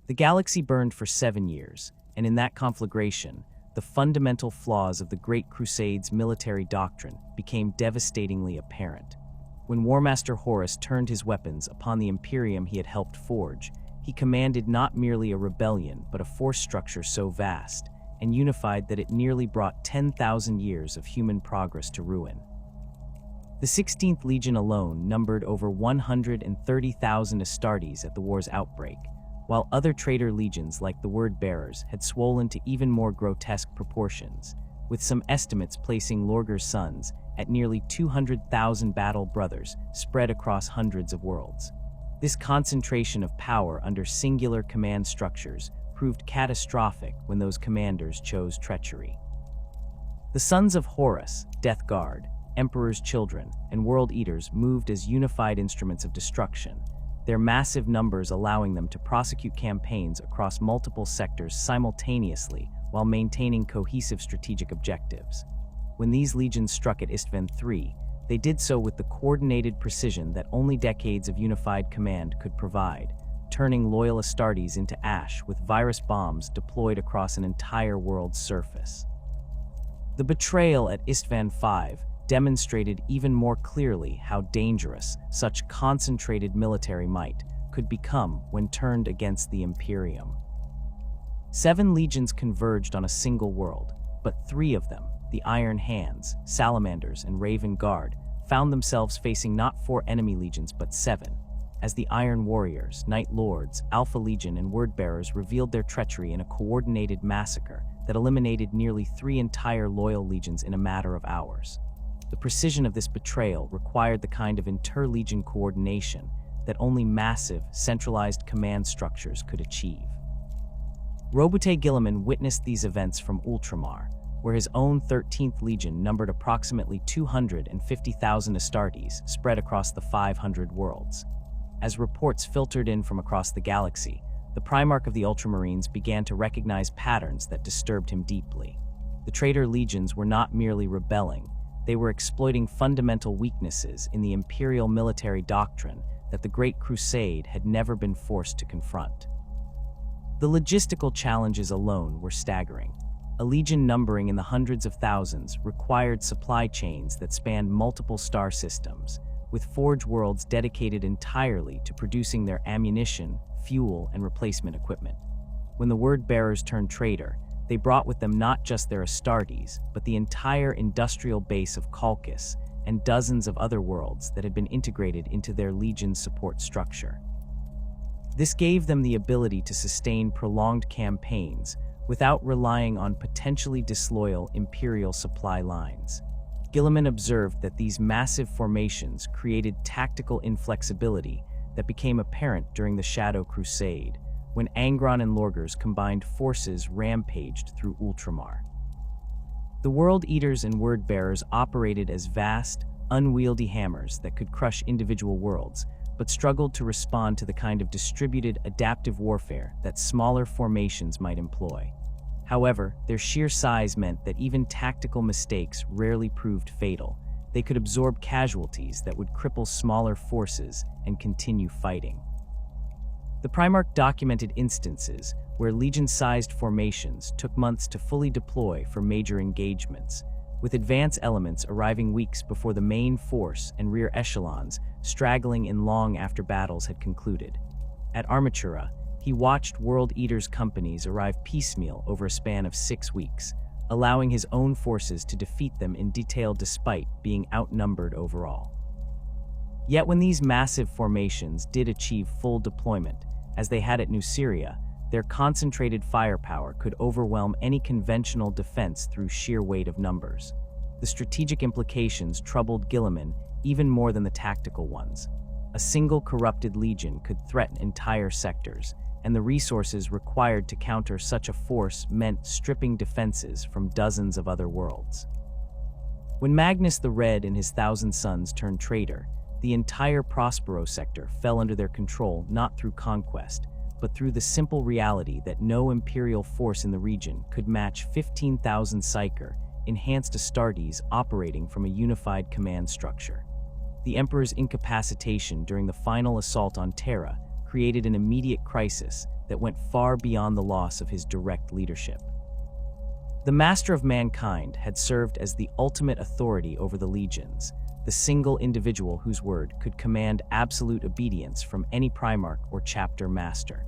The galaxy burned for 7 years, and in that conflagration, the fundamental flaws of the Great Crusade's military doctrine became devastatingly apparent. When Warmaster Horus turned his weapons upon the Imperium he had helped forge, he commanded not merely a rebellion but a force structure so vast and unified that it nearly brought 10,000 years of human progress to ruin. The 16th Legion alone numbered over 130,000 Astartes at the war's outbreak, while other traitor legions like the Word-Bearers had swollen to even more grotesque proportions, with some estimates placing Lorgar's sons at nearly 200,000 battle brothers spread across hundreds of worlds. This concentration of power under singular command structures proved catastrophic when those commanders chose treachery. The sons of Horus, Death Guard, Emperor's Children, and World Eaters moved as unified instruments of destruction, their massive numbers allowing them to prosecute campaigns across multiple sectors simultaneously while maintaining cohesive strategic objectives. When these legions struck at Istvan III, they did so with the coordinated precision that only decades of unified command could provide, turning loyal Astartes into ash with virus bombs deployed across an entire world's surface. The betrayal at Istvan V demonstrated even more clearly how dangerous such concentrated military might could become when turned against the Imperium. 7 legions converged on a single world, but 3 of them, the Iron Hands, Salamanders, and Raven Guard, found themselves facing not 4 enemy legions but 7, as the Iron Warriors, Night Lords, Alpha Legion, and Word-Bearers revealed their treachery in a coordinated massacre that eliminated nearly 3 entire loyal legions in a matter of hours. The precision of this betrayal required the kind of inter-legion coordination that only massive, centralized command structures could achieve. Roboute Guilliman witnessed these events from Ultramar, where his own 13th Legion numbered approximately 250,000 Astartes spread across the 500 worlds. As reports filtered in from across the galaxy, the Primarch of the Ultramarines began to recognize patterns that disturbed him deeply. The traitor legions were not merely rebelling, they were exploiting fundamental weaknesses in the Imperial military doctrine that the Great Crusade had never been forced to confront. The logistical challenges alone were staggering. A legion numbering in the hundreds of thousands required supply chains that spanned multiple star systems, with forge worlds dedicated entirely to producing their ammunition, fuel, and replacement equipment. When the Word-Bearers turned traitor, they brought with them not just their Astartes, but the entire industrial base of Colchis and dozens of other worlds that had been integrated into their legion's support structure. This gave them the ability to sustain prolonged campaigns without relying on potentially disloyal Imperial supply lines. Guilliman observed that these massive formations created tactical inflexibility that became apparent during the Shadow Crusade, when Angron and Lorgar's combined forces rampaged through Ultramar. The World Eaters and Word-Bearers operated as vast, unwieldy hammers that could crush individual worlds, but struggled to respond to the kind of distributed, adaptive warfare that smaller formations might employ. However, their sheer size meant that even tactical mistakes rarely proved fatal. They could absorb casualties that would cripple smaller forces and continue fighting. The Primarch documented instances where legion-sized formations took months to fully deploy for major engagements, with advance elements arriving weeks before the main force and rear echelons straggling in long after battles had concluded. At Armatura, he watched World Eaters' companies arrive piecemeal over a span of 6 weeks, allowing his own forces to defeat them in detail despite being outnumbered overall. Yet when these massive formations did achieve full deployment, as they had at New Syria, their concentrated firepower could overwhelm any conventional defense through sheer weight of numbers. The strategic implications troubled Guilliman even more than the tactical ones. A single corrupted legion could threaten entire sectors, and the resources required to counter such a force meant stripping defenses from dozens of other worlds. When Magnus the Red and his 1,000 sons turned traitor, the entire Prospero sector fell under their control not through conquest, but through the simple reality that no Imperial force in the region could match 15,000 Psyker, enhanced Astartes operating from a unified command structure. The Emperor's incapacitation during the final assault on Terra created an immediate crisis that went far beyond the loss of his direct leadership. The Master of Mankind had served as the ultimate authority over the legions, the single individual whose word could command absolute obedience from any Primarch or chapter master.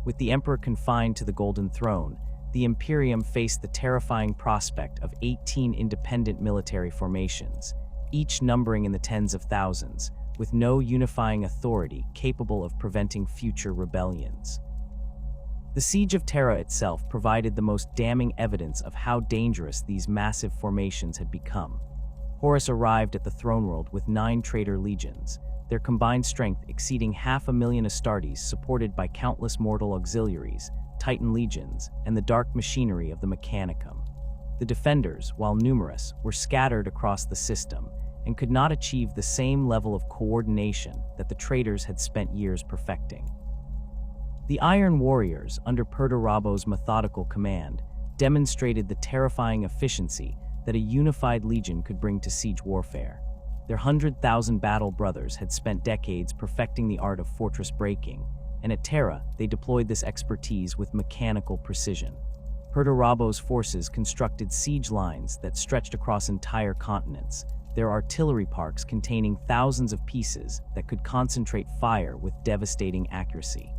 With the Emperor confined to the Golden Throne, the Imperium faced the terrifying prospect of 18 independent military formations, each numbering in the tens of thousands, with no unifying authority capable of preventing future rebellions. The Siege of Terra itself provided the most damning evidence of how dangerous these massive formations had become. Horus arrived at the throne world with 9 traitor legions, their combined strength exceeding 500,000 Astartes, supported by countless mortal auxiliaries, Titan legions, and the dark machinery of the Mechanicum. The defenders, while numerous, were scattered across the system and could not achieve the same level of coordination that the traitors had spent years perfecting. The Iron Warriors, under Perdurabo's methodical command, demonstrated the terrifying efficiency that a unified legion could bring to siege warfare. Their 100,000 battle brothers had spent decades perfecting the art of fortress breaking, and at Terra they deployed this expertise with mechanical precision. Perdurabo's forces constructed siege lines that stretched across entire continents, their artillery parks containing thousands of pieces that could concentrate fire with devastating accuracy.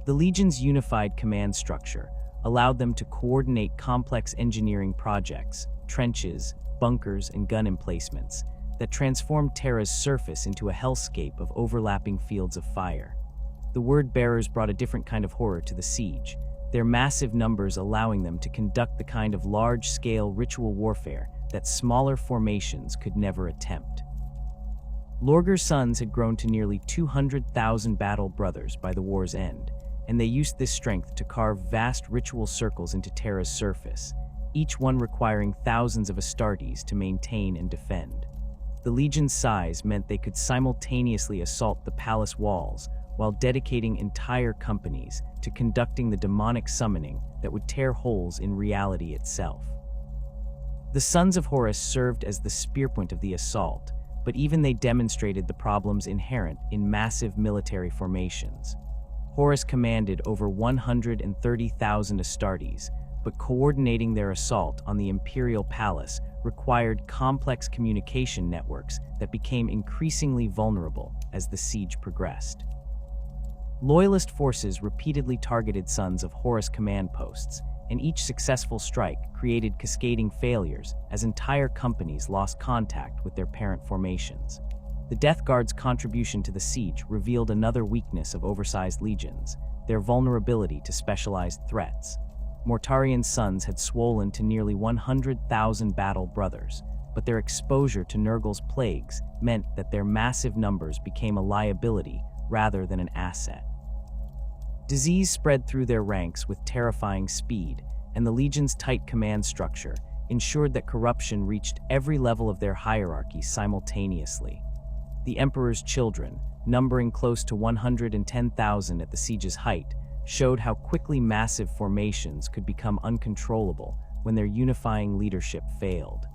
The Legion's unified command structure allowed them to coordinate complex engineering projects, trenches, bunkers, and gun emplacements that transformed Terra's surface into a hellscape of overlapping fields of fire. The word-bearers brought a different kind of horror to the siege, their massive numbers allowing them to conduct the kind of large-scale ritual warfare that smaller formations could never attempt. Lorgar's sons had grown to nearly 200,000 battle brothers by the war's end, and they used this strength to carve vast ritual circles into Terra's surface, each one requiring thousands of Astartes to maintain and defend. The Legion's size meant they could simultaneously assault the palace walls while dedicating entire companies to conducting the demonic summoning that would tear holes in reality itself. The Sons of Horus served as the spearpoint of the assault, but even they demonstrated the problems inherent in massive military formations. Horus commanded over 130,000 Astartes, but coordinating their assault on the Imperial Palace required complex communication networks that became increasingly vulnerable as the siege progressed. Loyalist forces repeatedly targeted Sons of Horus command posts, and each successful strike created cascading failures as entire companies lost contact with their parent formations. The Death Guard's contribution to the siege revealed another weakness of oversized legions, their vulnerability to specialized threats. Mortarian's sons had swollen to nearly 100,000 battle brothers, but their exposure to Nurgle's plagues meant that their massive numbers became a liability rather than an asset. Disease spread through their ranks with terrifying speed, and the Legion's tight command structure ensured that corruption reached every level of their hierarchy simultaneously. The Emperor's children, numbering close to 110,000 at the siege's height, showed how quickly massive formations could become uncontrollable when their unifying leadership failed.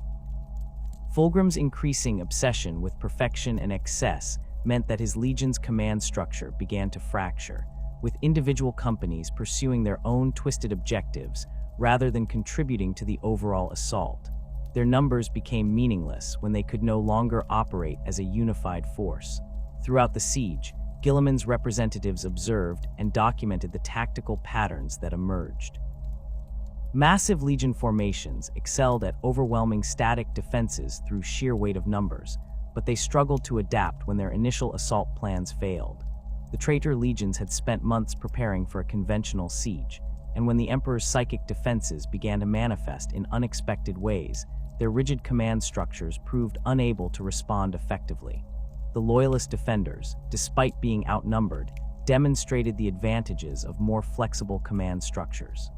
Fulgrim's increasing obsession with perfection and excess meant that his legion's command structure began to fracture, with individual companies pursuing their own twisted objectives rather than contributing to the overall assault. Their numbers became meaningless when they could no longer operate as a unified force. Throughout the siege, Guilliman's representatives observed and documented the tactical patterns that emerged. Massive legion formations excelled at overwhelming static defenses through sheer weight of numbers, but they struggled to adapt when their initial assault plans failed. The traitor legions had spent months preparing for a conventional siege, and when the Emperor's psychic defenses began to manifest in unexpected ways, their rigid command structures proved unable to respond effectively. The Loyalist defenders, despite being outnumbered, demonstrated the advantages of more flexible command structures.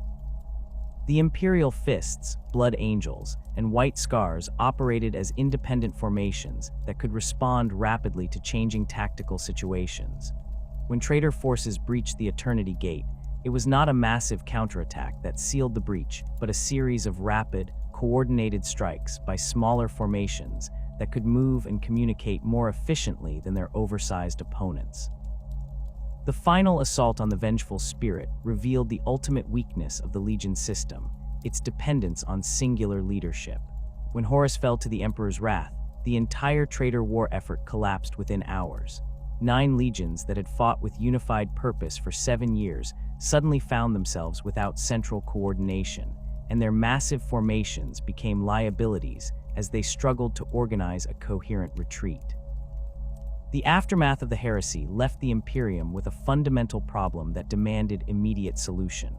The Imperial Fists, Blood Angels, and White Scars operated as independent formations that could respond rapidly to changing tactical situations. When traitor forces breached the Eternity Gate, it was not a massive counterattack that sealed the breach, but a series of rapid, coordinated strikes by smaller formations that could move and communicate more efficiently than their oversized opponents. The final assault on the vengeful spirit revealed the ultimate weakness of the Legion system, its dependence on singular leadership. When Horus fell to the Emperor's wrath, the entire traitor war effort collapsed within hours. 9 legions that had fought with unified purpose for 7 years suddenly found themselves without central coordination, and their massive formations became liabilities as they struggled to organize a coherent retreat. The aftermath of the heresy left the Imperium with a fundamental problem that demanded immediate solution.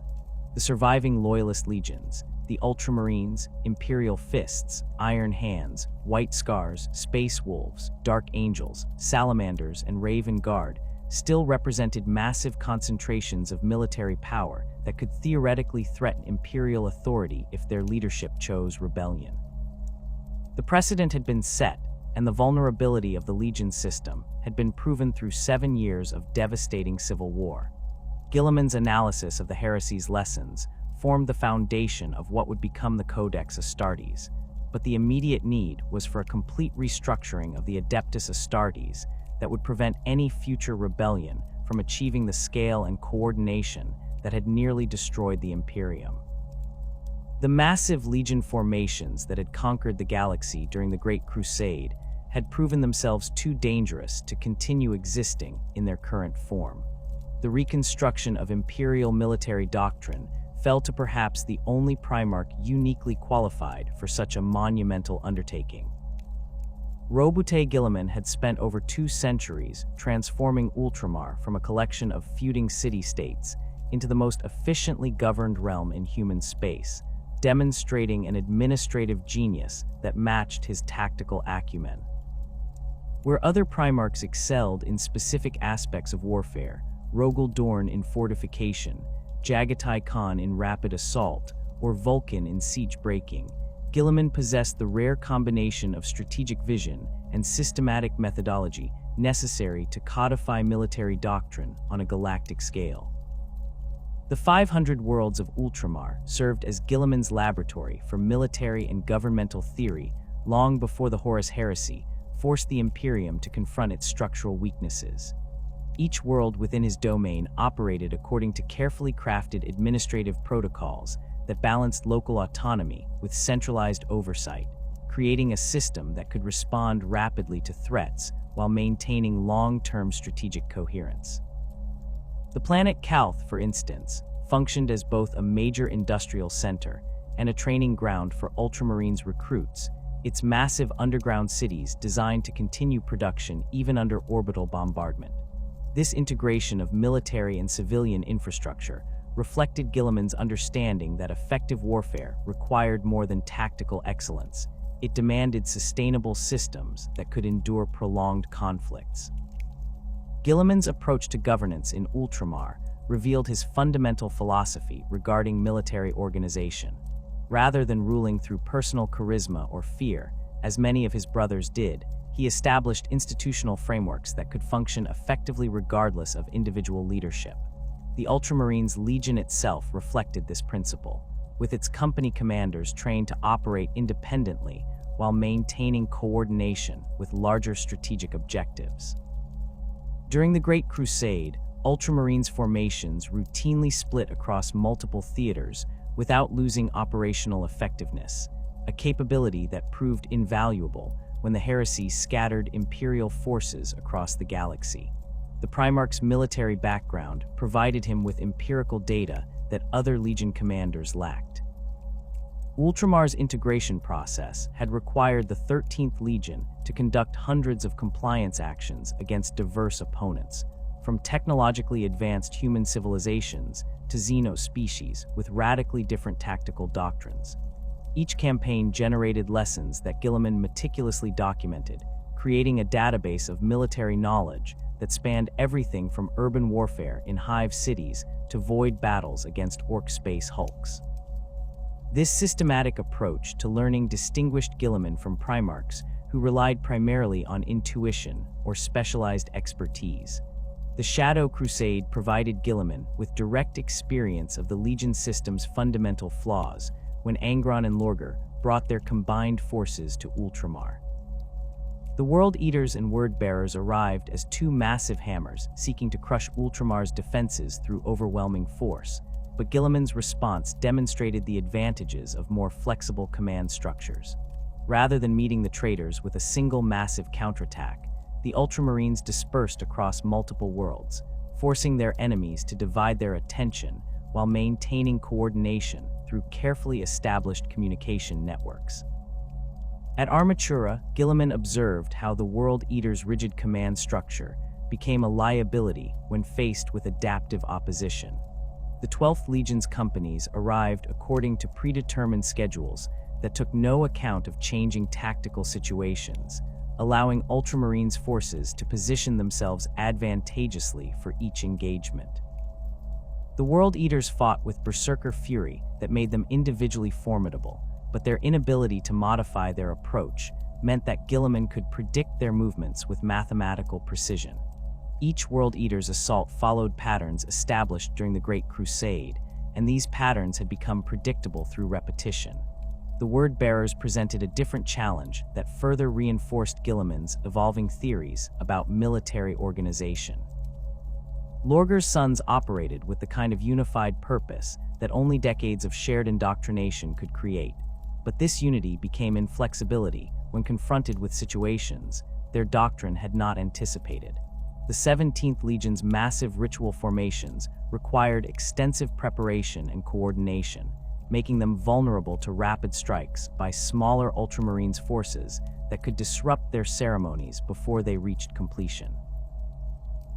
The surviving Loyalist legions, the Ultramarines, Imperial Fists, Iron Hands, White Scars, Space Wolves, Dark Angels, Salamanders, and Raven Guard, still represented massive concentrations of military power that could theoretically threaten Imperial authority if their leadership chose rebellion. The precedent had been set, and the vulnerability of the Legion system had been proven through 7 years of devastating civil war. Guilliman's analysis of the heresy's lessons formed the foundation of what would become the Codex Astartes, but the immediate need was for a complete restructuring of the Adeptus Astartes that would prevent any future rebellion from achieving the scale and coordination that had nearly destroyed the Imperium. The massive Legion formations that had conquered the galaxy during the Great Crusade had proven themselves too dangerous to continue existing in their current form. The reconstruction of Imperial military doctrine fell to perhaps the only Primarch uniquely qualified for such a monumental undertaking. Roboute Guilliman had spent over 2 centuries transforming Ultramar from a collection of feuding city-states into the most efficiently governed realm in human space, demonstrating an administrative genius that matched his tactical acumen. Where other Primarchs excelled in specific aspects of warfare, Rogel Dorn in fortification, Jagatai Khan in rapid assault, or Vulcan in siege breaking, Guilliman possessed the rare combination of strategic vision and systematic methodology necessary to codify military doctrine on a galactic scale. The 500 worlds of Ultramar served as Guilliman's laboratory for military and governmental theory long before the Horus Heresy forced the Imperium to confront its structural weaknesses. Each world within his domain operated according to carefully crafted administrative protocols that balanced local autonomy with centralized oversight, creating a system that could respond rapidly to threats while maintaining long-term strategic coherence. The planet Calth, for instance, functioned as both a major industrial center and a training ground for Ultramarines recruits, its massive underground cities designed to continue production even under orbital bombardment. This integration of military and civilian infrastructure reflected Guilliman's understanding that effective warfare required more than tactical excellence. It demanded sustainable systems that could endure prolonged conflicts. Guilliman's approach to governance in Ultramar revealed his fundamental philosophy regarding military organization. Rather than ruling through personal charisma or fear, as many of his brothers did, he established institutional frameworks that could function effectively regardless of individual leadership. The Ultramarines Legion itself reflected this principle, with its company commanders trained to operate independently while maintaining coordination with larger strategic objectives. During the Great Crusade, Ultramarines formations routinely split across multiple theaters without losing operational effectiveness, a capability that proved invaluable when the heresy scattered Imperial forces across the galaxy. The Primarch's military background provided him with empirical data that other Legion commanders lacked. Ultramar's integration process had required the 13th Legion to conduct hundreds of compliance actions against diverse opponents, from technologically advanced human civilizations to xeno-species with radically different tactical doctrines. Each campaign generated lessons that Guilliman meticulously documented, creating a database of military knowledge that spanned everything from urban warfare in hive cities to void battles against orc space hulks. This systematic approach to learning distinguished Guilliman from Primarchs who relied primarily on intuition or specialized expertise. The Shadow Crusade provided Guilliman with direct experience of the Legion system's fundamental flaws when Angron and Lorgar brought their combined forces to Ultramar. The World Eaters and Word Bearers arrived as two massive hammers seeking to crush Ultramar's defenses through overwhelming force, but Guilliman's response demonstrated the advantages of more flexible command structures. Rather than meeting the traitors with a single massive counterattack, the Ultramarines dispersed across multiple worlds, forcing their enemies to divide their attention while maintaining coordination through carefully established communication networks. At Armatura, Guilliman observed how the World Eaters' rigid command structure became a liability when faced with adaptive opposition. The 12th Legion's companies arrived according to predetermined schedules that took no account of changing tactical situations, allowing Ultramarines' forces to position themselves advantageously for each engagement. The World Eaters fought with berserker fury that made them individually formidable, but their inability to modify their approach meant that Guilliman could predict their movements with mathematical precision. Each World Eater's assault followed patterns established during the Great Crusade, and these patterns had become predictable through repetition. The Word Bearers presented a different challenge that further reinforced Guilliman's evolving theories about military organization. Lorger's sons operated with the kind of unified purpose that only decades of shared indoctrination could create, but this unity became inflexibility when confronted with situations their doctrine had not anticipated. The 17th Legion's massive ritual formations required extensive preparation and coordination, making them vulnerable to rapid strikes by smaller Ultramarines forces that could disrupt their ceremonies before they reached completion.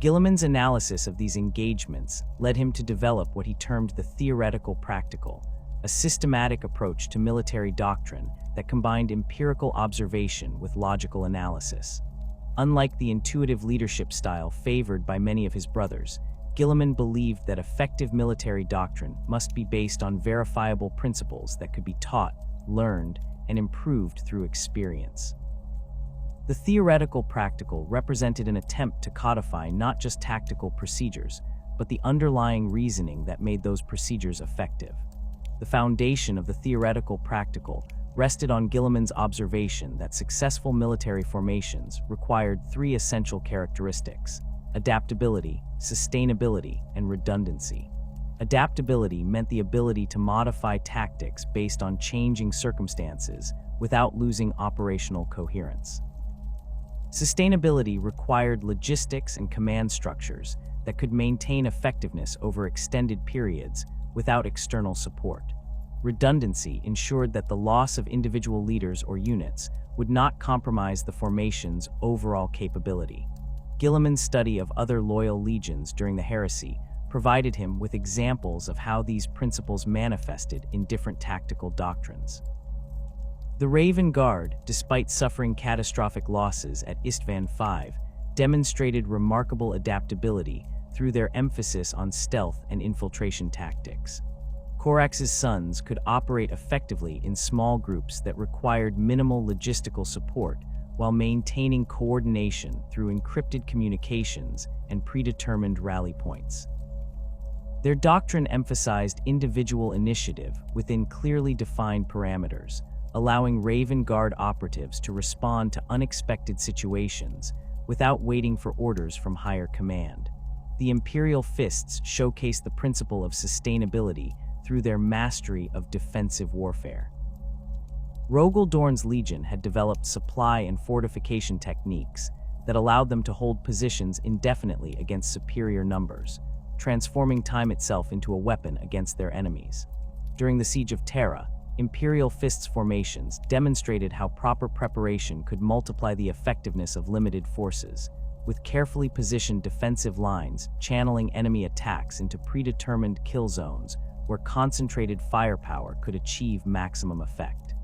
Guilliman's analysis of these engagements led him to develop what he termed the theoretical practical, a systematic approach to military doctrine that combined empirical observation with logical analysis. Unlike the intuitive leadership style favored by many of his brothers, Guilliman believed that effective military doctrine must be based on verifiable principles that could be taught, learned, and improved through experience. The theoretical practical represented an attempt to codify not just tactical procedures, but the underlying reasoning that made those procedures effective. The foundation of the theoretical practical rested on Guilliman's observation that successful military formations required three essential characteristics: adaptability, sustainability, and redundancy. Adaptability meant the ability to modify tactics based on changing circumstances without losing operational coherence. Sustainability required logistics and command structures that could maintain effectiveness over extended periods without external support. Redundancy ensured that the loss of individual leaders or units would not compromise the formation's overall capability. Guilliman's study of other loyal legions during the Heresy provided him with examples of how these principles manifested in different tactical doctrines. The Raven Guard, despite suffering catastrophic losses at Istvan V, demonstrated remarkable adaptability through their emphasis on stealth and infiltration tactics. Corax's sons could operate effectively in small groups that required minimal logistical support while maintaining coordination through encrypted communications and predetermined rally points. Their doctrine emphasized individual initiative within clearly defined parameters, allowing Raven Guard operatives to respond to unexpected situations without waiting for orders from higher command. The Imperial Fists showcased the principle of sustainability through their mastery of defensive warfare. Rogel Dorn's Legion had developed supply and fortification techniques that allowed them to hold positions indefinitely against superior numbers, transforming time itself into a weapon against their enemies. During the Siege of Terra, Imperial Fists formations demonstrated how proper preparation could multiply the effectiveness of limited forces, with carefully positioned defensive lines channeling enemy attacks into predetermined kill zones where concentrated firepower could achieve maximum effect.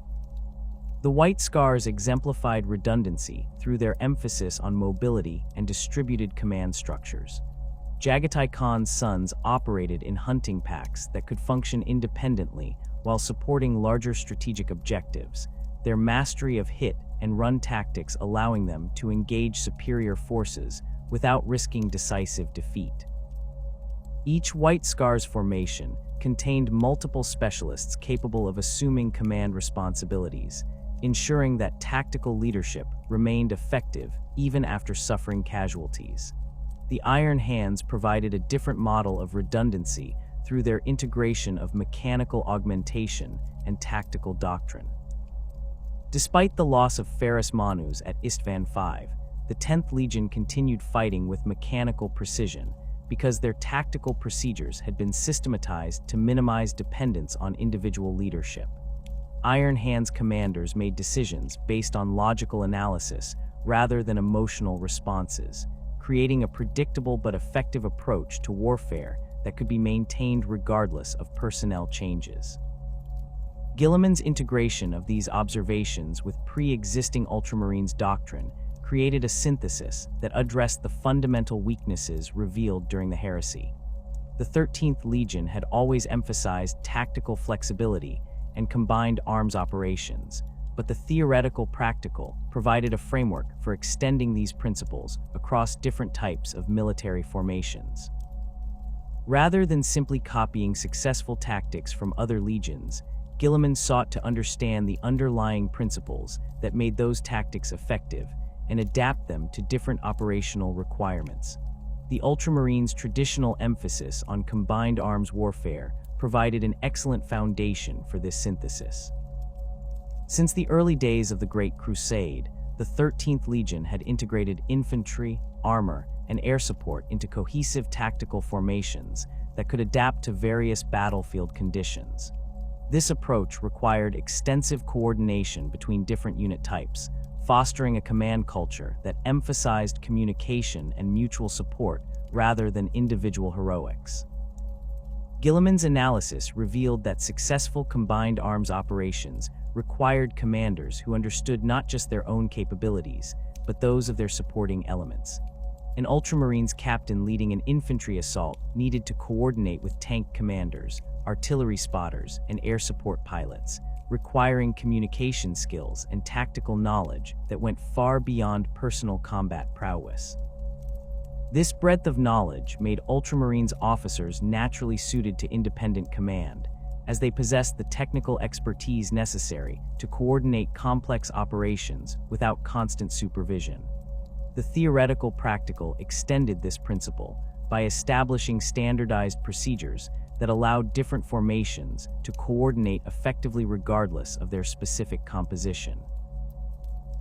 The White Scars exemplified redundancy through their emphasis on mobility and distributed command structures. Jagatai Khan's sons operated in hunting packs that could function independently while supporting larger strategic objectives, their mastery of hit and run tactics allowing them to engage superior forces without risking decisive defeat. Each White Scars formation contained multiple specialists capable of assuming command responsibilities, ensuring that tactical leadership remained effective even after suffering casualties. The Iron Hands provided a different model of redundancy through their integration of mechanical augmentation and tactical doctrine. Despite the loss of Ferrus Manus at Istvan V, the 10th Legion continued fighting with mechanical precision because their tactical procedures had been systematized to minimize dependence on individual leadership. Iron Hands commanders made decisions based on logical analysis rather than emotional responses, creating a predictable but effective approach to warfare that could be maintained regardless of personnel changes. Guilliman's integration of these observations with pre-existing Ultramarines doctrine created a synthesis that addressed the fundamental weaknesses revealed during the heresy. The 13th Legion had always emphasized tactical flexibility and combined arms operations, but the theoretical practical provided a framework for extending these principles across different types of military formations. Rather than simply copying successful tactics from other legions, Guilliman sought to understand the underlying principles that made those tactics effective and adapt them to different operational requirements. The Ultramarines' traditional emphasis on combined arms warfare provided an excellent foundation for this synthesis. Since the early days of the Great Crusade, the 13th Legion had integrated infantry, armor, and air support into cohesive tactical formations that could adapt to various battlefield conditions. This approach required extensive coordination between different unit types, fostering a command culture that emphasized communication and mutual support rather than individual heroics. Guilliman's analysis revealed that successful combined arms operations required commanders who understood not just their own capabilities, but those of their supporting elements. An Ultramarines captain leading an infantry assault needed to coordinate with tank commanders, artillery spotters, and air support pilots, requiring communication skills and tactical knowledge that went far beyond personal combat prowess. This breadth of knowledge made Ultramarines officers naturally suited to independent command, as they possessed the technical expertise necessary to coordinate complex operations without constant supervision. The theoretical practical extended this principle by establishing standardized procedures that allowed different formations to coordinate effectively regardless of their specific composition.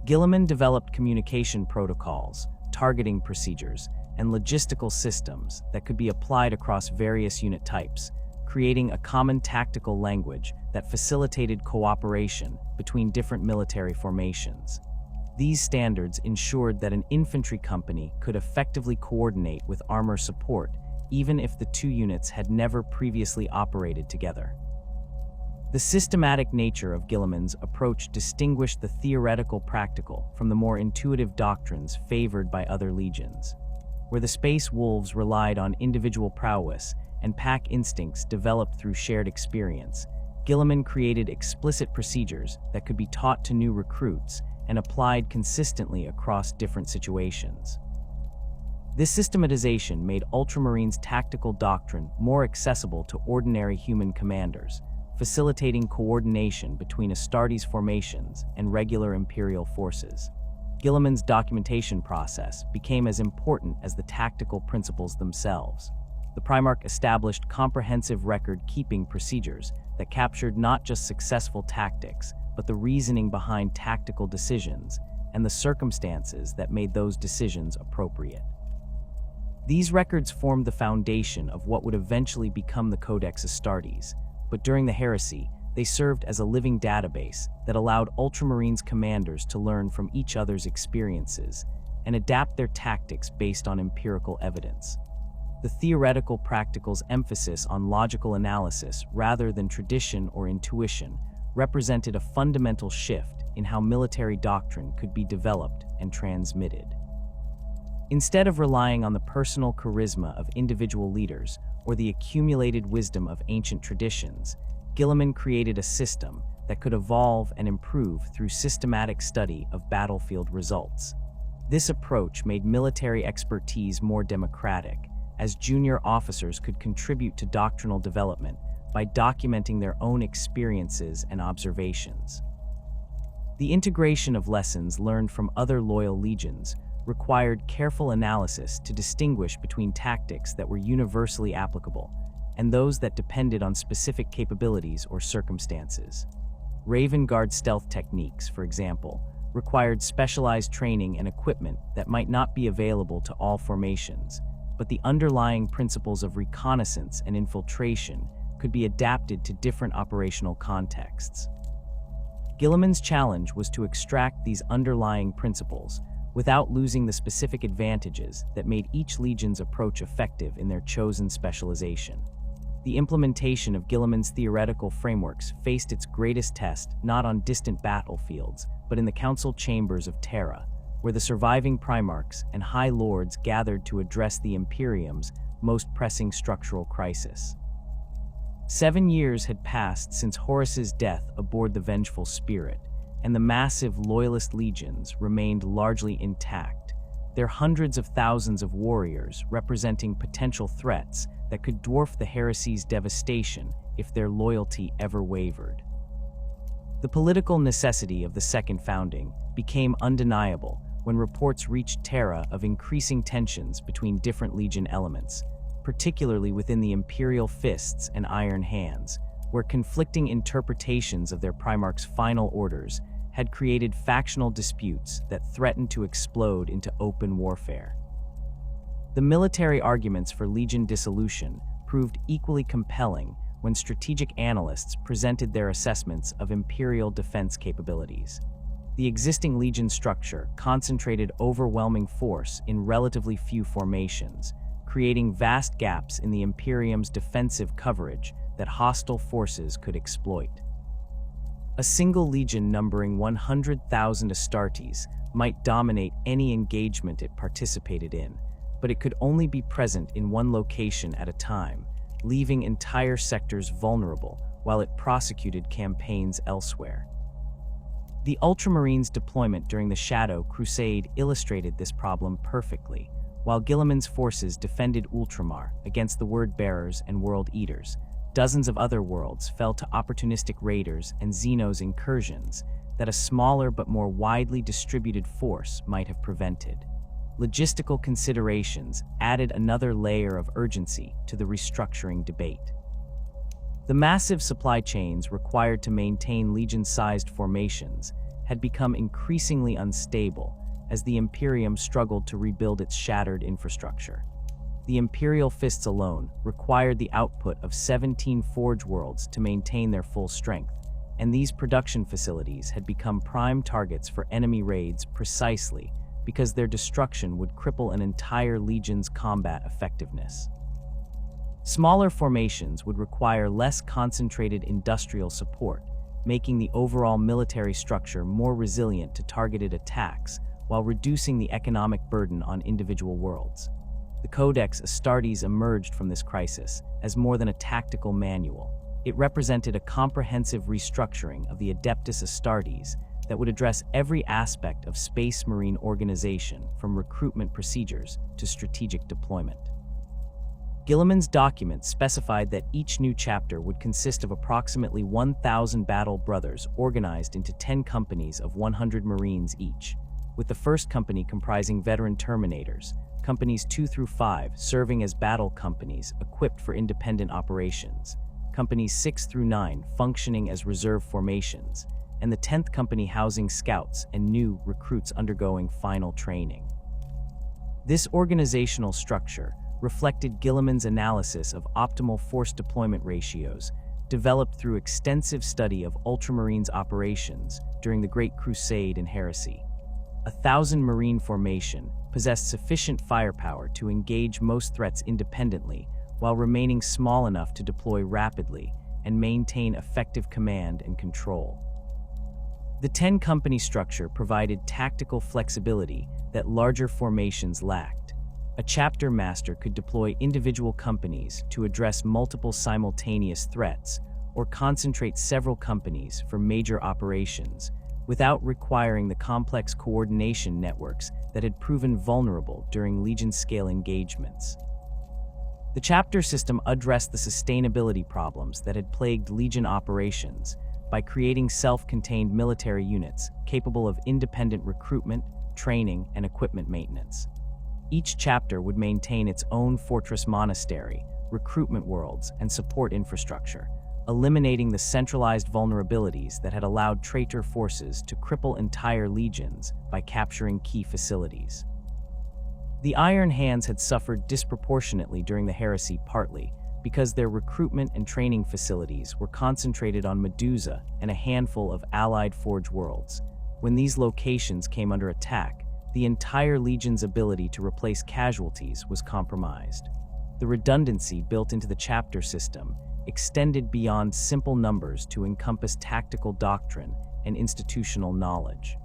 Guilliman developed communication protocols, targeting procedures, and logistical systems that could be applied across various unit types, creating a common tactical language that facilitated cooperation between different military formations. These standards ensured that an infantry company could effectively coordinate with armor support even if the two units had never previously operated together. The systematic nature of Guilliman's approach distinguished the theoretical practical from the more intuitive doctrines favored by other legions. Where the Space Wolves relied on individual prowess and pack instincts developed through shared experience, Guilliman created explicit procedures that could be taught to new recruits and applied consistently across different situations. This systematization made Ultramarines' tactical doctrine more accessible to ordinary human commanders, facilitating coordination between Astartes formations and regular Imperial forces. Guilliman's documentation process became as important as the tactical principles themselves. The Primarch established comprehensive record-keeping procedures that captured not just successful tactics, but the reasoning behind tactical decisions and the circumstances that made those decisions appropriate. These records formed the foundation of what would eventually become the Codex Astartes, but during the heresy, they served as a living database that allowed Ultramarines commanders to learn from each other's experiences and adapt their tactics based on empirical evidence. The theoretical practical's emphasis on logical analysis rather than tradition or intuition represented a fundamental shift in how military doctrine could be developed and transmitted. Instead of relying on the personal charisma of individual leaders or the accumulated wisdom of ancient traditions, Guilliman created a system that could evolve and improve through systematic study of battlefield results. This approach made military expertise more democratic, as junior officers could contribute to doctrinal development by documenting their own experiences and observations. The integration of lessons learned from other loyal legions required careful analysis to distinguish between tactics that were universally applicable and those that depended on specific capabilities or circumstances. Raven Guard stealth techniques, for example, required specialized training and equipment that might not be available to all formations, but the underlying principles of reconnaissance and infiltration could be adapted to different operational contexts. Guilliman's challenge was to extract these underlying principles without losing the specific advantages that made each legion's approach effective in their chosen specialization. The implementation of Guilliman's theoretical frameworks faced its greatest test not on distant battlefields, but in the council chambers of Terra, where the surviving Primarchs and High Lords gathered to address the Imperium's most pressing structural crisis. 7 years had passed since Horus's death aboard the Vengeful Spirit, and the massive Loyalist legions remained largely intact, their hundreds of thousands of warriors representing potential threats that could dwarf the heresy's devastation if their loyalty ever wavered. The political necessity of the Second Founding became undeniable when reports reached Terra of increasing tensions between different Legion elements, particularly within the Imperial Fists and Iron Hands, where conflicting interpretations of their Primarch's final orders had created factional disputes that threatened to explode into open warfare. The military arguments for Legion dissolution proved equally compelling when strategic analysts presented their assessments of Imperial defense capabilities. The existing Legion structure concentrated overwhelming force in relatively few formations, creating vast gaps in the Imperium's defensive coverage that hostile forces could exploit. A single legion numbering 100,000 Astartes might dominate any engagement it participated in, but it could only be present in one location at a time, leaving entire sectors vulnerable while it prosecuted campaigns elsewhere. The Ultramarines' deployment during the Shadow Crusade illustrated this problem perfectly. While Guilliman's forces defended Ultramar against the Word-Bearers and World Eaters, dozens of other worlds fell to opportunistic raiders and Xenos incursions that a smaller but more widely distributed force might have prevented. Logistical considerations added another layer of urgency to the restructuring debate. The massive supply chains required to maintain Legion-sized formations had become increasingly unstable as the Imperium struggled to rebuild its shattered infrastructure. The Imperial Fists alone required the output of 17 Forge Worlds to maintain their full strength, and these production facilities had become prime targets for enemy raids precisely because their destruction would cripple an entire Legion's combat effectiveness. Smaller formations would require less concentrated industrial support, making the overall military structure more resilient to targeted attacks while reducing the economic burden on individual worlds. The Codex Astartes emerged from this crisis as more than a tactical manual. It represented a comprehensive restructuring of the Adeptus Astartes that would address every aspect of Space Marine organization, from recruitment procedures to strategic deployment. Guilliman's document specified that each new chapter would consist of approximately 1,000 battle brothers organized into 10 companies of 100 Marines each, with the first company comprising veteran Terminators, companies 2 through 5 serving as battle companies equipped for independent operations, companies 6 through 9 functioning as reserve formations, and the 10th company housing scouts and new recruits undergoing final training. This organizational structure reflected Guilliman's analysis of optimal force deployment ratios developed through extensive study of Ultramarines operations during the Great Crusade and Heresy. 1,000 Marine formation possessed sufficient firepower to engage most threats independently while remaining small enough to deploy rapidly and maintain effective command and control. The 10-company structure provided tactical flexibility that larger formations lacked. A chapter master could deploy individual companies to address multiple simultaneous threats or concentrate several companies for major operations without requiring the complex coordination networks that had proven vulnerable during Legion-scale engagements. The chapter system addressed the sustainability problems that had plagued Legion operations by creating self-contained military units capable of independent recruitment, training, and equipment maintenance. Each chapter would maintain its own fortress monastery, recruitment worlds, and support infrastructure, eliminating the centralized vulnerabilities that had allowed traitor forces to cripple entire legions by capturing key facilities. The Iron Hands had suffered disproportionately during the heresy, partly because their recruitment and training facilities were concentrated on Medusa and a handful of allied Forge worlds. When these locations came under attack, the entire legion's ability to replace casualties was compromised. The redundancy built into the chapter system extended beyond simple numbers to encompass tactical doctrine and institutional knowledge.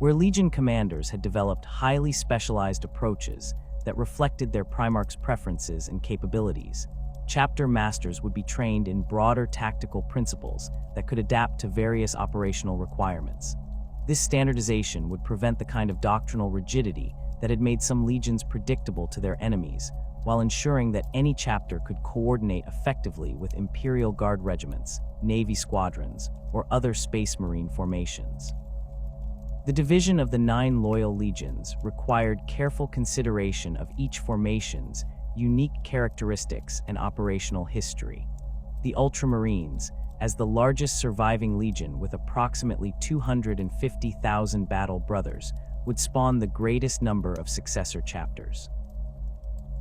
Where Legion commanders had developed highly specialized approaches that reflected their Primarch's preferences and capabilities, chapter masters would be trained in broader tactical principles that could adapt to various operational requirements. This standardization would prevent the kind of doctrinal rigidity that had made some legions predictable to their enemies, while ensuring that any chapter could coordinate effectively with Imperial Guard regiments, Navy squadrons, or other Space Marine formations. The division of the 9 loyal legions required careful consideration of each formation's unique characteristics and operational history. The Ultramarines, as the largest surviving legion with approximately 250,000 battle brothers, would spawn the greatest number of successor chapters.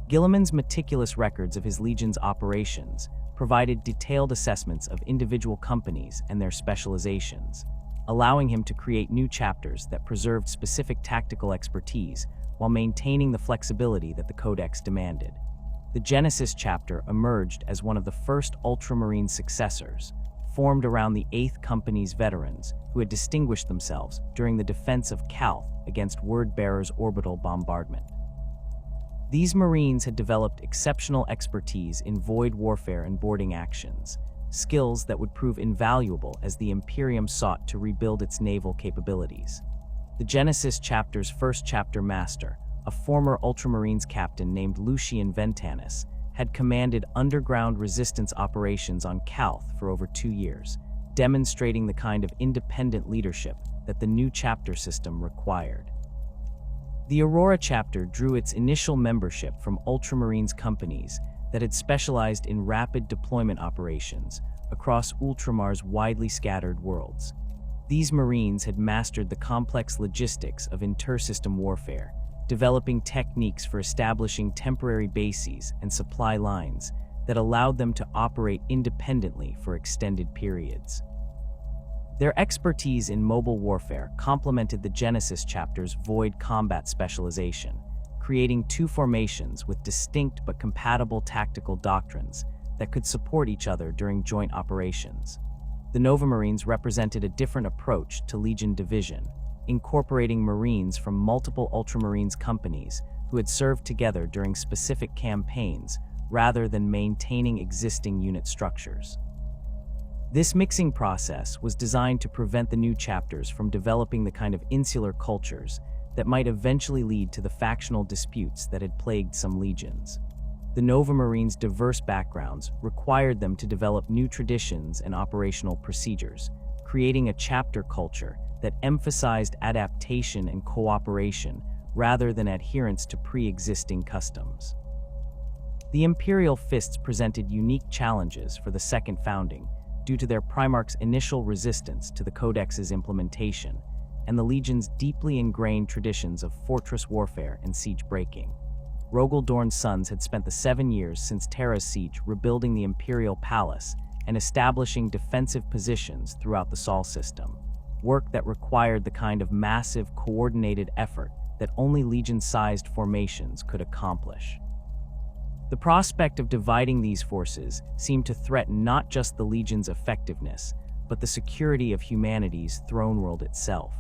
Guilliman's meticulous records of his legion's operations provided detailed assessments of individual companies and their specializations, allowing him to create new chapters that preserved specific tactical expertise while maintaining the flexibility that the Codex demanded. The Genesis chapter emerged as one of the first Ultramarine successors, formed around the 8th Company's veterans who had distinguished themselves during the defense of Calth against Word-Bearer's orbital bombardment. These Marines had developed exceptional expertise in void warfare and boarding actions, skills that would prove invaluable as the Imperium sought to rebuild its naval capabilities. The Genesis chapter's first chapter master, a former Ultramarines captain named Lucian Ventanis, had commanded underground resistance operations on Calth for over 2 years, demonstrating the kind of independent leadership that the new chapter system required. The Aurora chapter drew its initial membership from Ultramarines companies that had specialized in rapid deployment operations across Ultramar's widely scattered worlds. These Marines had mastered the complex logistics of intersystem warfare, developing techniques for establishing temporary bases and supply lines that allowed them to operate independently for extended periods. Their expertise in mobile warfare complemented the Genesis chapter's void combat specialization, creating 2 formations with distinct but compatible tactical doctrines that could support each other during joint operations. The Nova Marines represented a different approach to Legion division, incorporating Marines from multiple Ultramarines companies who had served together during specific campaigns rather than maintaining existing unit structures. This mixing process was designed to prevent the new chapters from developing the kind of insular cultures that might eventually lead to the factional disputes that had plagued some legions. The Nova Marines' diverse backgrounds required them to develop new traditions and operational procedures, creating a chapter culture that emphasized adaptation and cooperation rather than adherence to pre-existing customs. The Imperial Fists presented unique challenges for the second founding due to their Primarch's initial resistance to the Codex's implementation and the Legion's deeply ingrained traditions of fortress warfare and siege breaking. Rogel Dorn's sons had spent the 7 years since Terra's siege rebuilding the Imperial Palace and establishing defensive positions throughout the Sol system, work that required the kind of massive, coordinated effort that only Legion-sized formations could accomplish. The prospect of dividing these forces seemed to threaten not just the Legion's effectiveness, but the security of humanity's throne world itself.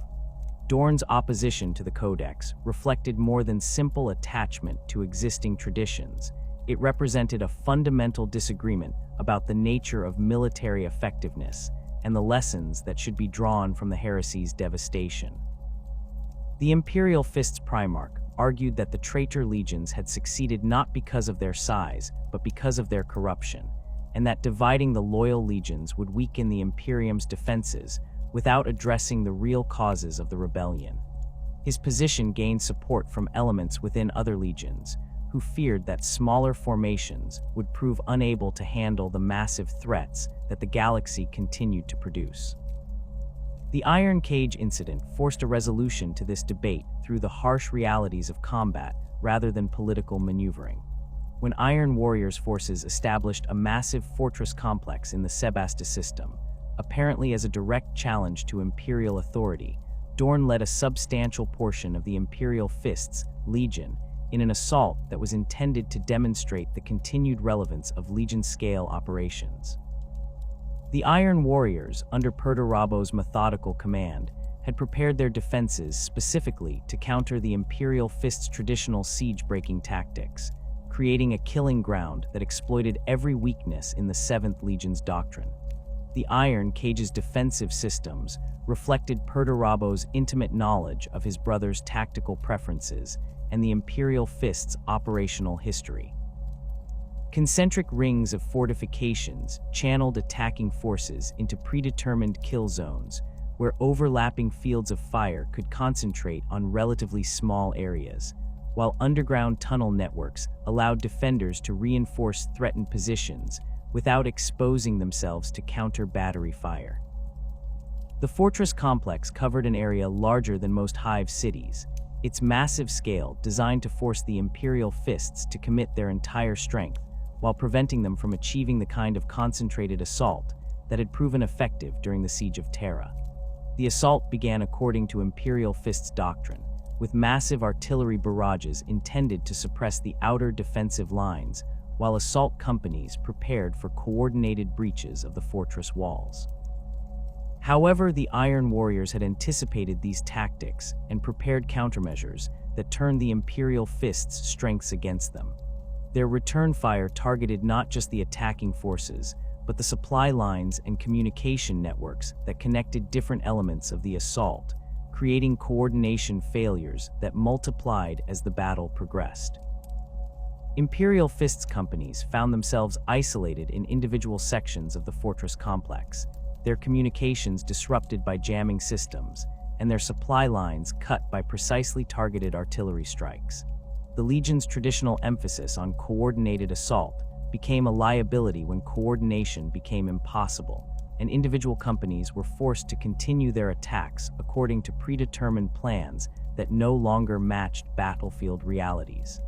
Dorn's opposition to the Codex reflected more than simple attachment to existing traditions. It represented a fundamental disagreement about the nature of military effectiveness and the lessons that should be drawn from the heresy's devastation. The Imperial Fists Primarch argued that the traitor legions had succeeded not because of their size, but because of their corruption, and that dividing the loyal legions would weaken the Imperium's defenses without addressing the real causes of the rebellion. His position gained support from elements within other legions, who feared that smaller formations would prove unable to handle the massive threats that the galaxy continued to produce. The Iron Cage incident forced a resolution to this debate through the harsh realities of combat rather than political maneuvering. When Iron Warriors forces established a massive fortress complex in the Sebastus system, apparently as a direct challenge to Imperial authority, Dorn led a substantial portion of the Imperial Fist's Legion in an assault that was intended to demonstrate the continued relevance of Legion-scale operations. The Iron Warriors, under Perdurabo's methodical command, had prepared their defenses specifically to counter the Imperial Fist's traditional siege-breaking tactics, creating a killing ground that exploited every weakness in the 7th Legion's doctrine. The Iron Cage's defensive systems reflected Perdurabo's intimate knowledge of his brother's tactical preferences and the Imperial Fist's operational history. Concentric rings of fortifications channeled attacking forces into predetermined kill zones, where overlapping fields of fire could concentrate on relatively small areas, while underground tunnel networks allowed defenders to reinforce threatened positions without exposing themselves to counter-battery fire. The fortress complex covered an area larger than most hive cities, its massive scale designed to force the Imperial Fists to commit their entire strength while preventing them from achieving the kind of concentrated assault that had proven effective during the Siege of Terra. The assault began according to Imperial Fist's doctrine, with massive artillery barrages intended to suppress the outer defensive lines, while assault companies prepared for coordinated breaches of the fortress walls. However, the Iron Warriors had anticipated these tactics and prepared countermeasures that turned the Imperial Fist's strengths against them. Their return fire targeted not just the attacking forces, but the supply lines and communication networks that connected different elements of the assault, creating coordination failures that multiplied as the battle progressed. Imperial Fist's companies found themselves isolated in individual sections of the fortress complex, their communications disrupted by jamming systems, and their supply lines cut by precisely targeted artillery strikes. The Legion's traditional emphasis on coordinated assault became a liability when coordination became impossible, and individual companies were forced to continue their attacks according to predetermined plans that no longer matched battlefield realities.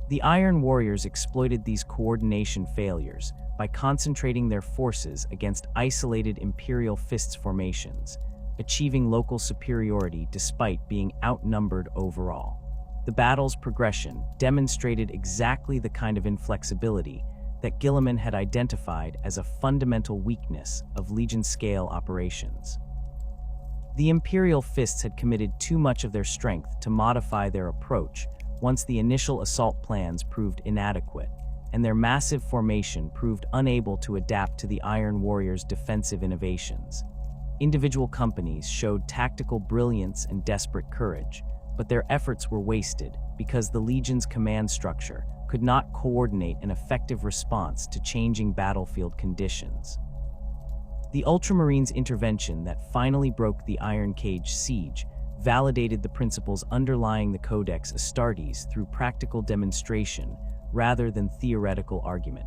The Iron Warriors exploited these coordination failures by concentrating their forces against isolated Imperial Fists formations, achieving local superiority despite being outnumbered overall. The battle's progression demonstrated exactly the kind of inflexibility that Guilliman had identified as a fundamental weakness of Legion-scale operations. The Imperial Fists had committed too much of their strength to modify their approach once the initial assault plans proved inadequate, and their massive formation proved unable to adapt to the Iron Warriors' defensive innovations. Individual companies showed tactical brilliance and desperate courage, but their efforts were wasted because the Legion's command structure could not coordinate an effective response to changing battlefield conditions. The Ultramarines' intervention that finally broke the Iron Cage siege validated the principles underlying the Codex Astartes through practical demonstration rather than theoretical argument.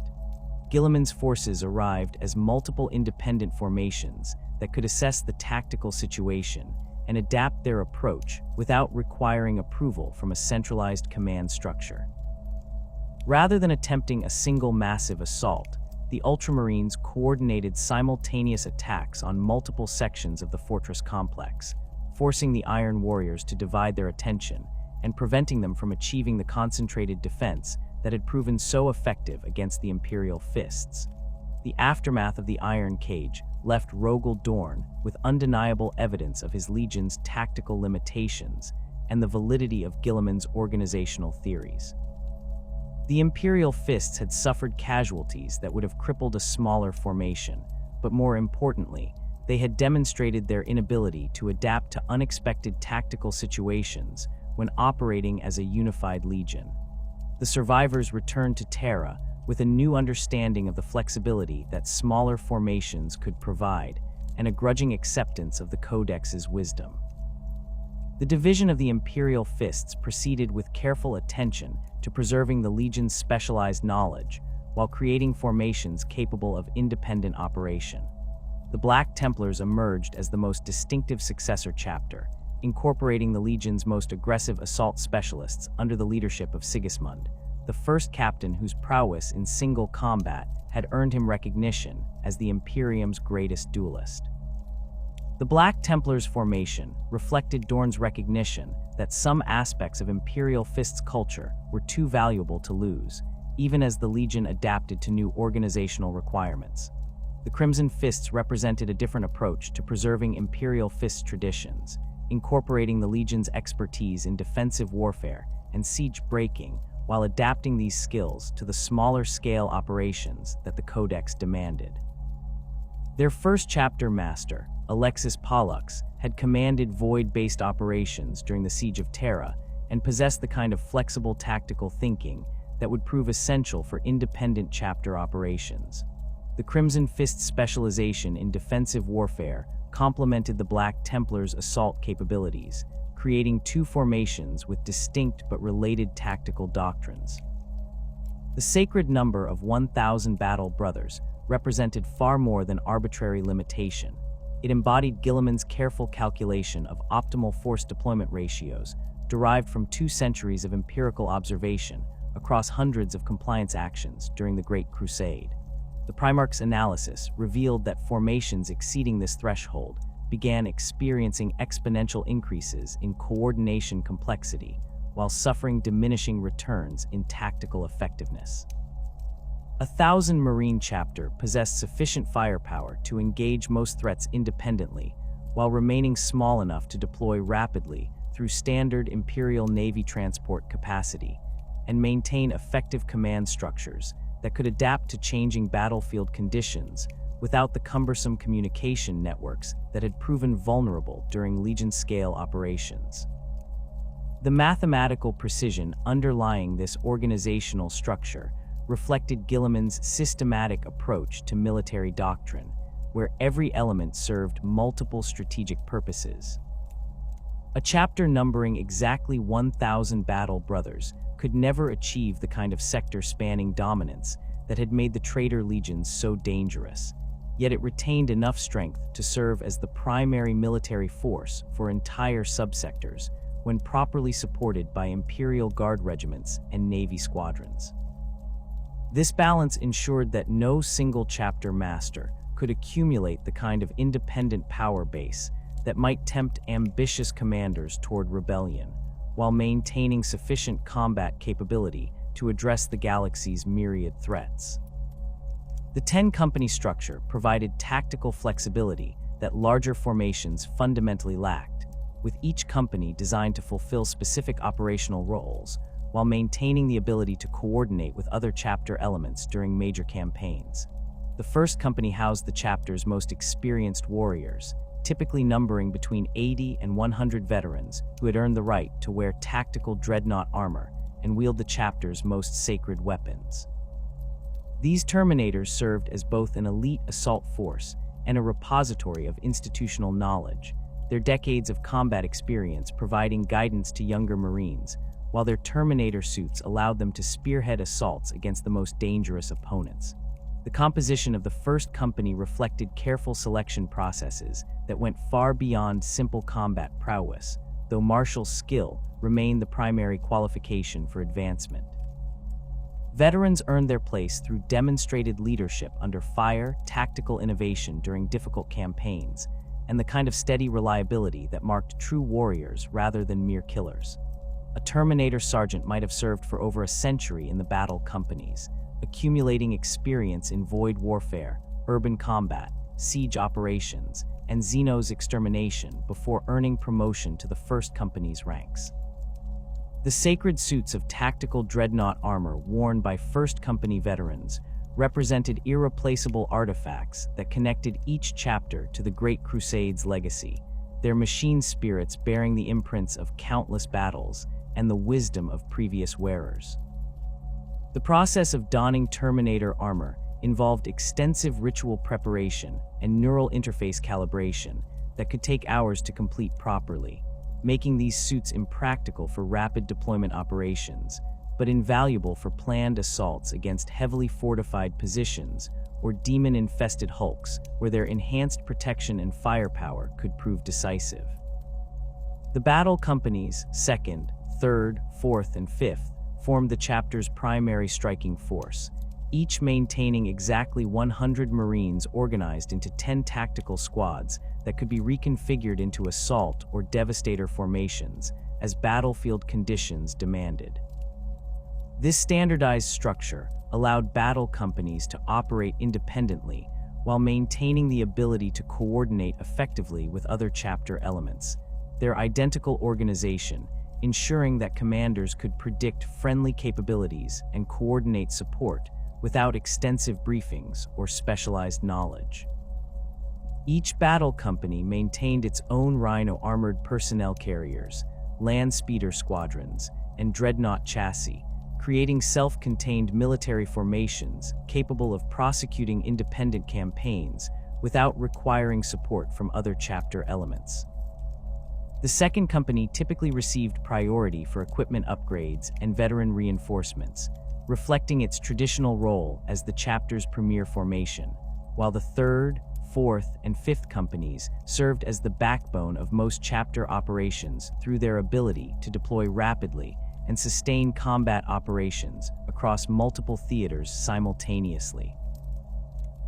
Guilliman's forces arrived as multiple independent formations that could assess the tactical situation and adapt their approach without requiring approval from a centralized command structure. Rather than attempting a single massive assault, the Ultramarines coordinated simultaneous attacks on multiple sections of the fortress complex, forcing the Iron Warriors to divide their attention and preventing them from achieving the concentrated defense that had proven so effective against the Imperial Fists. The aftermath of the Iron Cage left Rogal Dorn with undeniable evidence of his Legion's tactical limitations and the validity of Guilliman's organizational theories. The Imperial Fists had suffered casualties that would have crippled a smaller formation, but more importantly, they had demonstrated their inability to adapt to unexpected tactical situations when operating as a unified legion. The survivors returned to Terra with a new understanding of the flexibility that smaller formations could provide and a grudging acceptance of the Codex's wisdom. The division of the Imperial Fists proceeded with careful attention to preserving the Legion's specialized knowledge while creating formations capable of independent operation. The Black Templars emerged as the most distinctive successor chapter, incorporating the Legion's most aggressive assault specialists under the leadership of Sigismund, the first captain whose prowess in single combat had earned him recognition as the Imperium's greatest duelist. The Black Templars' formation reflected Dorn's recognition that some aspects of Imperial Fist's culture were too valuable to lose, even as the Legion adapted to new organizational requirements. The Crimson Fists represented a different approach to preserving Imperial Fist traditions, incorporating the Legion's expertise in defensive warfare and siege breaking while adapting these skills to the smaller-scale operations that the Codex demanded. Their first chapter master, Alexis Pollux, had commanded void-based operations during the Siege of Terra and possessed the kind of flexible tactical thinking that would prove essential for independent chapter operations. The Crimson Fist's specialization in defensive warfare complemented the Black Templars' assault capabilities, creating two formations with distinct but related tactical doctrines. The sacred number of 1,000 battle brothers represented far more than arbitrary limitation. It embodied Guilliman's careful calculation of optimal force deployment ratios derived from 2 centuries of empirical observation across hundreds of compliance actions during the Great Crusade. The Primarch's analysis revealed that formations exceeding this threshold began experiencing exponential increases in coordination complexity while suffering diminishing returns in tactical effectiveness. 1,000 Marine chapter possessed sufficient firepower to engage most threats independently while remaining small enough to deploy rapidly through standard Imperial Navy transport capacity and maintain effective command structures that could adapt to changing battlefield conditions without the cumbersome communication networks that had proven vulnerable during Legion-scale operations. The mathematical precision underlying this organizational structure reflected Guilliman's systematic approach to military doctrine, where every element served multiple strategic purposes. A chapter numbering exactly 1,000 battle brothers could never achieve the kind of sector-spanning dominance that had made the traitor legions so dangerous, yet it retained enough strength to serve as the primary military force for entire subsectors when properly supported by Imperial Guard regiments and Navy squadrons. This balance ensured that no single chapter master could accumulate the kind of independent power base that might tempt ambitious commanders toward rebellion, while maintaining sufficient combat capability to address the galaxy's myriad threats. The 10-company structure provided tactical flexibility that larger formations fundamentally lacked, with each company designed to fulfill specific operational roles, while maintaining the ability to coordinate with other chapter elements during major campaigns. The first company housed the chapter's most experienced warriors, typically numbering between 80 and 100 veterans who had earned the right to wear tactical dreadnought armor and wield the chapter's most sacred weapons. These Terminators served as both an elite assault force and a repository of institutional knowledge, their decades of combat experience providing guidance to younger Marines, while their Terminator suits allowed them to spearhead assaults against the most dangerous opponents. The composition of the first company reflected careful selection processes that went far beyond simple combat prowess, though martial skill remained the primary qualification for advancement. Veterans earned their place through demonstrated leadership under fire, tactical innovation during difficult campaigns, and the kind of steady reliability that marked true warriors rather than mere killers. A Terminator sergeant might have served for over a century in the battle companies, accumulating experience in void warfare, urban combat, siege operations, and Xeno's extermination before earning promotion to the first company's ranks. The sacred suits of tactical dreadnought armor worn by First Company veterans represented irreplaceable artifacts that connected each chapter to the Great Crusade's legacy, their machine spirits bearing the imprints of countless battles and the wisdom of previous wearers. The process of donning Terminator armor involved extensive ritual preparation and neural interface calibration that could take hours to complete properly, making these suits impractical for rapid deployment operations, but invaluable for planned assaults against heavily fortified positions or demon-infested hulks where their enhanced protection and firepower could prove decisive. The battle companies, 2nd, 3rd, 4th, and 5th, formed the chapter's primary striking force, each maintaining exactly 100 Marines organized into 10 tactical squads that could be reconfigured into assault or devastator formations as battlefield conditions demanded. This standardized structure allowed battle companies to operate independently while maintaining the ability to coordinate effectively with other chapter elements, their identical organization ensuring that commanders could predict friendly capabilities and coordinate support without extensive briefings or specialized knowledge. Each battle company maintained its own Rhino armored personnel carriers, land speeder squadrons, and dreadnought chassis, creating self-contained military formations capable of prosecuting independent campaigns without requiring support from other chapter elements. The 2nd Company typically received priority for equipment upgrades and veteran reinforcements, reflecting its traditional role as the chapter's premier formation, while the 3rd, 4th, and 5th Companies served as the backbone of most chapter operations through their ability to deploy rapidly and sustain combat operations across multiple theaters simultaneously.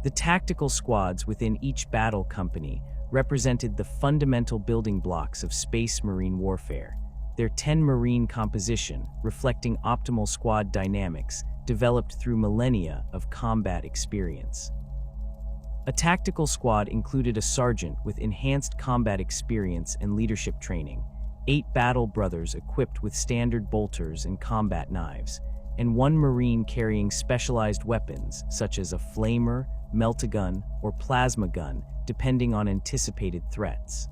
The tactical squads within each battle company represented the fundamental building blocks of Space Marine warfare, their 10 Marine composition reflecting optimal squad dynamics developed through millennia of combat experience. A tactical squad included a sergeant with enhanced combat experience and leadership training, 8 battle brothers equipped with standard bolters and combat knives, and 1 Marine carrying specialized weapons such as a flamer, melt-a-gun, or plasma gun, depending on anticipated threats.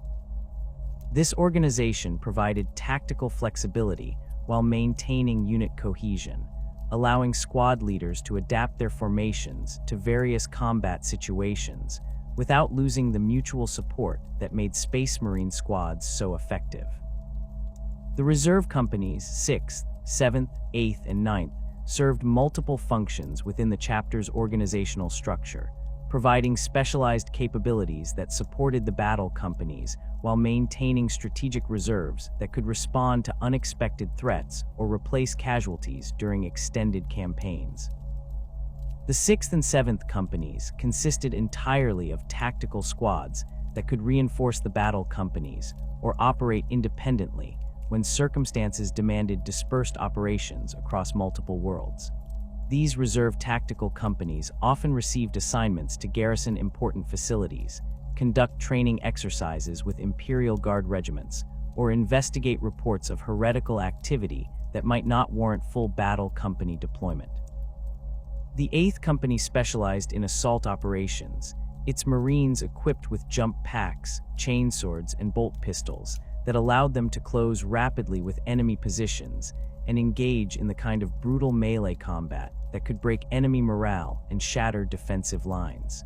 This organization provided tactical flexibility while maintaining unit cohesion, allowing squad leaders to adapt their formations to various combat situations without losing the mutual support that made Space Marine squads so effective. The reserve companies, 6th, 7th, 8th, and 9th, served multiple functions within the chapter's organizational structure, providing specialized capabilities that supported the battle companies while maintaining strategic reserves that could respond to unexpected threats or replace casualties during extended campaigns. The 6th and 7th companies consisted entirely of tactical squads that could reinforce the battle companies or operate independently when circumstances demanded dispersed operations across multiple worlds. These reserve tactical companies often received assignments to garrison important facilities, conduct training exercises with Imperial Guard regiments, or investigate reports of heretical activity that might not warrant full battle company deployment. The 8th Company specialized in assault operations, its Marines equipped with jump packs, chainswords, and bolt pistols that allowed them to close rapidly with enemy positions and engage in the kind of brutal melee combat that could break enemy morale and shatter defensive lines.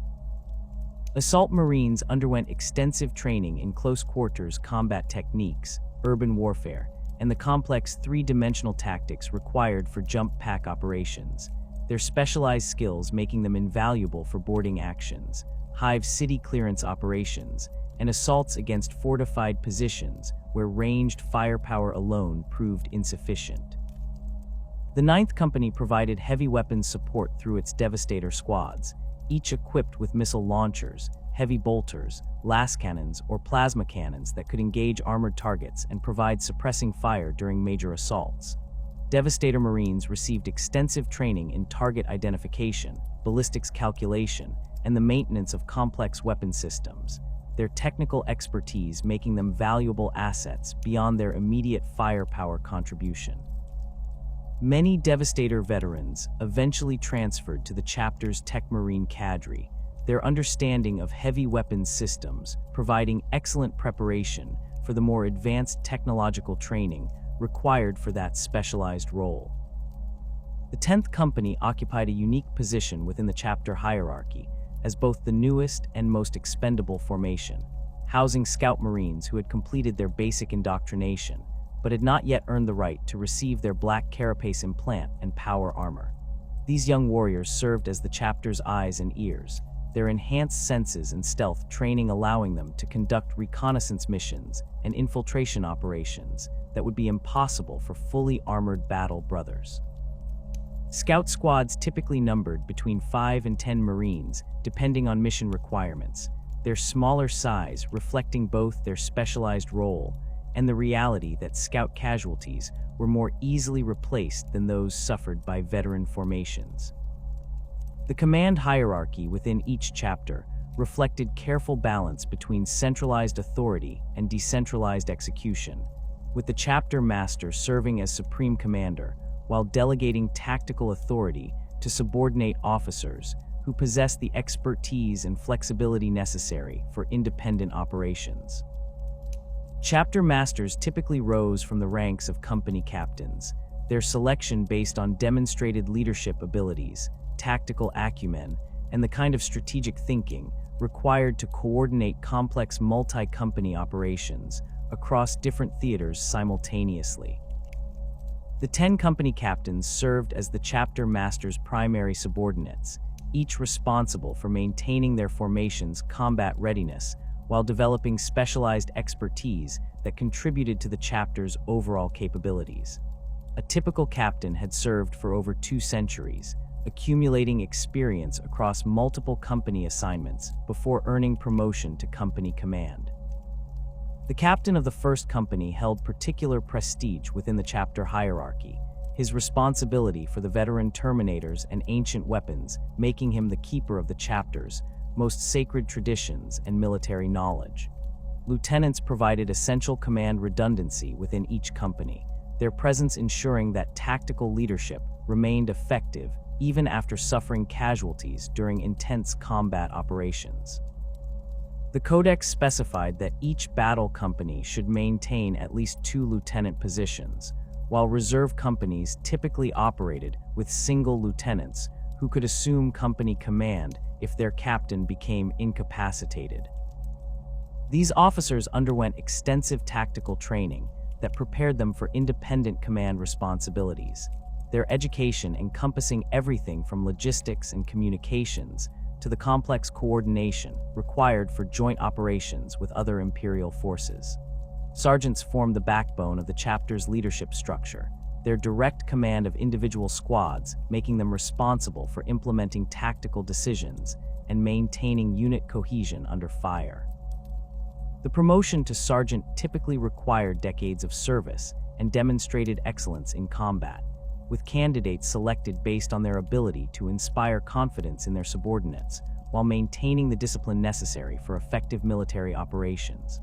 Assault Marines underwent extensive training in close-quarters combat techniques, urban warfare, and the complex three-dimensional tactics required for jump pack operations, their specialized skills making them invaluable for boarding actions, hive city clearance operations, and assaults against fortified positions where ranged firepower alone proved insufficient. The 9th Company provided heavy weapons support through its Devastator squads, each equipped with missile launchers, heavy bolters, las cannons, or plasma cannons that could engage armored targets and provide suppressing fire during major assaults. Devastator Marines received extensive training in target identification, ballistics calculation, and the maintenance of complex weapon systems, their technical expertise making them valuable assets beyond their immediate firepower contribution. Many Devastator veterans eventually transferred to the chapter's Tech Marine cadre, their understanding of heavy weapons systems providing excellent preparation for the more advanced technological training required for that specialized role. The 10th Company occupied a unique position within the chapter hierarchy as both the newest and most expendable formation, housing Scout Marines who had completed their basic indoctrination but had not yet earned the right to receive their black carapace implant and power armor. These young warriors served as the chapter's eyes and ears, their enhanced senses and stealth training allowing them to conduct reconnaissance missions and infiltration operations that would be impossible for fully armored battle brothers. Scout squads typically numbered between 5 and 10 Marines, depending on mission requirements, their smaller size reflecting both their specialized role and the reality that Scout casualties were more easily replaced than those suffered by veteran formations. The command hierarchy within each chapter reflected careful balance between centralized authority and decentralized execution, with the chapter master serving as supreme commander while delegating tactical authority to subordinate officers who possess the expertise and flexibility necessary for independent operations. Chapter masters typically rose from the ranks of company captains, their selection based on demonstrated leadership abilities, tactical acumen, and the kind of strategic thinking required to coordinate complex multi-company operations across different theaters simultaneously. The 10 company captains served as the chapter master's primary subordinates, each responsible for maintaining their formation's combat readiness while developing specialized expertise that contributed to the chapter's overall capabilities. A typical captain had served for over 2 centuries, accumulating experience across multiple company assignments before earning promotion to company command. The captain of the first company held particular prestige within the chapter hierarchy, his responsibility for the veteran terminators and ancient weapons making him the keeper of the chapter's most sacred traditions and military knowledge. Lieutenants provided essential command redundancy within each company, their presence ensuring that tactical leadership remained effective even after suffering casualties during intense combat operations. The Codex specified that each battle company should maintain at least 2 lieutenant positions, while reserve companies typically operated with single lieutenants who could assume company command if their captain became incapacitated. These officers underwent extensive tactical training that prepared them for independent command responsibilities, their education encompassing everything from logistics and communications to the complex coordination required for joint operations with other Imperial forces. Sergeants formed the backbone of the chapter's leadership structure, their direct command of individual squads making them responsible for implementing tactical decisions and maintaining unit cohesion under fire. The promotion to sergeant typically required decades of service and demonstrated excellence in combat, with candidates selected based on their ability to inspire confidence in their subordinates while maintaining the discipline necessary for effective military operations.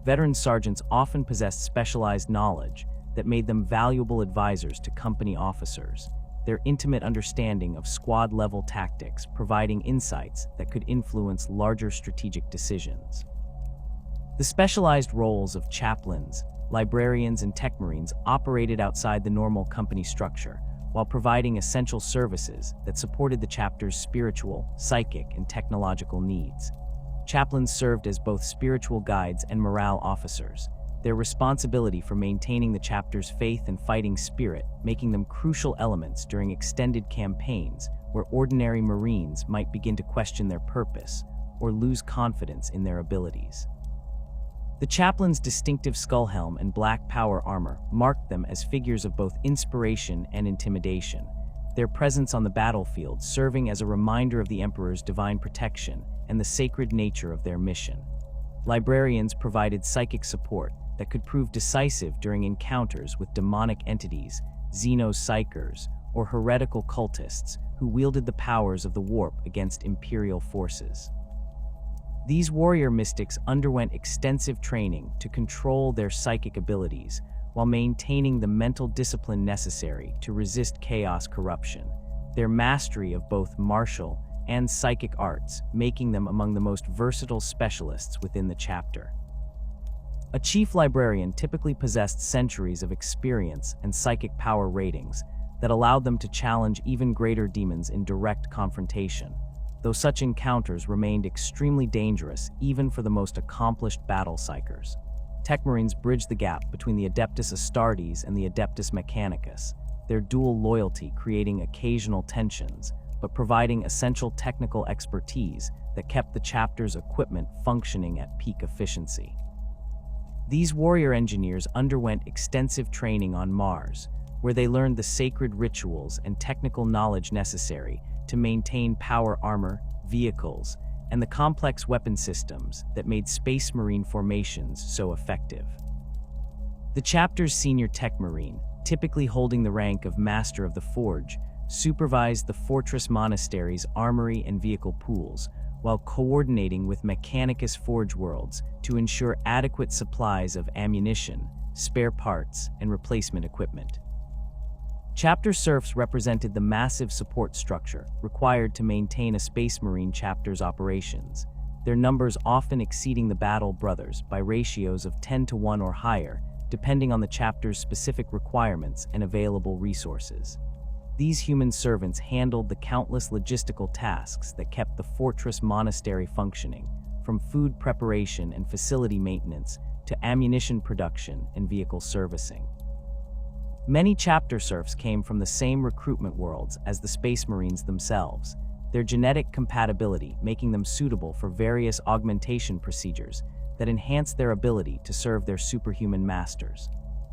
Veteran sergeants often possessed specialized knowledge that made them valuable advisors to company officers, their intimate understanding of squad-level tactics providing insights that could influence larger strategic decisions. The specialized roles of chaplains, librarians, and tech marines operated outside the normal company structure, while providing essential services that supported the chapter's spiritual, psychic, and technological needs. Chaplains served as both spiritual guides and morale officers, their responsibility for maintaining the chapter's faith and fighting spirit making them crucial elements during extended campaigns where ordinary Marines might begin to question their purpose or lose confidence in their abilities. The chaplain's distinctive skull helm and black power armor marked them as figures of both inspiration and intimidation, their presence on the battlefield serving as a reminder of the Emperor's divine protection and the sacred nature of their mission. Librarians provided psychic support that could prove decisive during encounters with demonic entities, xenopsychers, or heretical cultists who wielded the powers of the warp against Imperial forces. These warrior mystics underwent extensive training to control their psychic abilities while maintaining the mental discipline necessary to resist chaos corruption, their mastery of both martial and psychic arts making them among the most versatile specialists within the chapter. A chief librarian typically possessed centuries of experience and psychic power ratings, that allowed them to challenge even greater demons in direct confrontation, though such encounters remained extremely dangerous even for the most accomplished battle psychers. Tech Marines bridged the gap between the Adeptus Astartes and the Adeptus Mechanicus, their dual loyalty creating occasional tensions, but providing essential technical expertise that kept the chapter's equipment functioning at peak efficiency. These warrior engineers underwent extensive training on Mars, where they learned the sacred rituals and technical knowledge necessary to maintain power armor, vehicles, and the complex weapon systems that made Space Marine formations so effective. The chapter's senior Tech Marine, typically holding the rank of Master of the Forge, supervised the fortress monastery's armory and vehicle pools, while coordinating with Mechanicus Forge Worlds to ensure adequate supplies of ammunition, spare parts, and replacement equipment. Chapter serfs represented the massive support structure required to maintain a Space Marine chapter's operations, their numbers often exceeding the Battle Brothers by ratios of 10-to-1 or higher, depending on the chapter's specific requirements and available resources. These human servants handled the countless logistical tasks that kept the fortress monastery functioning, from food preparation and facility maintenance to ammunition production and vehicle servicing. Many chapter serfs came from the same recruitment worlds as the Space Marines themselves, their genetic compatibility making them suitable for various augmentation procedures that enhance their ability to serve their superhuman masters.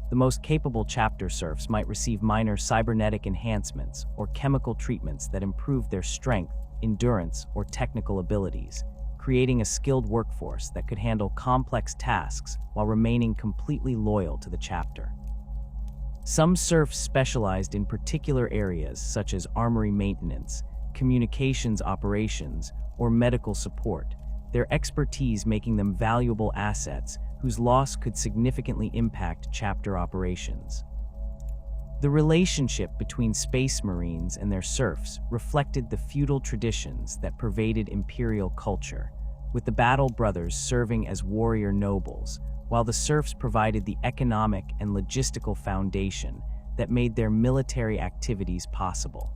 The most capable chapter serfs might receive minor cybernetic enhancements or chemical treatments that improve their strength, endurance, or technical abilities, creating a skilled workforce that could handle complex tasks while remaining completely loyal to the chapter. Some serfs specialized in particular areas such as armory maintenance, communications operations, or medical support, their expertise making them valuable assets whose loss could significantly impact chapter operations. The relationship between Space Marines and their serfs reflected the feudal traditions that pervaded Imperial culture, with the Battle Brothers serving as warrior nobles, while the serfs provided the economic and logistical foundation that made their military activities possible.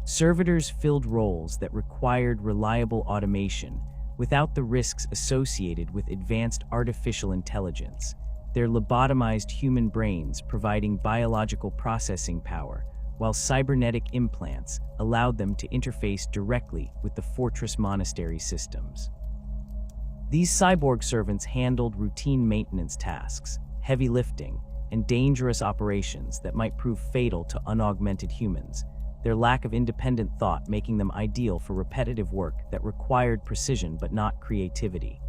Servitors filled roles that required reliable automation without the risks associated with advanced artificial intelligence, their lobotomized human brains providing biological processing power, while cybernetic implants allowed them to interface directly with the fortress monastery systems. These cyborg servants handled routine maintenance tasks, heavy lifting, and dangerous operations that might prove fatal to unaugmented humans, their lack of independent thought making them ideal for repetitive work that required precision but not creativity.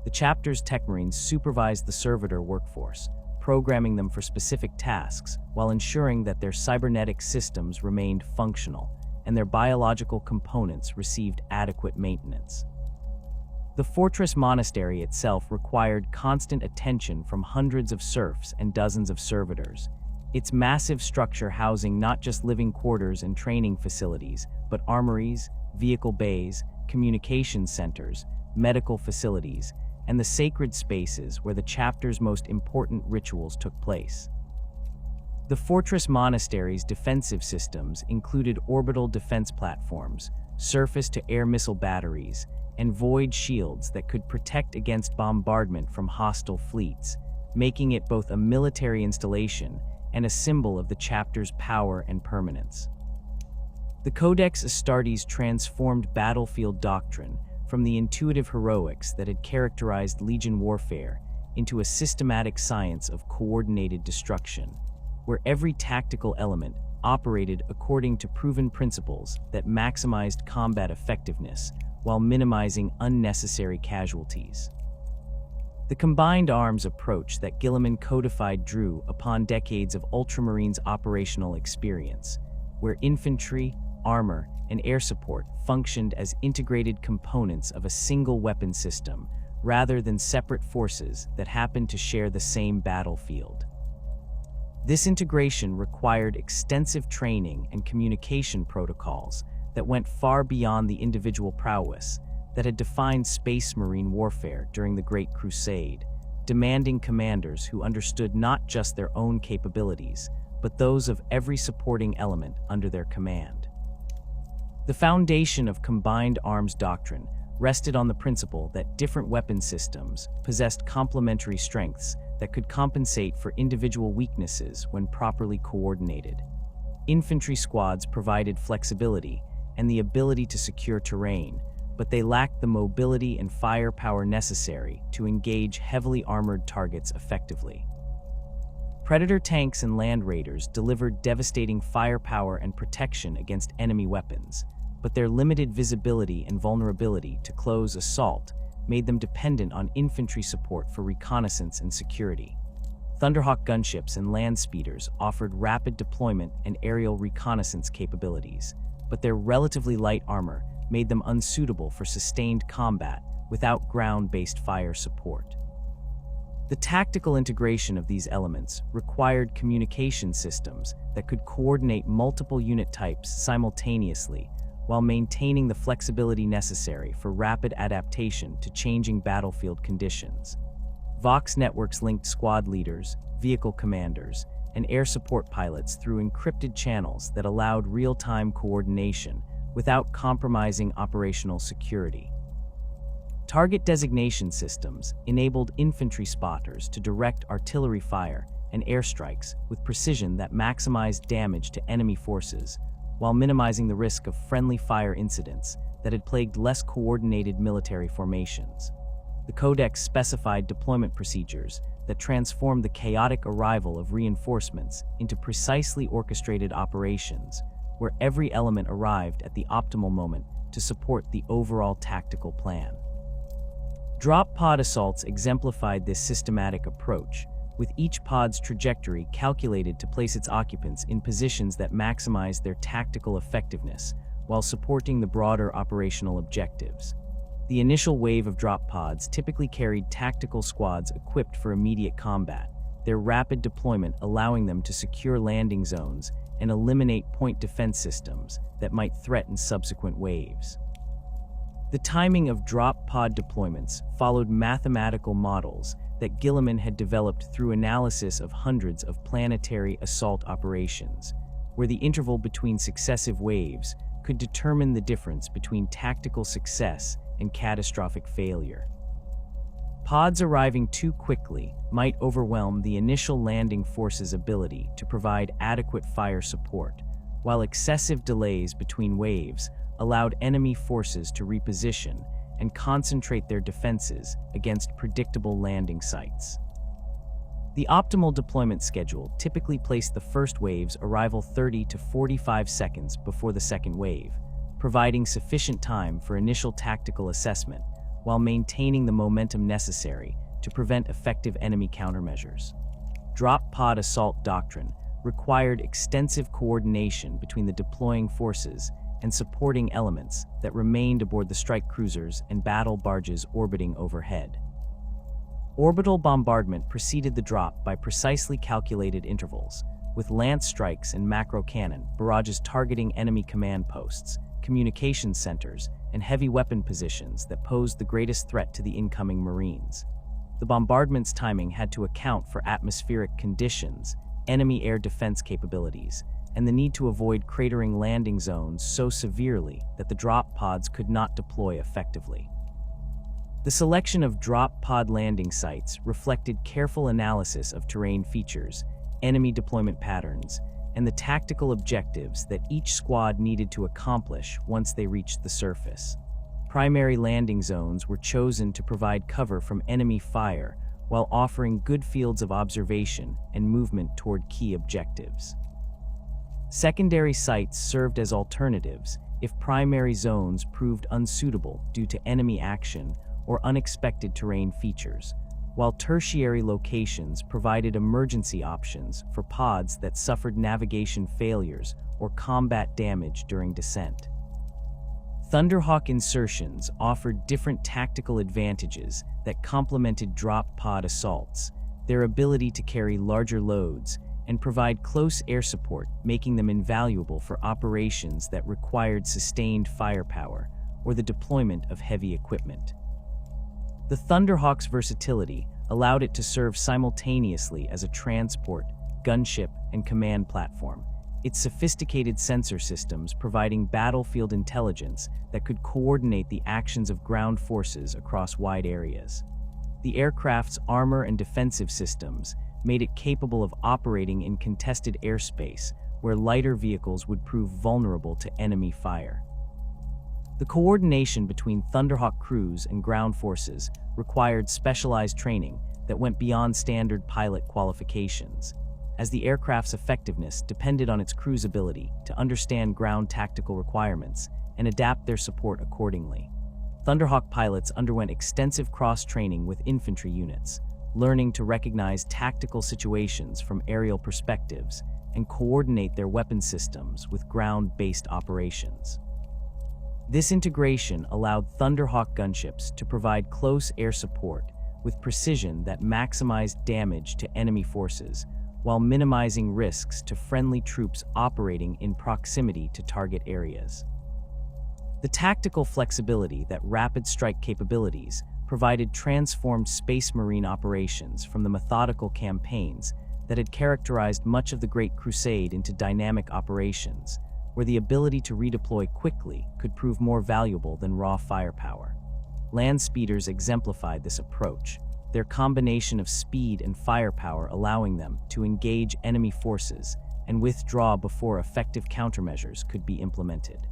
The chapter's Tech Marines supervised the servitor workforce, programming them for specific tasks while ensuring that their cybernetic systems remained functional and their biological components received adequate maintenance. The fortress monastery itself required constant attention from hundreds of serfs and dozens of servitors, its massive structure housing not just living quarters and training facilities, but armories, vehicle bays, communication centers, medical facilities, and the sacred spaces where the chapter's most important rituals took place. The fortress monastery's defensive systems included orbital defense platforms, surface-to-air missile batteries, and void shields that could protect against bombardment from hostile fleets, making it both a military installation and a symbol of the chapter's power and permanence. The Codex Astartes transformed battlefield doctrine from the intuitive heroics that had characterized Legion warfare into a systematic science of coordinated destruction, where every tactical element operated according to proven principles that maximized combat effectiveness while minimizing unnecessary casualties. The combined arms approach that Guilliman codified drew upon decades of Ultramarines' operational experience, where infantry, armor, and air support functioned as integrated components of a single weapon system, rather than separate forces that happened to share the same battlefield. This integration required extensive training and communication protocols that went far beyond the individual prowess that had defined Space Marine warfare during the Great Crusade, demanding commanders who understood not just their own capabilities, but those of every supporting element under their command. The foundation of combined arms doctrine rested on the principle that different weapon systems possessed complementary strengths that could compensate for individual weaknesses when properly coordinated. Infantry squads provided flexibility and the ability to secure terrain, but they lacked the mobility and firepower necessary to engage heavily armored targets effectively. Predator tanks and land raiders delivered devastating firepower and protection against enemy weapons, but their limited visibility and vulnerability to close assault made them dependent on infantry support for reconnaissance and security. Thunderhawk gunships and land speeders offered rapid deployment and aerial reconnaissance capabilities, but their relatively light armor made them unsuitable for sustained combat without ground-based fire support. The tactical integration of these elements required communication systems that could coordinate multiple unit types simultaneously while maintaining the flexibility necessary for rapid adaptation to changing battlefield conditions. Vox networks linked squad leaders, vehicle commanders, and air support pilots through encrypted channels that allowed real-time coordination without compromising operational security. Target designation systems enabled infantry spotters to direct artillery fire and airstrikes with precision that maximized damage to enemy forces, while minimizing the risk of friendly fire incidents that had plagued less coordinated military formations. The Codex specified deployment procedures that transformed the chaotic arrival of reinforcements into precisely orchestrated operations, where every element arrived at the optimal moment to support the overall tactical plan. Drop pod assaults exemplified this systematic approach, with each pod's trajectory calculated to place its occupants in positions that maximize their tactical effectiveness while supporting the broader operational objectives. The initial wave of drop pods typically carried tactical squads equipped for immediate combat, their rapid deployment allowing them to secure landing zones and eliminate point defense systems that might threaten subsequent waves. The timing of drop pod deployments followed mathematical models that Guilliman had developed through analysis of hundreds of planetary assault operations, where the interval between successive waves could determine the difference between tactical success and catastrophic failure. Pods arriving too quickly might overwhelm the initial landing force's ability to provide adequate fire support, while excessive delays between waves allowed enemy forces to reposition and concentrate their defenses against predictable landing sites. The optimal deployment schedule typically placed the first wave's arrival 30 to 45 seconds before the second wave, providing sufficient time for initial tactical assessment while maintaining the momentum necessary to prevent effective enemy countermeasures. Drop pod assault doctrine required extensive coordination between the deploying forces and supporting elements that remained aboard the strike cruisers and battle barges orbiting overhead. Orbital bombardment preceded the drop by precisely calculated intervals, with lance strikes and macro cannon barrages targeting enemy command posts, communication centers, and heavy weapon positions that posed the greatest threat to the incoming Marines. The bombardment's timing had to account for atmospheric conditions, enemy air defense capabilities, and the need to avoid cratering landing zones so severely that the drop pods could not deploy effectively. The selection of drop pod landing sites reflected careful analysis of terrain features, enemy deployment patterns, and the tactical objectives that each squad needed to accomplish once they reached the surface. Primary landing zones were chosen to provide cover from enemy fire while offering good fields of observation and movement toward key objectives. Secondary sites served as alternatives if primary zones proved unsuitable due to enemy action or unexpected terrain features, while tertiary locations provided emergency options for pods that suffered navigation failures or combat damage during descent. Thunderhawk insertions offered different tactical advantages that complemented drop pod assaults, their ability to carry larger loads and provide close air support, making them invaluable for operations that required sustained firepower or the deployment of heavy equipment. The Thunderhawk's versatility allowed it to serve simultaneously as a transport, gunship, and command platform, its sophisticated sensor systems providing battlefield intelligence that could coordinate the actions of ground forces across wide areas. The aircraft's armor and defensive systems made it capable of operating in contested airspace where lighter vehicles would prove vulnerable to enemy fire. The coordination between Thunderhawk crews and ground forces required specialized training that went beyond standard pilot qualifications, as the aircraft's effectiveness depended on its crew's ability to understand ground tactical requirements and adapt their support accordingly. Thunderhawk pilots underwent extensive cross-training with infantry units, learning to recognize tactical situations from aerial perspectives and coordinate their weapon systems with ground-based operations. This integration allowed Thunderhawk gunships to provide close air support with precision that maximized damage to enemy forces while minimizing risks to friendly troops operating in proximity to target areas. The tactical flexibility that rapid strike capabilities provided transformed Space Marine operations from the methodical campaigns that had characterized much of the Great Crusade into dynamic operations, where the ability to redeploy quickly could prove more valuable than raw firepower. Land speeders exemplified this approach, their combination of speed and firepower allowing them to engage enemy forces and withdraw before effective countermeasures could be implemented.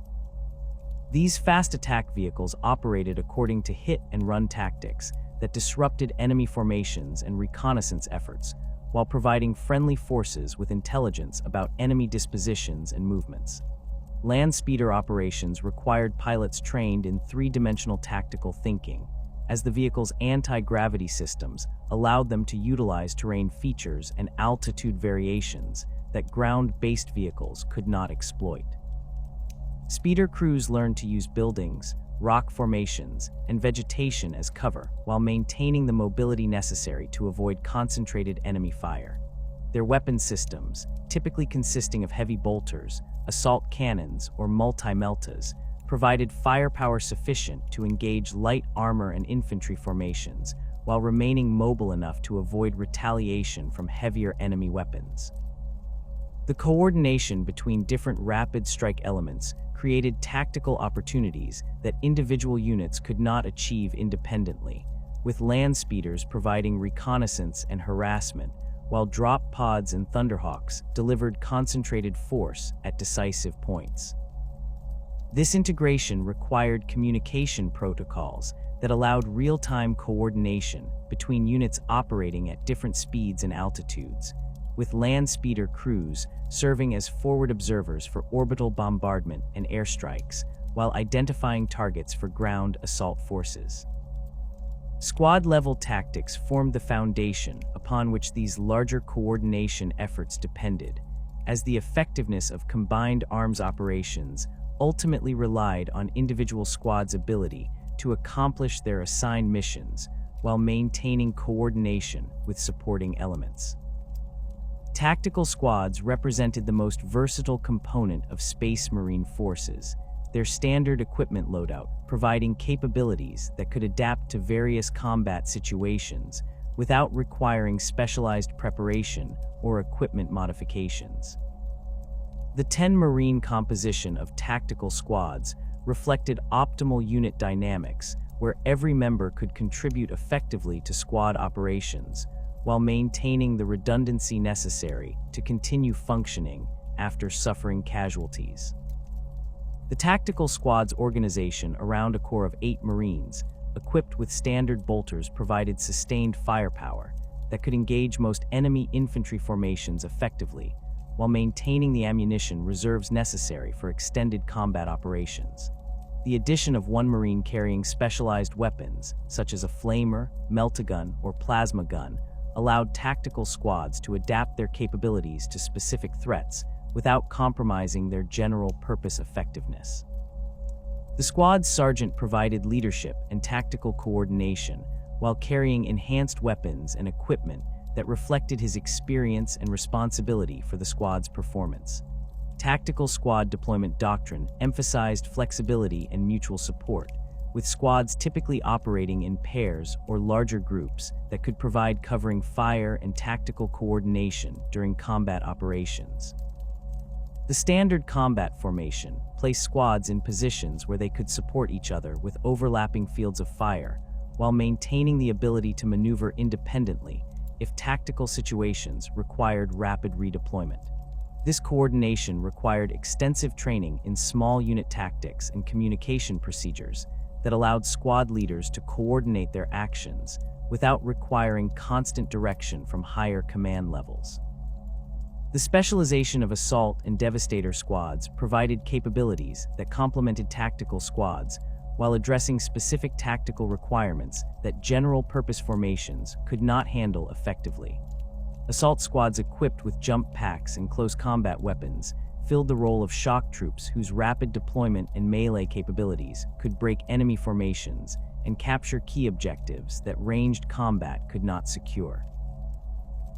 These fast attack vehicles operated according to hit-and-run tactics that disrupted enemy formations and reconnaissance efforts while providing friendly forces with intelligence about enemy dispositions and movements. Land speeder operations required pilots trained in three-dimensional tactical thinking, as the vehicle's anti-gravity systems allowed them to utilize terrain features and altitude variations that ground-based vehicles could not exploit. Speeder crews learned to use buildings, rock formations, and vegetation as cover while maintaining the mobility necessary to avoid concentrated enemy fire. Their weapon systems, typically consisting of heavy bolters, assault cannons, or multi-meltas, provided firepower sufficient to engage light armor and infantry formations while remaining mobile enough to avoid retaliation from heavier enemy weapons. The coordination between different rapid strike elements created tactical opportunities that individual units could not achieve independently, with land speeders providing reconnaissance and harassment, while drop pods and Thunderhawks delivered concentrated force at decisive points. This integration required communication protocols that allowed real-time coordination between units operating at different speeds and altitudes, with land speeder crews serving as forward observers for orbital bombardment and airstrikes, while identifying targets for ground assault forces. Squad-level tactics formed the foundation upon which these larger coordination efforts depended, as the effectiveness of combined arms operations ultimately relied on individual squads' ability to accomplish their assigned missions while maintaining coordination with supporting elements. Tactical squads represented the most versatile component of Space Marine forces, their standard equipment loadout providing capabilities that could adapt to various combat situations without requiring specialized preparation or equipment modifications. The 10 Marine composition of tactical squads reflected optimal unit dynamics where every member could contribute effectively to squad operations while maintaining the redundancy necessary to continue functioning after suffering casualties. The tactical squad's organization around a corps of 8 Marines, equipped with standard bolters, provided sustained firepower that could engage most enemy infantry formations effectively, while maintaining the ammunition reserves necessary for extended combat operations. The addition of one Marine carrying specialized weapons, such as a flamer, melt-a-gun, or plasma gun, allowed tactical squads to adapt their capabilities to specific threats without compromising their general purpose effectiveness. The squad's sergeant provided leadership and tactical coordination while carrying enhanced weapons and equipment that reflected his experience and responsibility for the squad's performance. Tactical squad deployment doctrine emphasized flexibility and mutual support, with squads typically operating in pairs or larger groups that could provide covering fire and tactical coordination during combat operations. The standard combat formation placed squads in positions where they could support each other with overlapping fields of fire, while maintaining the ability to maneuver independently if tactical situations required rapid redeployment. This coordination required extensive training in small unit tactics and communication procedures that allowed squad leaders to coordinate their actions without requiring constant direction from higher command levels. The specialization of assault and devastator squads provided capabilities that complemented tactical squads while addressing specific tactical requirements that general-purpose formations could not handle effectively. Assault squads equipped with jump packs and close combat weapons filled the role of shock troops whose rapid deployment and melee capabilities could break enemy formations and capture key objectives that ranged combat could not secure.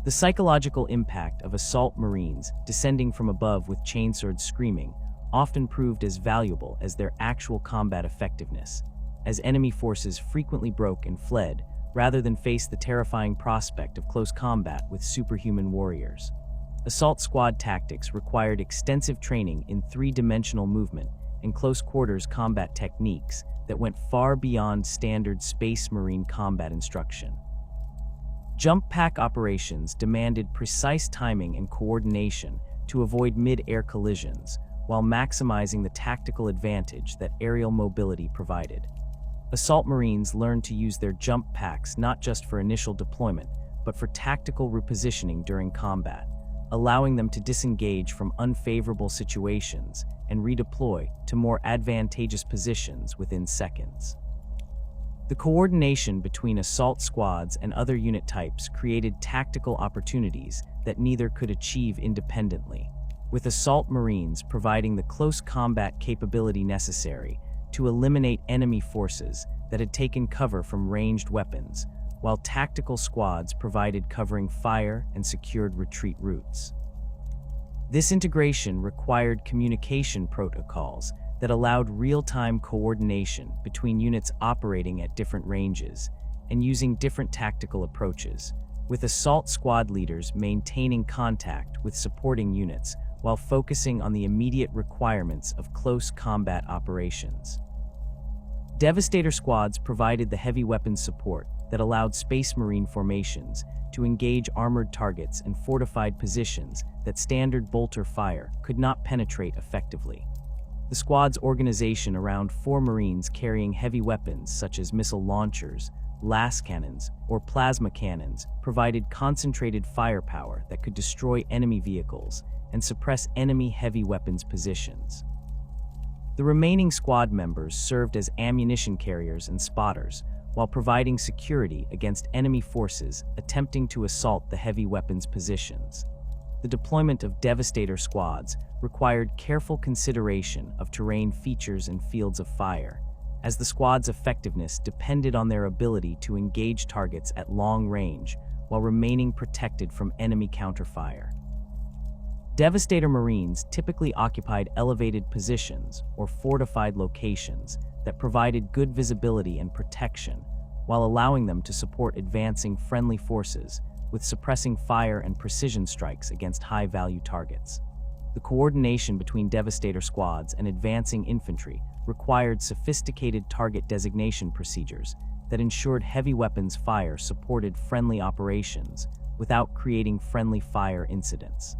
The psychological impact of assault marines descending from above with chainswords screaming often proved as valuable as their actual combat effectiveness, as enemy forces frequently broke and fled rather than face the terrifying prospect of close combat with superhuman warriors. Assault squad tactics required extensive training in three-dimensional movement and close-quarters combat techniques that went far beyond standard Space Marine combat instruction. Jump pack operations demanded precise timing and coordination to avoid mid-air collisions, while maximizing the tactical advantage that aerial mobility provided. Assault Marines learned to use their jump packs not just for initial deployment, but for tactical repositioning during combat, allowing them to disengage from unfavorable situations and redeploy to more advantageous positions within seconds. The coordination between assault squads and other unit types created tactical opportunities that neither could achieve independently, with assault marines providing the close combat capability necessary to eliminate enemy forces that had taken cover from ranged weapons, while tactical squads provided covering fire and secured retreat routes. This integration required communication protocols that allowed real-time coordination between units operating at different ranges and using different tactical approaches, with assault squad leaders maintaining contact with supporting units while focusing on the immediate requirements of close combat operations. Devastator squads provided the heavy weapons support that allowed Space Marine formations to engage armored targets and fortified positions that standard bolter fire could not penetrate effectively. The squad's organization around 4 Marines carrying heavy weapons such as missile launchers, las cannons, or plasma cannons provided concentrated firepower that could destroy enemy vehicles and suppress enemy heavy weapons positions. The remaining squad members served as ammunition carriers and spotters, while providing security against enemy forces attempting to assault the heavy weapons positions. The deployment of Devastator squads required careful consideration of terrain features and fields of fire, as the squad's effectiveness depended on their ability to engage targets at long range while remaining protected from enemy counterfire. Devastator Marines typically occupied elevated positions or fortified locations that provided good visibility and protection, while allowing them to support advancing friendly forces with suppressing fire and precision strikes against high-value targets. The coordination between Devastator squads and advancing infantry required sophisticated target designation procedures that ensured heavy weapons fire supported friendly operations without creating friendly fire incidents.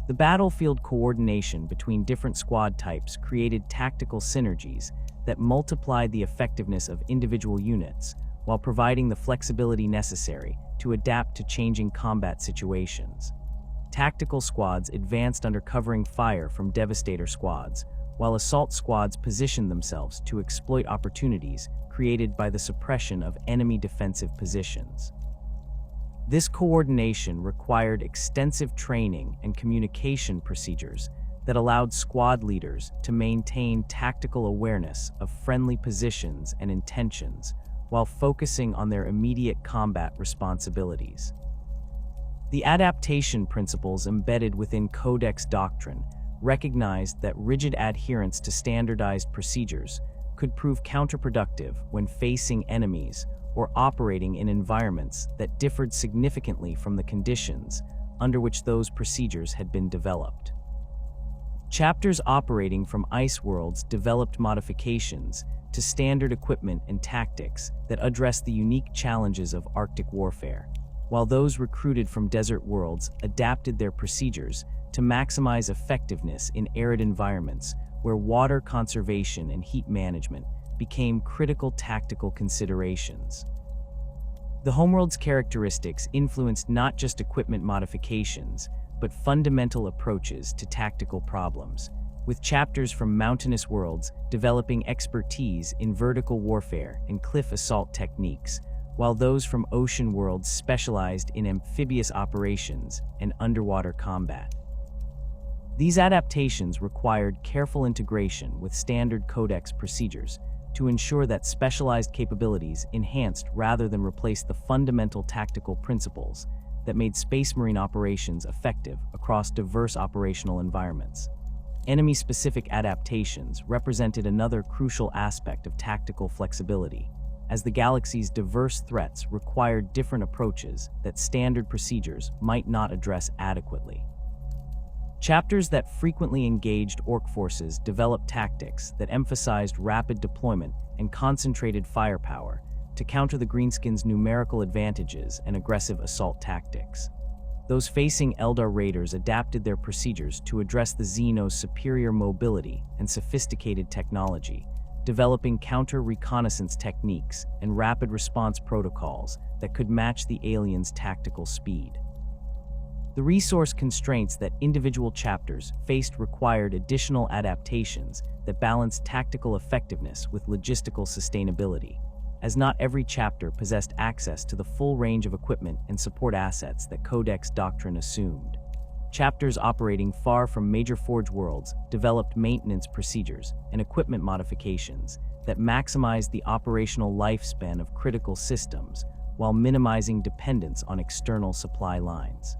The battlefield coordination between different squad types created tactical synergies that multiplied the effectiveness of individual units while providing the flexibility necessary to adapt to changing combat situations. Tactical squads advanced under covering fire from Devastator squads, while assault squads positioned themselves to exploit opportunities created by the suppression of enemy defensive positions. This coordination required extensive training and communication procedures that allowed squad leaders to maintain tactical awareness of friendly positions and intentions while focusing on their immediate combat responsibilities. The adaptation principles embedded within Codex Doctrine recognized that rigid adherence to standardized procedures could prove counterproductive when facing enemies or operating in environments that differed significantly from the conditions under which those procedures had been developed. Chapters operating from ice worlds developed modifications to standard equipment and tactics that addressed the unique challenges of Arctic warfare, while those recruited from desert worlds adapted their procedures to maximize effectiveness in arid environments where water conservation and heat management became critical tactical considerations. The homeworld's characteristics influenced not just equipment modifications, but fundamental approaches to tactical problems, with chapters from mountainous worlds developing expertise in vertical warfare and cliff assault techniques, while those from ocean worlds specialized in amphibious operations and underwater combat. These adaptations required careful integration with standard Codex procedures to ensure that specialized capabilities enhanced rather than replaced the fundamental tactical principles that made Space Marine operations effective across diverse operational environments. Enemy-specific adaptations represented another crucial aspect of tactical flexibility, as the galaxy's diverse threats required different approaches that standard procedures might not address adequately. Chapters that frequently engaged Orc forces developed tactics that emphasized rapid deployment and concentrated firepower to counter the Greenskins' numerical advantages and aggressive assault tactics. Those facing Eldar raiders adapted their procedures to address the Xenos' superior mobility and sophisticated technology, developing counter-reconnaissance techniques and rapid response protocols that could match the aliens' tactical speed. The resource constraints that individual chapters faced required additional adaptations that balanced tactical effectiveness with logistical sustainability, as not every chapter possessed access to the full range of equipment and support assets that Codex Doctrine assumed. Chapters operating far from major forge worlds developed maintenance procedures and equipment modifications that maximized the operational lifespan of critical systems while minimizing dependence on external supply lines.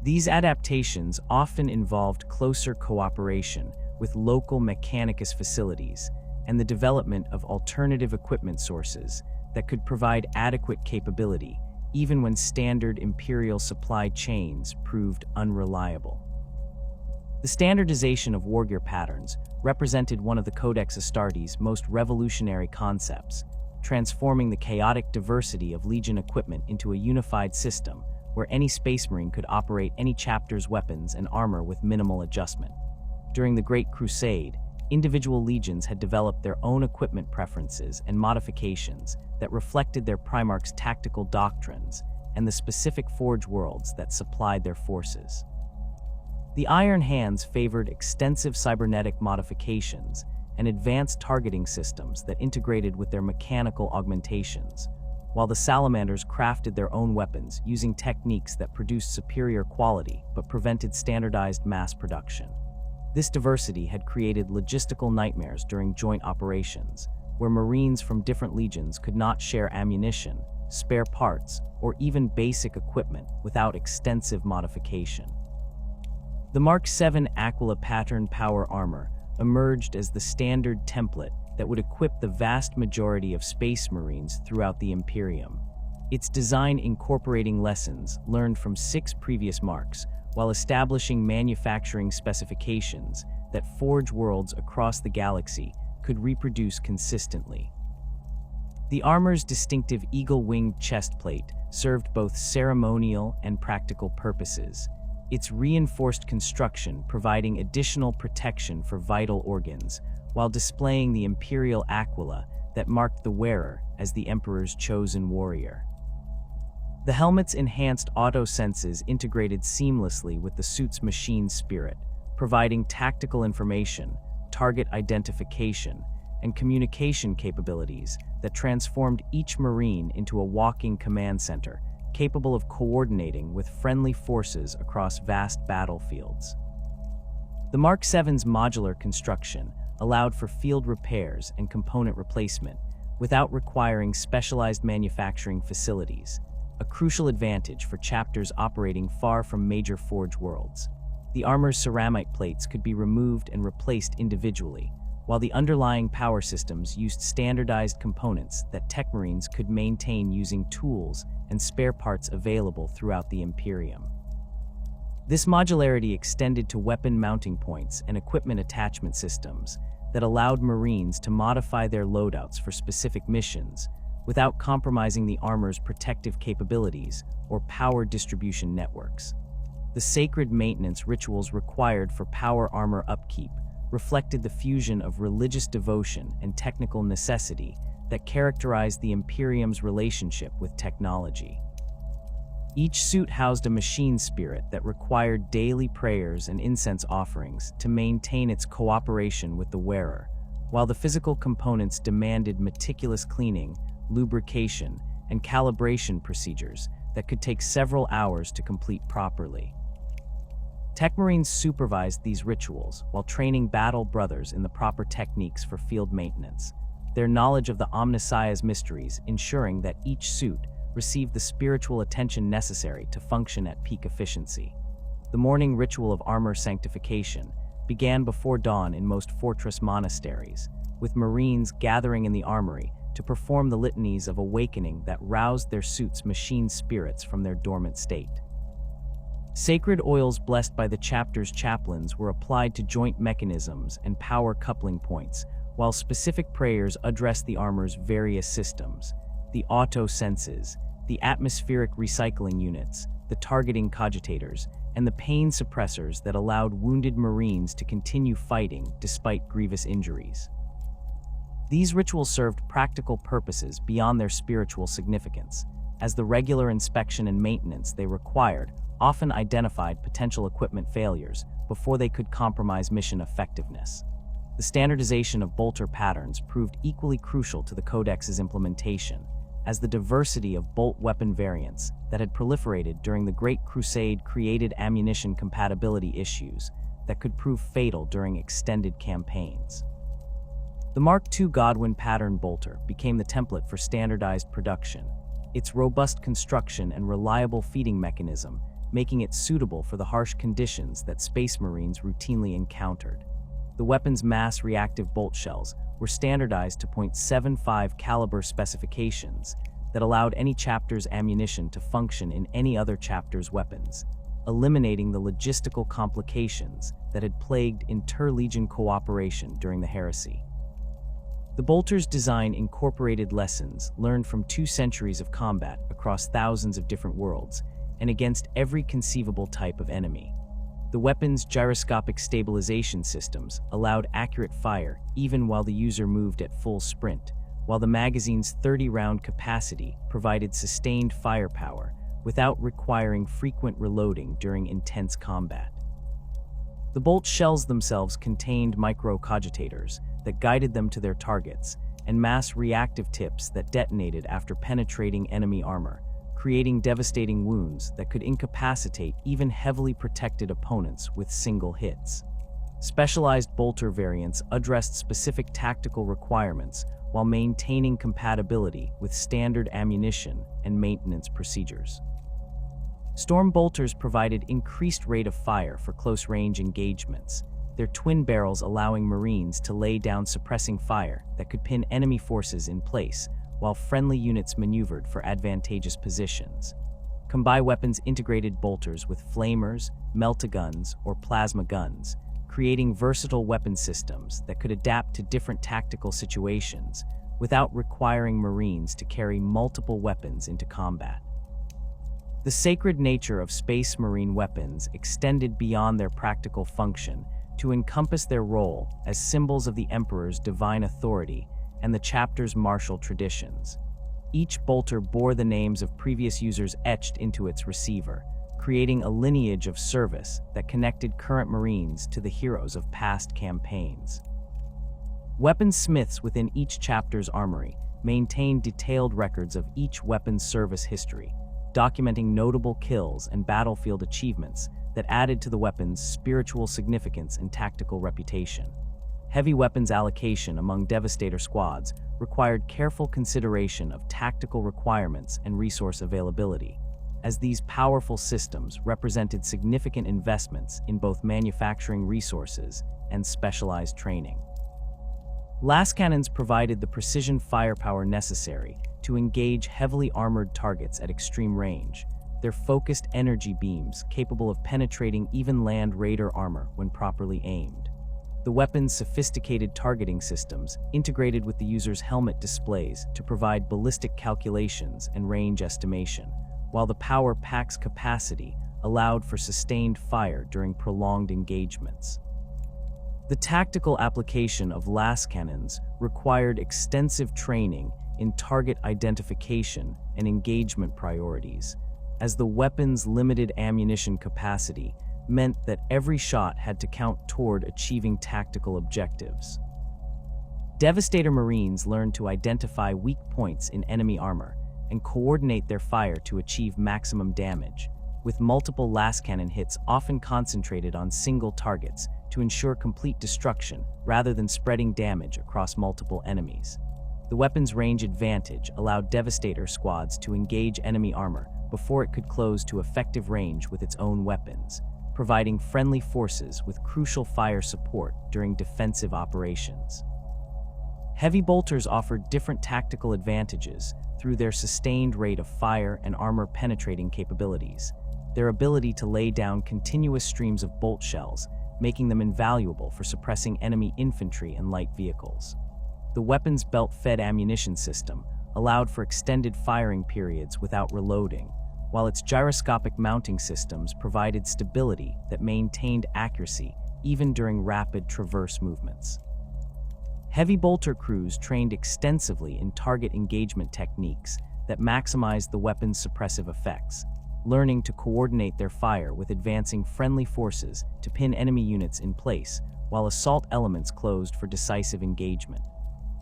These adaptations often involved closer cooperation with local mechanicus facilities and the development of alternative equipment sources that could provide adequate capability even when standard Imperial supply chains proved unreliable. The standardization of wargear patterns represented one of the Codex Astartes' most revolutionary concepts, transforming the chaotic diversity of Legion equipment into a unified system where any Space Marine could operate any chapter's weapons and armor with minimal adjustment. During the Great Crusade, individual legions had developed their own equipment preferences and modifications that reflected their Primarch's tactical doctrines and the specific forge worlds that supplied their forces. The Iron Hands favored extensive cybernetic modifications and advanced targeting systems that integrated with their mechanical augmentations, while the Salamanders crafted their own weapons using techniques that produced superior quality but prevented standardized mass production. This diversity had created logistical nightmares during joint operations, where Marines from different legions could not share ammunition, spare parts, or even basic equipment without extensive modification. The Mark VII Aquila pattern power armor emerged as the standard template that would equip the vast majority of Space Marines throughout the Imperium. Its design incorporating lessons learned from 6 previous marks, while establishing manufacturing specifications that forge worlds across the galaxy could reproduce consistently. The armor's distinctive eagle-winged chestplate served both ceremonial and practical purposes, its reinforced construction providing additional protection for vital organs, while displaying the Imperial Aquila that marked the wearer as the Emperor's chosen warrior. The helmet's enhanced auto-senses integrated seamlessly with the suit's machine spirit, providing tactical information, target identification, and communication capabilities that transformed each Marine into a walking command center, capable of coordinating with friendly forces across vast battlefields. The Mark VII's modular construction allowed for field repairs and component replacement without requiring specialized manufacturing facilities, a crucial advantage for chapters operating far from major forge worlds. The armor's ceramic plates could be removed and replaced individually, while the underlying power systems used standardized components that tech marines could maintain using tools and spare parts available throughout the Imperium. This modularity extended to weapon mounting points and equipment attachment systems that allowed Marines to modify their loadouts for specific missions without compromising the armor's protective capabilities or power distribution networks. The sacred maintenance rituals required for power armor upkeep reflected the fusion of religious devotion and technical necessity that characterized the Imperium's relationship with technology. Each suit housed a machine spirit that required daily prayers and incense offerings to maintain its cooperation with the wearer, while the physical components demanded meticulous cleaning, lubrication, and calibration procedures that could take several hours to complete properly. Tech Marines supervised these rituals while training battle brothers in the proper techniques for field maintenance, their knowledge of the Omnissiah's mysteries ensuring that each suit received the spiritual attention necessary to function at peak efficiency. The morning ritual of armor sanctification began before dawn in most fortress monasteries, with Marines gathering in the armory to perform the litanies of awakening that roused their suits' machine spirits from their dormant state. Sacred oils blessed by the chapter's chaplains were applied to joint mechanisms and power coupling points, while specific prayers addressed the armor's various systems: the auto senses, the atmospheric recycling units, the targeting cogitators, and the pain suppressors that allowed wounded Marines to continue fighting despite grievous injuries. These rituals served practical purposes beyond their spiritual significance, as the regular inspection and maintenance they required often identified potential equipment failures before they could compromise mission effectiveness. The standardization of bolter patterns proved equally crucial to the Codex's implementation, as the diversity of bolt weapon variants that had proliferated during the Great Crusade created ammunition compatibility issues that could prove fatal during extended campaigns. The Mark II Godwin pattern bolter became the template for standardized production, its robust construction and reliable feeding mechanism making it suitable for the harsh conditions that Space Marines routinely encountered. The weapon's mass reactive bolt shells were standardized to .75 caliber specifications that allowed any chapter's ammunition to function in any other chapter's weapons, eliminating the logistical complications that had plagued inter-legion cooperation during the Heresy. The bolter's design incorporated lessons learned from 2 centuries of combat across thousands of different worlds and against every conceivable type of enemy. The weapon's gyroscopic stabilization systems allowed accurate fire even while the user moved at full sprint, while the magazine's 30-round capacity provided sustained firepower without requiring frequent reloading during intense combat. The bolt shells themselves contained micro-cogitators that guided them to their targets and mass reactive tips that detonated after penetrating enemy armor, creating devastating wounds that could incapacitate even heavily protected opponents with single hits. Specialized bolter variants addressed specific tactical requirements while maintaining compatibility with standard ammunition and maintenance procedures. Storm bolters provided increased rate of fire for close-range engagements, their twin barrels allowing Marines to lay down suppressing fire that could pin enemy forces in place, while friendly units maneuvered for advantageous positions. Combi weapons integrated bolters with flamers, melt-a-guns, or plasma guns, creating versatile weapon systems that could adapt to different tactical situations without requiring Marines to carry multiple weapons into combat. The sacred nature of Space Marine weapons extended beyond their practical function to encompass their role as symbols of the Emperor's divine authority and the chapter's martial traditions. Each bolter bore the names of previous users etched into its receiver, creating a lineage of service that connected current Marines to the heroes of past campaigns. Weaponsmiths within each chapter's armory maintained detailed records of each weapon's service history, documenting notable kills and battlefield achievements that added to the weapon's spiritual significance and tactical reputation. Heavy weapons allocation among Devastator squads required careful consideration of tactical requirements and resource availability, as these powerful systems represented significant investments in both manufacturing resources and specialized training. Lascannons provided the precision firepower necessary to engage heavily armored targets at extreme range, their focused energy beams capable of penetrating even land raider armor when properly aimed. The weapon's sophisticated targeting systems integrated with the user's helmet displays to provide ballistic calculations and range estimation, while the power pack's capacity allowed for sustained fire during prolonged engagements. The tactical application of lascannons required extensive training in target identification and engagement priorities, as the weapon's limited ammunition capacity meant that every shot had to count toward achieving tactical objectives. Devastator Marines learned to identify weak points in enemy armor and coordinate their fire to achieve maximum damage, with multiple lascannon hits often concentrated on single targets to ensure complete destruction rather than spreading damage across multiple enemies. The weapon's range advantage allowed Devastator squads to engage enemy armor before it could close to effective range with its own weapons, providing friendly forces with crucial fire support during defensive operations. Heavy bolters offered different tactical advantages through their sustained rate of fire and armor-penetrating capabilities, their ability to lay down continuous streams of bolt shells, making them invaluable for suppressing enemy infantry and light vehicles. The weapon's belt-fed ammunition system allowed for extended firing periods without reloading, while its gyroscopic mounting systems provided stability that maintained accuracy even during rapid traverse movements. Heavy bolter crews trained extensively in target engagement techniques that maximized the weapon's suppressive effects, learning to coordinate their fire with advancing friendly forces to pin enemy units in place, while assault elements closed for decisive engagement.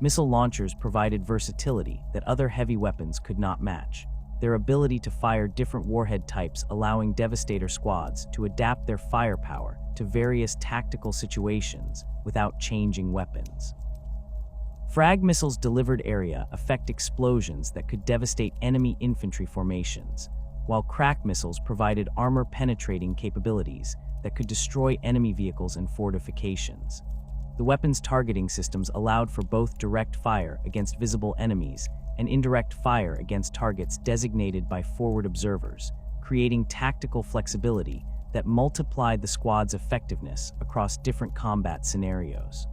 Missile launchers provided versatility that other heavy weapons could not match, their ability to fire different warhead types allowing Devastator squads to adapt their firepower to various tactical situations without changing weapons. Frag missiles delivered area effect explosions that could devastate enemy infantry formations, while crack missiles provided armor-penetrating capabilities that could destroy enemy vehicles and fortifications. The weapon's targeting systems allowed for both direct fire against visible enemies and indirect fire against targets designated by forward observers, creating tactical flexibility that multiplied the squad's effectiveness across different combat scenarios.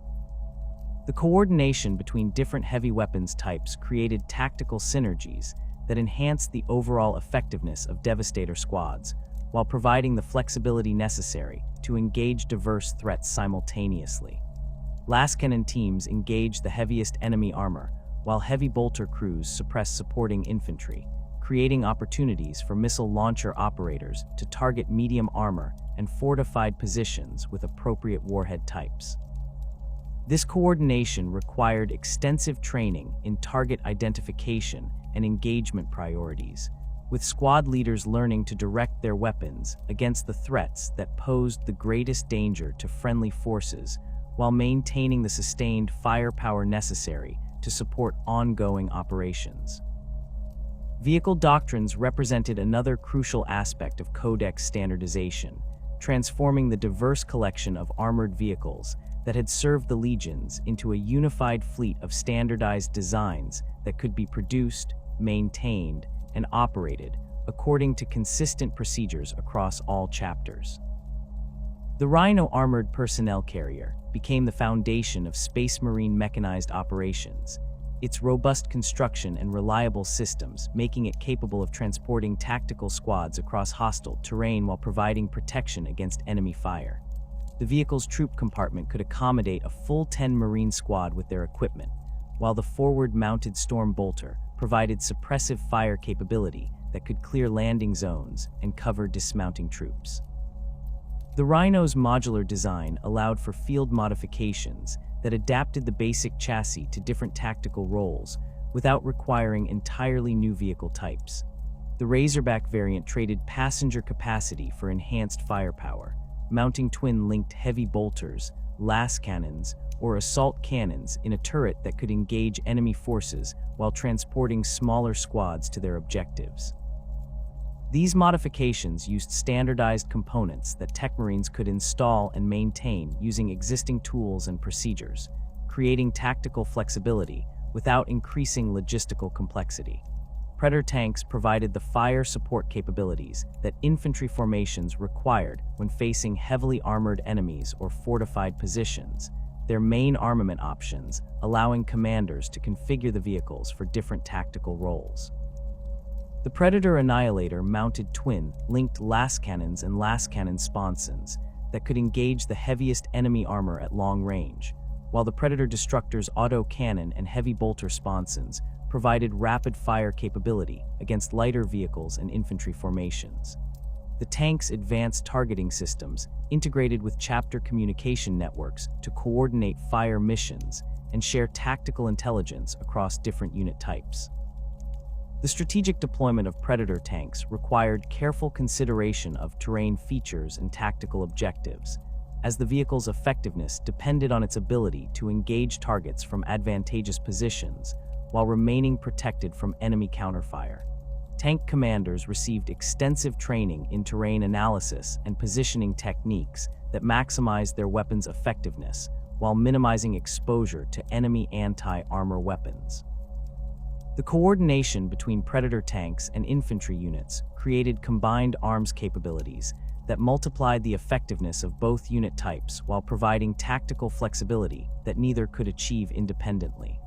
The coordination between different heavy weapons types created tactical synergies that enhanced the overall effectiveness of Devastator squads, while providing the flexibility necessary to engage diverse threats simultaneously. Lascannon teams engaged the heaviest enemy armor, while heavy bolter crews suppressed supporting infantry, creating opportunities for missile launcher operators to target medium armor and fortified positions with appropriate warhead types. This coordination required extensive training in target identification and engagement priorities, with squad leaders learning to direct their weapons against the threats that posed the greatest danger to friendly forces while maintaining the sustained firepower necessary to support ongoing operations. Vehicle doctrines represented another crucial aspect of Codex standardization, transforming the diverse collection of armored vehicles that had served the legions into a unified fleet of standardized designs that could be produced, maintained, and operated according to consistent procedures across all chapters. The Rhino armored personnel carrier became the foundation of Space Marine mechanized operations, its robust construction and reliable systems making it capable of transporting tactical squads across hostile terrain while providing protection against enemy fire. The vehicle's troop compartment could accommodate a full 10 Marine squad with their equipment, while the forward-mounted Storm Bolter provided suppressive fire capability that could clear landing zones and cover dismounting troops. The Rhino's modular design allowed for field modifications that adapted the basic chassis to different tactical roles without requiring entirely new vehicle types. The Razorback variant traded passenger capacity for enhanced firepower, mounting twin-linked heavy bolters, lascannons, or assault cannons in a turret that could engage enemy forces while transporting smaller squads to their objectives. These modifications used standardized components that Tech Marines could install and maintain using existing tools and procedures, creating tactical flexibility without increasing logistical complexity. Predator tanks provided the fire support capabilities that infantry formations required when facing heavily armored enemies or fortified positions, their main armament options, allowing commanders to configure the vehicles for different tactical roles. The Predator Annihilator mounted twin, linked lascannons and lascannon sponsons that could engage the heaviest enemy armor at long range, while the Predator Destructor's auto-cannon and heavy bolter sponsons provided rapid-fire capability against lighter vehicles and infantry formations. The tank's advanced targeting systems integrated with chapter communication networks to coordinate fire missions and share tactical intelligence across different unit types. The strategic deployment of Predator tanks required careful consideration of terrain features and tactical objectives, as the vehicle's effectiveness depended on its ability to engage targets from advantageous positions while remaining protected from enemy counterfire. Tank commanders received extensive training in terrain analysis and positioning techniques that maximized their weapons' effectiveness while minimizing exposure to enemy anti-armor weapons. The coordination between Predator tanks and infantry units created combined arms capabilities that multiplied the effectiveness of both unit types while providing tactical flexibility that neither could achieve independently.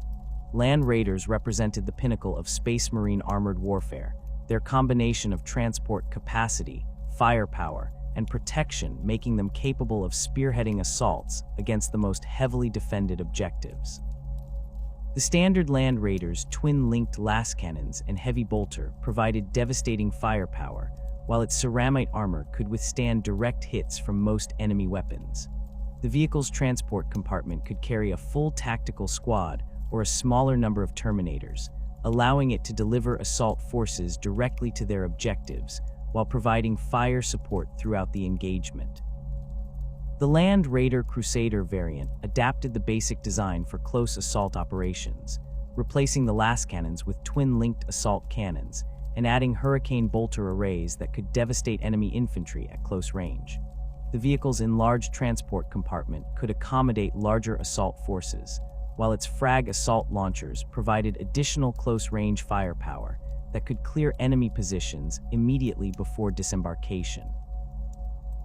Land Raiders represented the pinnacle of Space Marine armored warfare, their combination of transport capacity, firepower, and protection making them capable of spearheading assaults against the most heavily defended objectives. The standard Land Raiders' twin-linked lascannons and heavy bolter provided devastating firepower, while its ceramite armor could withstand direct hits from most enemy weapons. The vehicle's transport compartment could carry a full tactical squad or a smaller number of Terminators, allowing it to deliver assault forces directly to their objectives while providing fire support throughout the engagement. The Land Raider Crusader variant adapted the basic design for close assault operations, replacing the lascannons with twin-linked assault cannons and adding hurricane bolter arrays that could devastate enemy infantry at close range. The vehicle's enlarged transport compartment could accommodate larger assault forces, while its frag assault launchers provided additional close-range firepower that could clear enemy positions immediately before disembarkation.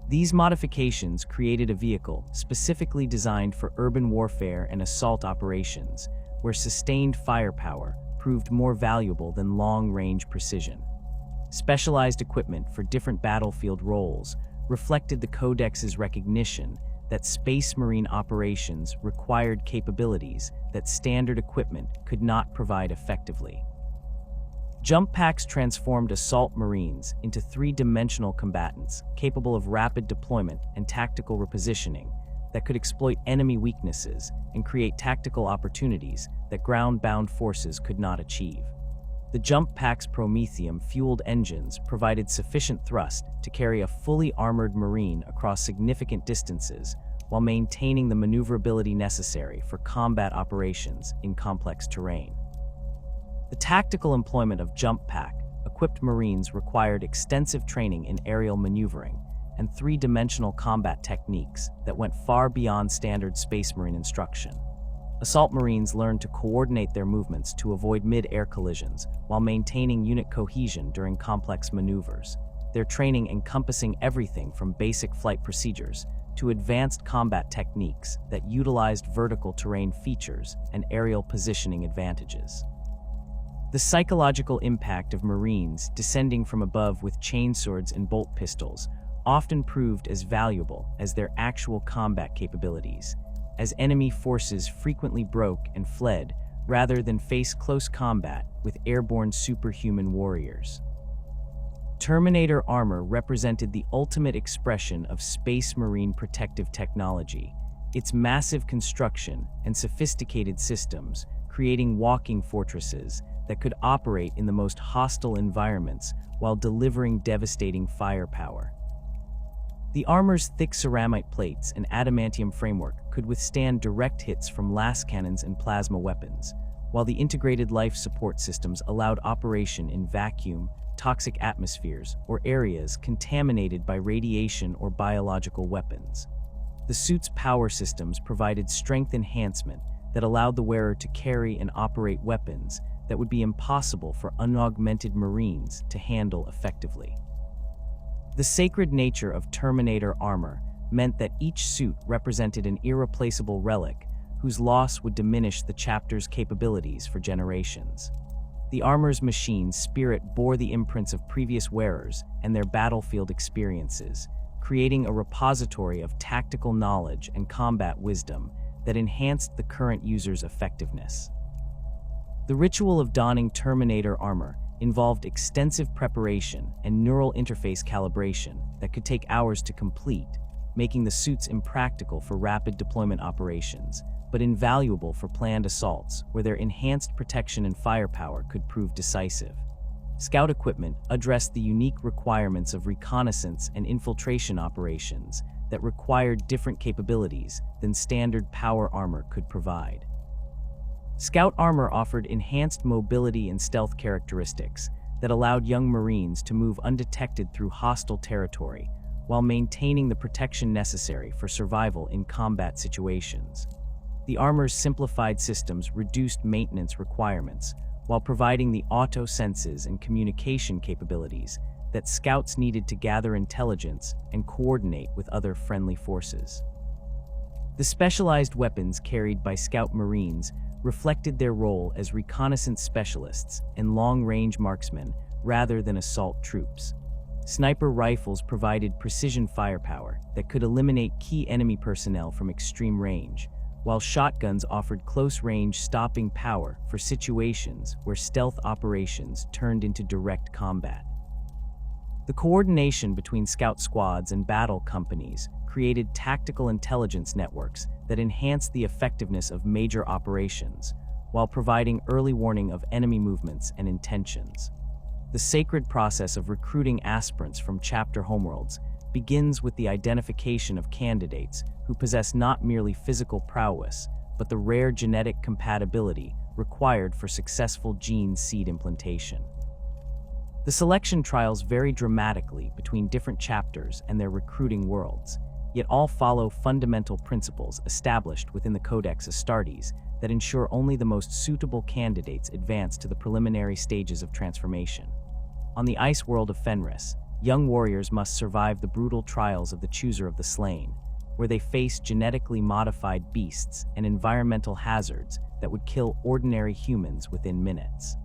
These modifications created a vehicle specifically designed for urban warfare and assault operations, where sustained firepower proved more valuable than long-range precision. Specialized equipment for different battlefield roles reflected the Codex's recognition that Space Marine operations required capabilities that standard equipment could not provide effectively. Jump packs transformed assault Marines into three-dimensional combatants capable of rapid deployment and tactical repositioning that could exploit enemy weaknesses and create tactical opportunities that ground-bound forces could not achieve. The Jump pack's Promethium-fueled engines provided sufficient thrust to carry a fully armored Marine across significant distances while maintaining the maneuverability necessary for combat operations in complex terrain. The tactical employment of Jump pack-equipped Marines required extensive training in aerial maneuvering and three-dimensional combat techniques that went far beyond standard Space Marine instruction. Assault Marines learned to coordinate their movements to avoid mid-air collisions while maintaining unit cohesion during complex maneuvers, their training encompassing everything from basic flight procedures to advanced combat techniques that utilized vertical terrain features and aerial positioning advantages. The psychological impact of Marines descending from above with chainswords and bolt pistols often proved as valuable as their actual combat capabilities, as enemy forces frequently broke and fled rather than face close combat with airborne superhuman warriors. Terminator armor represented the ultimate expression of Space Marine protective technology, its massive construction and sophisticated systems creating walking fortresses that could operate in the most hostile environments while delivering devastating firepower. The armor's thick ceramite plates and adamantium framework could withstand direct hits from lascannons and plasma weapons, while the integrated life support systems allowed operation in vacuum, toxic atmospheres, or areas contaminated by radiation or biological weapons. The suit's power systems provided strength enhancement that allowed the wearer to carry and operate weapons that would be impossible for unaugmented Marines to handle effectively. The sacred nature of Terminator armor meant that each suit represented an irreplaceable relic whose loss would diminish the chapter's capabilities for generations. The armor's machine spirit bore the imprints of previous wearers and their battlefield experiences, creating a repository of tactical knowledge and combat wisdom that enhanced the current user's effectiveness. The ritual of donning Terminator armor involved extensive preparation and neural interface calibration that could take hours to complete, making the suits impractical for rapid deployment operations, but invaluable for planned assaults where their enhanced protection and firepower could prove decisive. Scout equipment addressed the unique requirements of reconnaissance and infiltration operations that required different capabilities than standard power armor could provide. Scout armor offered enhanced mobility and stealth characteristics that allowed young Marines to move undetected through hostile territory while maintaining the protection necessary for survival in combat situations. The armor's simplified systems reduced maintenance requirements while providing the auto-senses and communication capabilities that scouts needed to gather intelligence and coordinate with other friendly forces. The specialized weapons carried by Scout Marines reflected their role as reconnaissance specialists and long-range marksmen rather than assault troops. Sniper rifles provided precision firepower that could eliminate key enemy personnel from extreme range, while shotguns offered close-range stopping power for situations where stealth operations turned into direct combat. The coordination between scout squads and battle companies created tactical intelligence networks that enhanced the effectiveness of major operations, while providing early warning of enemy movements and intentions. The sacred process of recruiting aspirants from chapter homeworlds begins with the identification of candidates who possess not merely physical prowess, but the rare genetic compatibility required for successful gene seed implantation. The selection trials vary dramatically between different chapters and their recruiting worlds, yet all follow fundamental principles established within the Codex Astartes that ensure only the most suitable candidates advance to the preliminary stages of transformation. On the ice world of Fenris, young warriors must survive the brutal trials of the Chooser of the Slain, where they face genetically modified beasts and environmental hazards that would kill ordinary humans within minutes.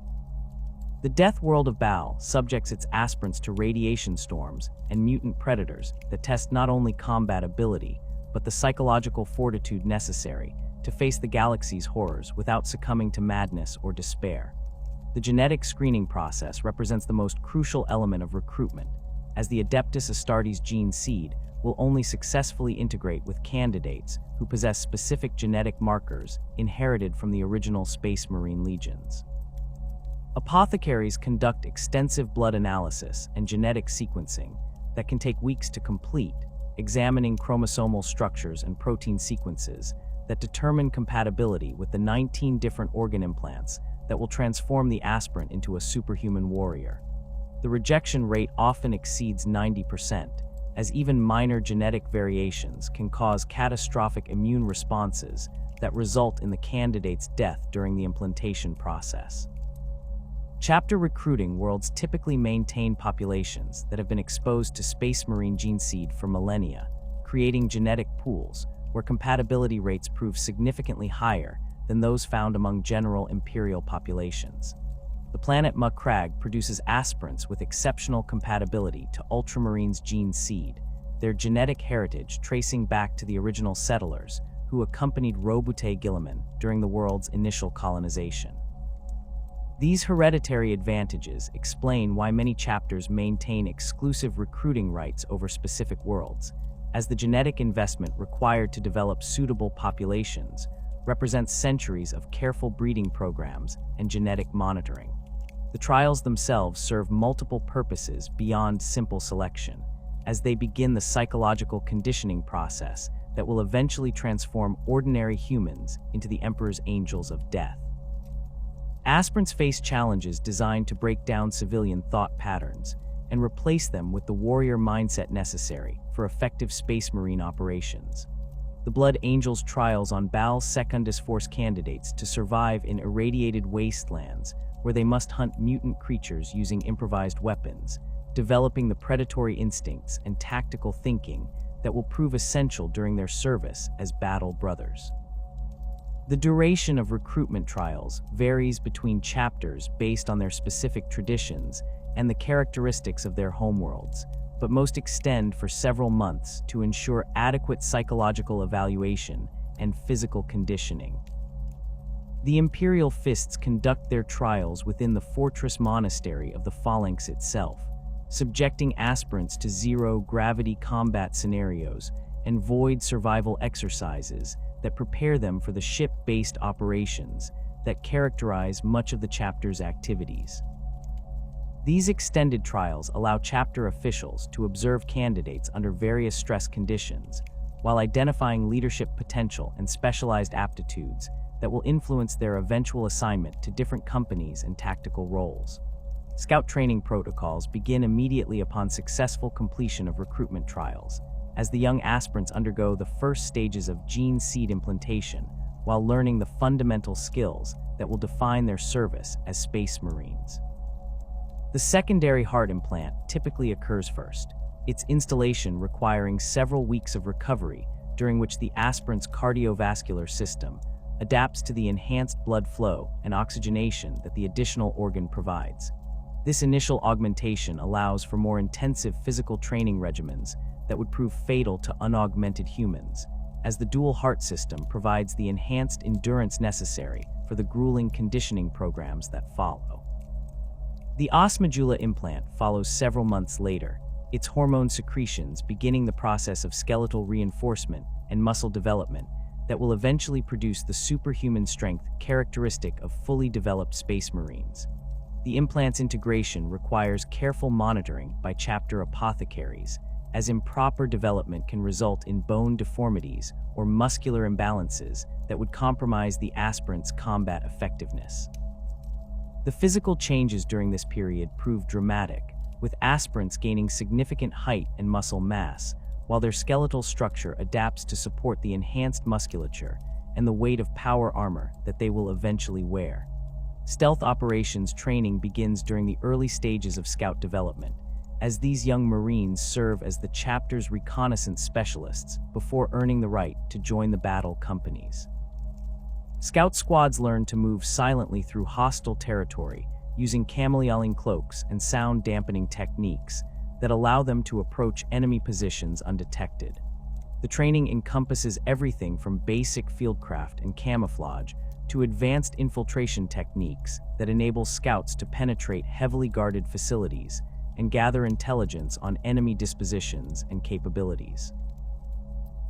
The death world of Baal subjects its aspirants to radiation storms and mutant predators that test not only combat ability, but the psychological fortitude necessary to face the galaxy's horrors without succumbing to madness or despair. The genetic screening process represents the most crucial element of recruitment, as the Adeptus Astartes gene seed will only successfully integrate with candidates who possess specific genetic markers inherited from the original Space Marine legions. Apothecaries conduct extensive blood analysis and genetic sequencing that can take weeks to complete, examining chromosomal structures and protein sequences that determine compatibility with the 19 different organ implants that will transform the aspirant into a superhuman warrior. The rejection rate often exceeds 90%, as even minor genetic variations can cause catastrophic immune responses that result in the candidate's death during the implantation process. Chapter recruiting worlds typically maintain populations that have been exposed to Space Marine gene seed for millennia, creating genetic pools where compatibility rates prove significantly higher than those found among general Imperial populations. The planet Mukrag produces aspirants with exceptional compatibility to Ultramarines gene seed, their genetic heritage tracing back to the original settlers who accompanied Roboute Guilliman during the world's initial colonization. These hereditary advantages explain why many chapters maintain exclusive recruiting rights over specific worlds, as the genetic investment required to develop suitable populations represents centuries of careful breeding programs and genetic monitoring. The trials themselves serve multiple purposes beyond simple selection, as they begin the psychological conditioning process that will eventually transform ordinary humans into the Emperor's Angels of Death. Aspirants face challenges designed to break down civilian thought patterns and replace them with the warrior mindset necessary for effective Space Marine operations. The Blood Angels trials on Baal Secundus force candidates to survive in irradiated wastelands where they must hunt mutant creatures using improvised weapons, developing the predatory instincts and tactical thinking that will prove essential during their service as battle brothers. The duration of recruitment trials varies between chapters based on their specific traditions and the characteristics of their homeworlds, but most extend for several months to ensure adequate psychological evaluation and physical conditioning. The Imperial Fists conduct their trials within the fortress monastery of the Phalanx itself, subjecting aspirants to zero-gravity combat scenarios and void survival exercises that prepare them for the ship-based operations that characterize much of the chapter's activities. These extended trials allow chapter officials to observe candidates under various stress conditions, while identifying leadership potential and specialized aptitudes that will influence their eventual assignment to different companies and tactical roles. Scout training protocols begin immediately upon successful completion of recruitment trials, as the young aspirants undergo the first stages of gene seed implantation while learning the fundamental skills that will define their service as Space Marines. The secondary heart implant typically occurs first, its installation requiring several weeks of recovery during which the aspirant's cardiovascular system adapts to the enhanced blood flow and oxygenation that the additional organ provides. This initial augmentation allows for more intensive physical training regimens that would prove fatal to unaugmented humans, as the dual heart system provides the enhanced endurance necessary for the grueling conditioning programs that follow. The osmodula implant follows several months later, its hormone secretions beginning the process of skeletal reinforcement and muscle development that will eventually produce the superhuman strength characteristic of fully developed Space Marines. The implant's integration requires careful monitoring by chapter apothecaries, as improper development can result in bone deformities or muscular imbalances that would compromise the aspirant's combat effectiveness. The physical changes during this period prove dramatic, with aspirants gaining significant height and muscle mass, while their skeletal structure adapts to support the enhanced musculature and the weight of power armor that they will eventually wear. Stealth operations training begins during the early stages of scout development, as these young Marines serve as the chapter's reconnaissance specialists before earning the right to join the battle companies. Scout squads learn to move silently through hostile territory using camouflaging cloaks and sound-dampening techniques that allow them to approach enemy positions undetected. The training encompasses everything from basic fieldcraft and camouflage to advanced infiltration techniques that enable scouts to penetrate heavily guarded facilities and gather intelligence on enemy dispositions and capabilities.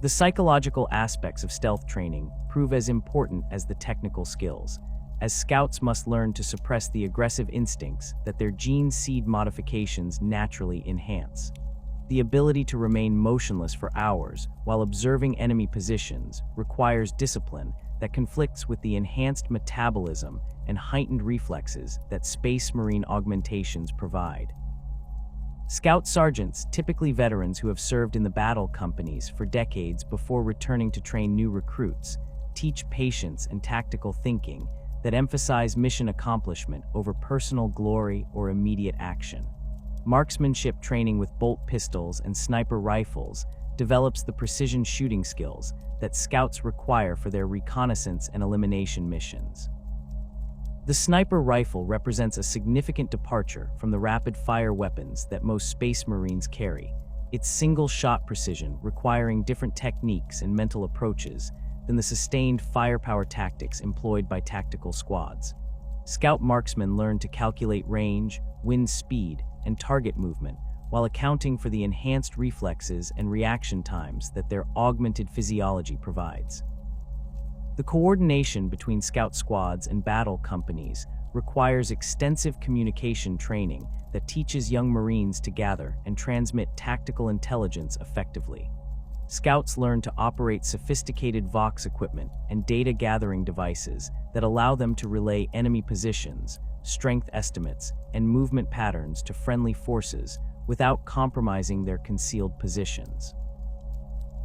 The psychological aspects of stealth training prove as important as the technical skills, as scouts must learn to suppress the aggressive instincts that their gene seed modifications naturally enhance. The ability to remain motionless for hours while observing enemy positions requires discipline that conflicts with the enhanced metabolism and heightened reflexes that Space Marine augmentations provide. Scout sergeants, typically veterans who have served in the battle companies for decades before returning to train new recruits, teach patience and tactical thinking that emphasize mission accomplishment over personal glory or immediate action. Marksmanship training with bolt pistols and sniper rifles develops the precision shooting skills that scouts require for their reconnaissance and elimination missions. The sniper rifle represents a significant departure from the rapid-fire weapons that most Space Marines carry, its single-shot precision requiring different techniques and mental approaches than the sustained firepower tactics employed by tactical squads. Scout marksmen learn to calculate range, wind speed, and target movement, while accounting for the enhanced reflexes and reaction times that their augmented physiology provides. The coordination between scout squads and battle companies requires extensive communication training that teaches young Marines to gather and transmit tactical intelligence effectively. Scouts learn to operate sophisticated Vox equipment and data-gathering devices that allow them to relay enemy positions, strength estimates, and movement patterns to friendly forces without compromising their concealed positions.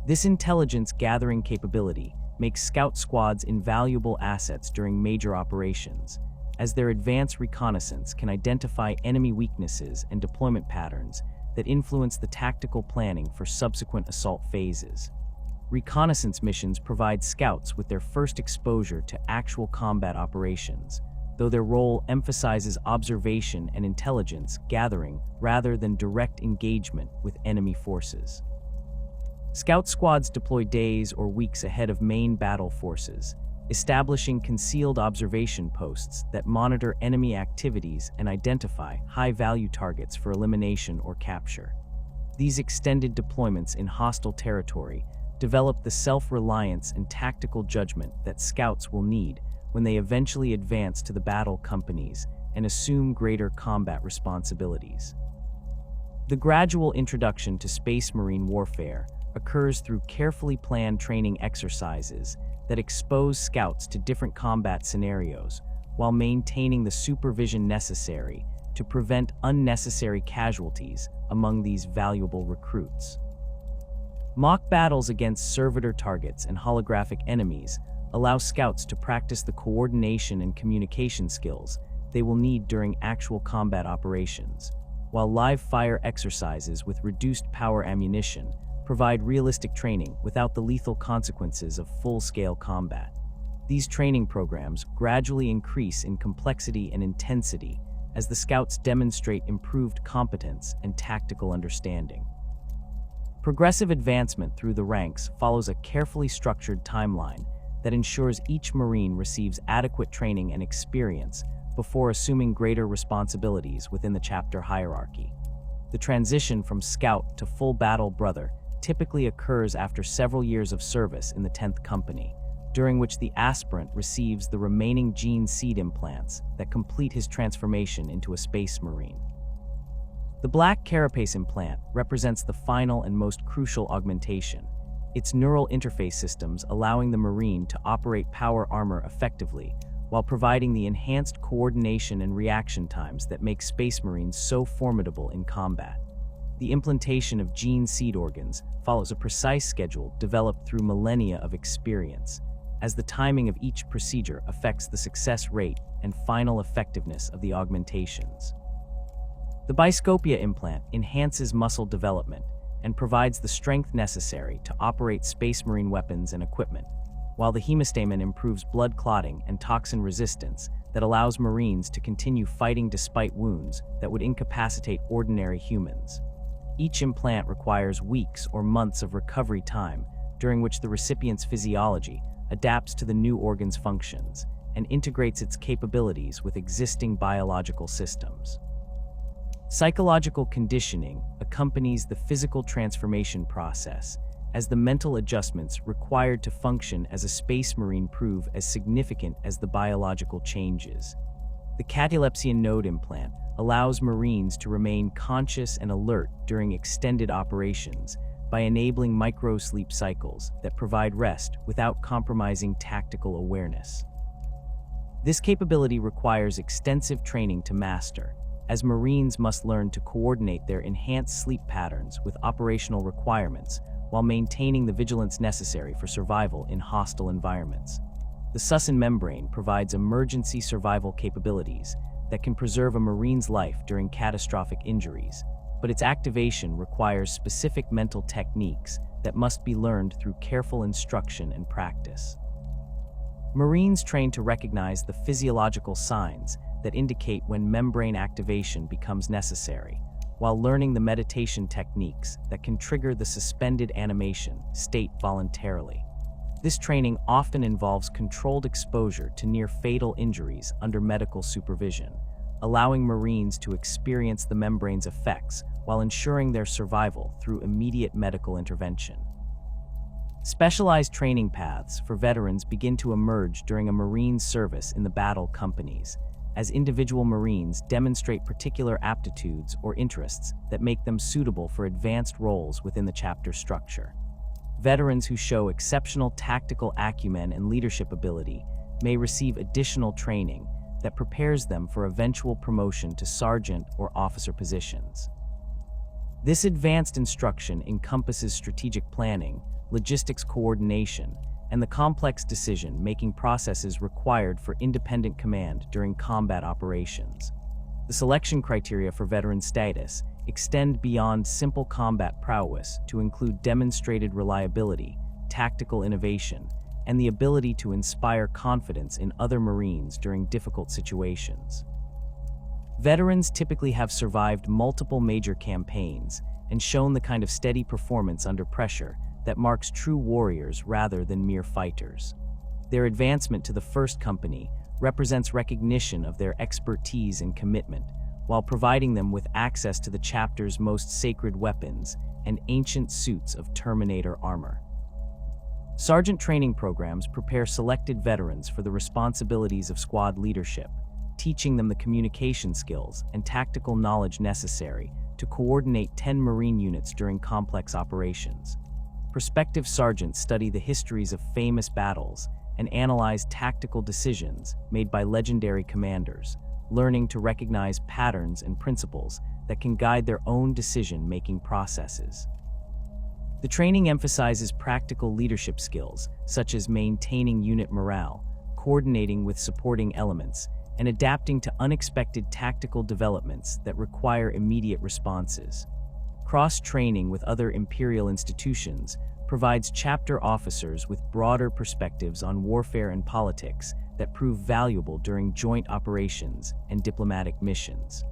This intelligence-gathering capability makes scout squads invaluable assets during major operations, as their advanced reconnaissance can identify enemy weaknesses and deployment patterns that influence the tactical planning for subsequent assault phases. Reconnaissance missions provide scouts with their first exposure to actual combat operations, though their role emphasizes observation and intelligence gathering rather than direct engagement with enemy forces. Scout squads deploy days or weeks ahead of main battle forces, establishing concealed observation posts that monitor enemy activities and identify high-value targets for elimination or capture. These extended deployments in hostile territory develop the self-reliance and tactical judgment that scouts will need when they eventually advance to the battle companies and assume greater combat responsibilities. The gradual introduction to Space Marine warfare occurs through carefully planned training exercises that expose scouts to different combat scenarios while maintaining the supervision necessary to prevent unnecessary casualties among these valuable recruits. Mock battles against servitor targets and holographic enemies allow scouts to practice the coordination and communication skills they will need during actual combat operations, while live-fire exercises with reduced power ammunition provide realistic training without the lethal consequences of full-scale combat. These training programs gradually increase in complexity and intensity as the scouts demonstrate improved competence and tactical understanding. Progressive advancement through the ranks follows a carefully structured timeline that ensures each Marine receives adequate training and experience before assuming greater responsibilities within the chapter hierarchy. The transition from scout to full battle brother typically occurs after several years of service in the 10th Company, during which the aspirant receives the remaining gene seed implants that complete his transformation into a Space Marine. The Black Carapace implant represents the final and most crucial augmentation, its neural interface systems allowing the Marine to operate power armor effectively while providing the enhanced coordination and reaction times that make Space Marines so formidable in combat. The implantation of gene seed organs follows a precise schedule developed through millennia of experience, as the timing of each procedure affects the success rate and final effectiveness of the augmentations. The Biscopia implant enhances muscle development and provides the strength necessary to operate Space Marine weapons and equipment, while the Hemastamen improves blood clotting and toxin resistance that allows Marines to continue fighting despite wounds that would incapacitate ordinary humans. Each implant requires weeks or months of recovery time, during which the recipient's physiology adapts to the new organ's functions and integrates its capabilities with existing biological systems. Psychological conditioning accompanies the physical transformation process, as the mental adjustments required to function as a Space Marine prove as significant as the biological changes. The catalepsian node implant allows Marines to remain conscious and alert during extended operations by enabling micro-sleep cycles that provide rest without compromising tactical awareness. This capability requires extensive training to master, as Marines must learn to coordinate their enhanced sleep patterns with operational requirements while maintaining the vigilance necessary for survival in hostile environments. The Susan membrane provides emergency survival capabilities that can preserve a Marine's life during catastrophic injuries, but its activation requires specific mental techniques that must be learned through careful instruction and practice. Marines train to recognize the physiological signs that indicate when membrane activation becomes necessary, while learning the meditation techniques that can trigger the suspended animation state voluntarily. This training often involves controlled exposure to near-fatal injuries under medical supervision, allowing Marines to experience the membrane's effects while ensuring their survival through immediate medical intervention. Specialized training paths for veterans begin to emerge during a Marine's service in the battle companies, as individual Marines demonstrate particular aptitudes or interests that make them suitable for advanced roles within the chapter structure. Veterans who show exceptional tactical acumen and leadership ability may receive additional training that prepares them for eventual promotion to sergeant or officer positions. This advanced instruction encompasses strategic planning, logistics coordination, and the complex decision-making processes required for independent command during combat operations. The selection criteria for veteran status extend beyond simple combat prowess to include demonstrated reliability, tactical innovation, and the ability to inspire confidence in other Marines during difficult situations. Veterans typically have survived multiple major campaigns and shown the kind of steady performance under pressure that marks true warriors rather than mere fighters. Their advancement to the first company represents recognition of their expertise and commitment, while providing them with access to the chapter's most sacred weapons and ancient suits of Terminator armor. Sergeant training programs prepare selected veterans for the responsibilities of squad leadership, teaching them the communication skills and tactical knowledge necessary to coordinate 10 Marine units during complex operations. Prospective sergeants study the histories of famous battles and analyze tactical decisions made by legendary commanders, learning to recognize patterns and principles that can guide their own decision-making processes. The training emphasizes practical leadership skills, such as maintaining unit morale, coordinating with supporting elements, and adapting to unexpected tactical developments that require immediate responses. Cross-training with other Imperial institutions provides chapter officers with broader perspectives on warfare and politics that prove valuable during joint operations and diplomatic missions.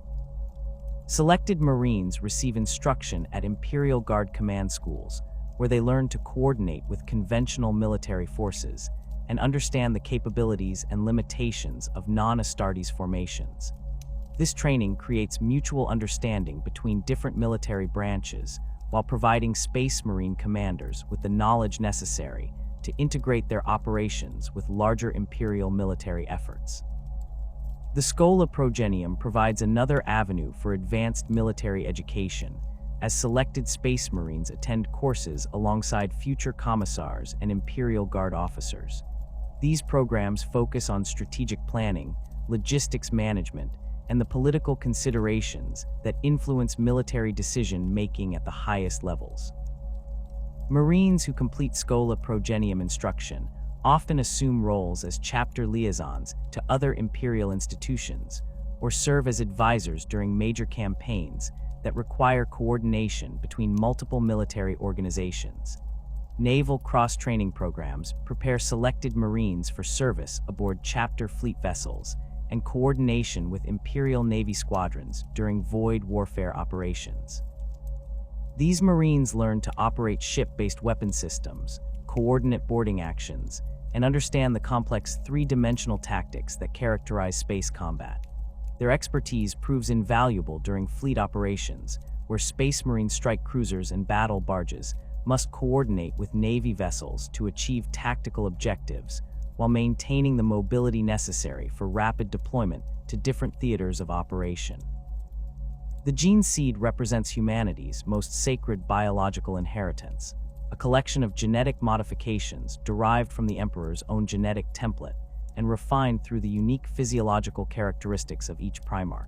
Selected Marines receive instruction at Imperial Guard command schools, where they learn to coordinate with conventional military forces and understand the capabilities and limitations of non-Astartes formations. This training creates mutual understanding between different military branches while providing Space Marine commanders with the knowledge necessary to integrate their operations with larger Imperial military efforts. The Schola Progenium provides another avenue for advanced military education, as selected Space Marines attend courses alongside future commissars and Imperial Guard officers. These programs focus on strategic planning, logistics management, and the political considerations that influence military decision-making at the highest levels. Marines who complete Schola Progenium instruction often assume roles as chapter liaisons to other Imperial institutions or serve as advisors during major campaigns that require coordination between multiple military organizations. Naval cross-training programs prepare selected Marines for service aboard chapter fleet vessels and coordination with Imperial Navy squadrons during void warfare operations. These Marines learn to operate ship-based weapon systems, coordinate boarding actions, and understand the complex three-dimensional tactics that characterize space combat. Their expertise proves invaluable during fleet operations, where Space Marine strike cruisers and battle barges must coordinate with Navy vessels to achieve tactical objectives while maintaining the mobility necessary for rapid deployment to different theaters of operation. The gene seed represents humanity's most sacred biological inheritance, a collection of genetic modifications derived from the Emperor's own genetic template and refined through the unique physiological characteristics of each Primarch.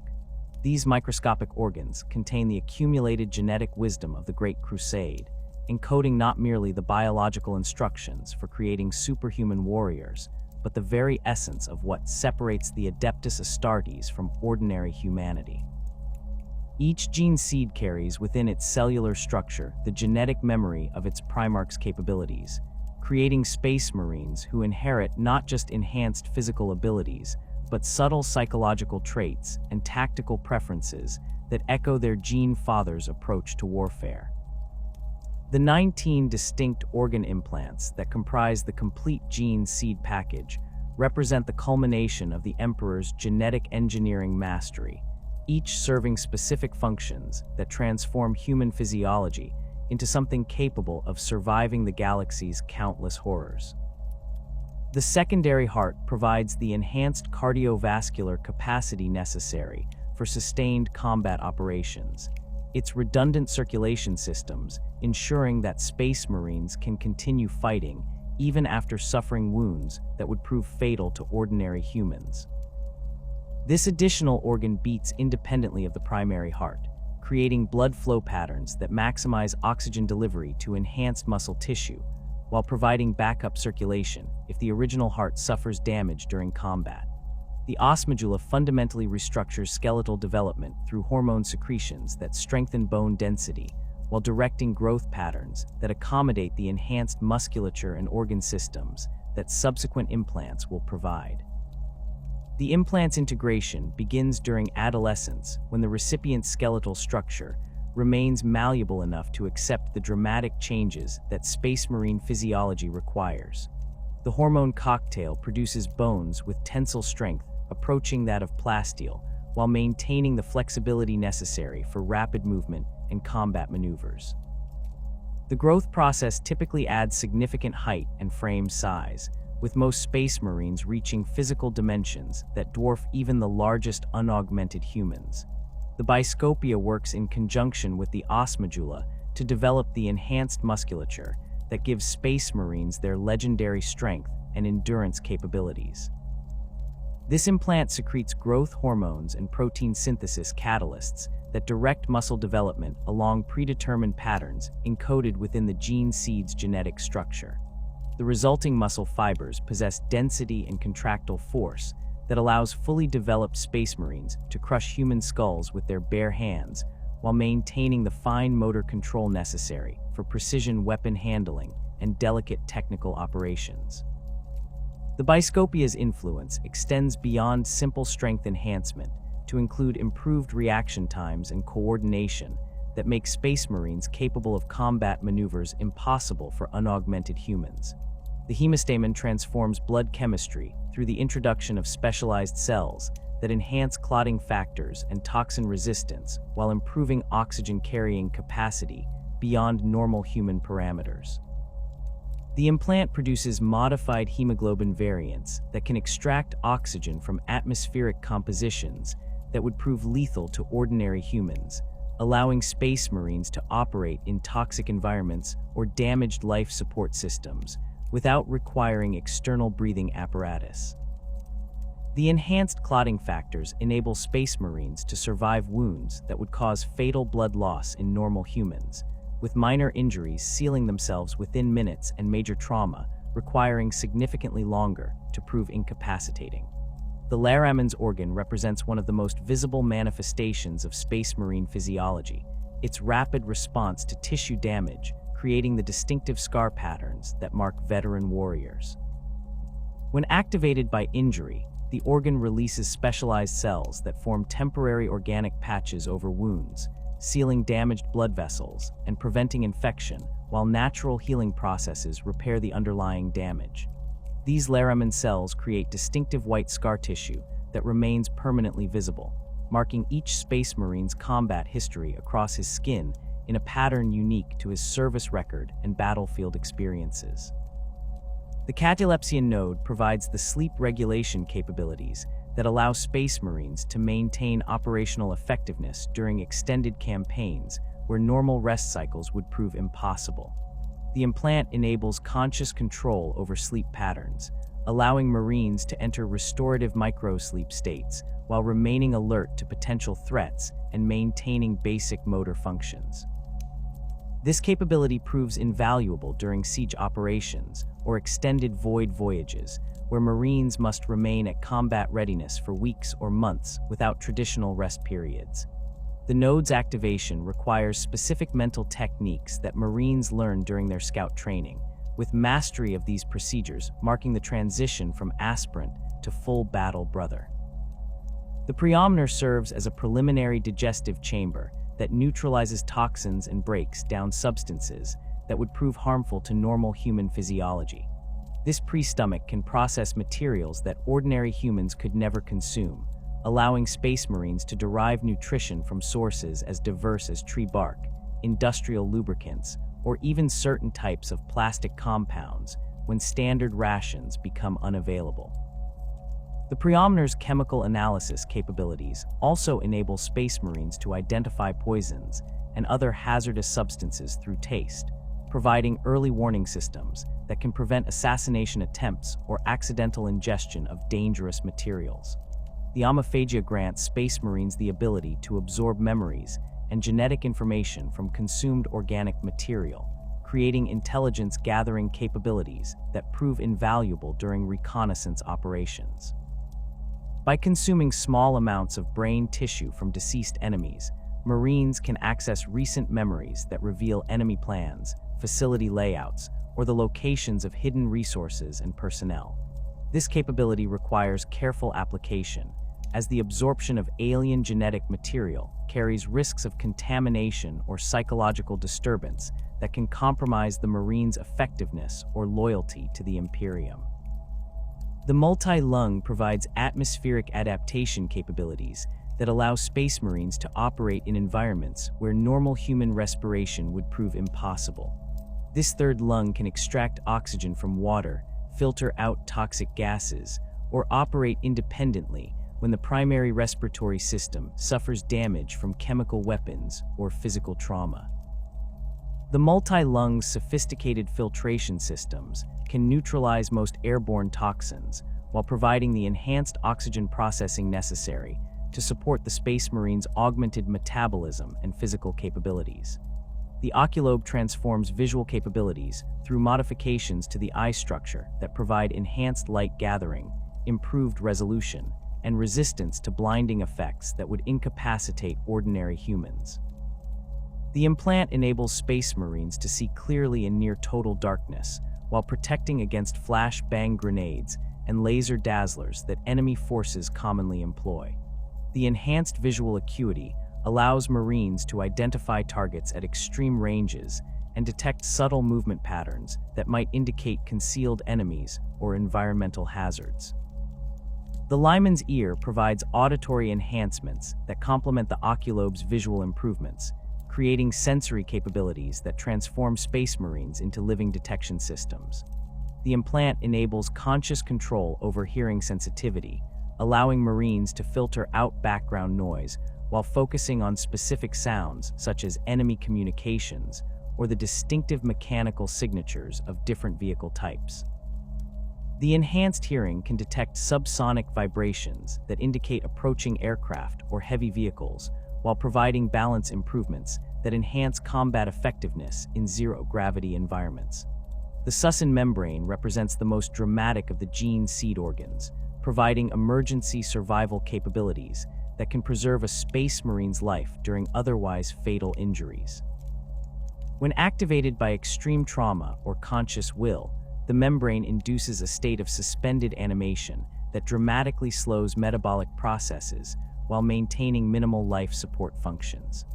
These microscopic organs contain the accumulated genetic wisdom of the Great Crusade, encoding not merely the biological instructions for creating superhuman warriors, but the very essence of what separates the Adeptus Astartes from ordinary humanity. Each gene seed carries within its cellular structure the genetic memory of its Primarch's capabilities, creating Space Marines who inherit not just enhanced physical abilities, but subtle psychological traits and tactical preferences that echo their gene father's approach to warfare. The 19 distinct organ implants that comprise the complete gene seed package represent the culmination of the Emperor's genetic engineering mastery, each serving specific functions that transform human physiology into something capable of surviving the galaxy's countless horrors. The secondary heart provides the enhanced cardiovascular capacity necessary for sustained combat operations, its redundant circulation systems ensuring that Space Marines can continue fighting even after suffering wounds that would prove fatal to ordinary humans. This additional organ beats independently of the primary heart, creating blood flow patterns that maximize oxygen delivery to enhanced muscle tissue, while providing backup circulation if the original heart suffers damage during combat. The osmodula fundamentally restructures skeletal development through hormone secretions that strengthen bone density, while directing growth patterns that accommodate the enhanced musculature and organ systems that subsequent implants will provide. The implant's integration begins during adolescence when the recipient's skeletal structure remains malleable enough to accept the dramatic changes that Space Marine physiology requires. The hormone cocktail produces bones with tensile strength approaching that of plasteel, while maintaining the flexibility necessary for rapid movement and combat maneuvers. The growth process typically adds significant height and frame size, with most Space Marines reaching physical dimensions that dwarf even the largest unaugmented humans. The biscopia works in conjunction with the osmodula to develop the enhanced musculature that gives Space Marines their legendary strength and endurance capabilities. This implant secretes growth hormones and protein synthesis catalysts that direct muscle development along predetermined patterns encoded within the gene seed's genetic structure. The resulting muscle fibers possess density and contractile force that allows fully developed Space Marines to crush human skulls with their bare hands while maintaining the fine motor control necessary for precision weapon handling and delicate technical operations. The biscopia's influence extends beyond simple strength enhancement to include improved reaction times and coordination that make Space Marines capable of combat maneuvers impossible for unaugmented humans. The hemostamen transforms blood chemistry through the introduction of specialized cells that enhance clotting factors and toxin resistance while improving oxygen carrying capacity beyond normal human parameters. The implant produces modified hemoglobin variants that can extract oxygen from atmospheric compositions that would prove lethal to ordinary humans, allowing Space Marines to operate in toxic environments or damaged life support systems without requiring external breathing apparatus. The enhanced clotting factors enable Space Marines to survive wounds that would cause fatal blood loss in normal humans, with minor injuries sealing themselves within minutes and major trauma requiring significantly longer to prove incapacitating. The Laramen's organ represents one of the most visible manifestations of Space Marine physiology, its rapid response to tissue damage, creating the distinctive scar patterns that mark veteran warriors. When activated by injury, the organ releases specialized cells that form temporary organic patches over wounds, sealing damaged blood vessels and preventing infection, while natural healing processes repair the underlying damage. These Laramen cells create distinctive white scar tissue that remains permanently visible, marking each Space Marine's combat history across his skin in a pattern unique to his service record and battlefield experiences. The catalepsian node provides the sleep regulation capabilities that allow Space Marines to maintain operational effectiveness during extended campaigns where normal rest cycles would prove impossible. The implant enables conscious control over sleep patterns, allowing Marines to enter restorative microsleep states while remaining alert to potential threats and maintaining basic motor functions. This capability proves invaluable during siege operations or extended void voyages, where Marines must remain at combat readiness for weeks or months without traditional rest periods. The node's activation requires specific mental techniques that Marines learn during their scout training, with mastery of these procedures marking the transition from aspirant to full battle brother. The preomner serves as a preliminary digestive chamber that neutralizes toxins and breaks down substances that would prove harmful to normal human physiology. This pre-stomach can process materials that ordinary humans could never consume, allowing Space Marines to derive nutrition from sources as diverse as tree bark, industrial lubricants, or even certain types of plastic compounds when standard rations become unavailable. The preomner's chemical analysis capabilities also enable Space Marines to identify poisons and other hazardous substances through taste, providing early warning systems that can prevent assassination attempts or accidental ingestion of dangerous materials. The omophagia grants Space Marines the ability to absorb memories and genetic information from consumed organic material, creating intelligence-gathering capabilities that prove invaluable during reconnaissance operations. By consuming small amounts of brain tissue from deceased enemies, Marines can access recent memories that reveal enemy plans, facility layouts, or the locations of hidden resources and personnel. This capability requires careful application, as the absorption of alien genetic material carries risks of contamination or psychological disturbance that can compromise the Marines' effectiveness or loyalty to the Imperium. The multi-lung provides atmospheric adaptation capabilities that allow Space Marines to operate in environments where normal human respiration would prove impossible. This third lung can extract oxygen from water, filter out toxic gases, or operate independently when the primary respiratory system suffers damage from chemical weapons or physical trauma. The multi-lung's sophisticated filtration systems can neutralize most airborne toxins while providing the enhanced oxygen processing necessary to support the Space Marines' augmented metabolism and physical capabilities. The oculobe transforms visual capabilities through modifications to the eye structure that provide enhanced light gathering, improved resolution, and resistance to blinding effects that would incapacitate ordinary humans. The implant enables Space Marines to see clearly in near total darkness, while protecting against flash-bang grenades and laser dazzlers that enemy forces commonly employ. The enhanced visual acuity allows Marines to identify targets at extreme ranges and detect subtle movement patterns that might indicate concealed enemies or environmental hazards. The lineman's ear provides auditory enhancements that complement the oculobe's visual improvements, creating sensory capabilities that transform Space Marines into living detection systems. The implant enables conscious control over hearing sensitivity, allowing Marines to filter out background noise while focusing on specific sounds such as enemy communications or the distinctive mechanical signatures of different vehicle types. The enhanced hearing can detect subsonic vibrations that indicate approaching aircraft or heavy vehicles, while providing balance improvements that enhance combat effectiveness in zero-gravity environments. The Susan membrane represents the most dramatic of the gene seed organs, providing emergency survival capabilities that can preserve a Space Marine's life during otherwise fatal injuries. When activated by extreme trauma or conscious will, the membrane induces a state of suspended animation that dramatically slows metabolic processes while maintaining minimal life support functions.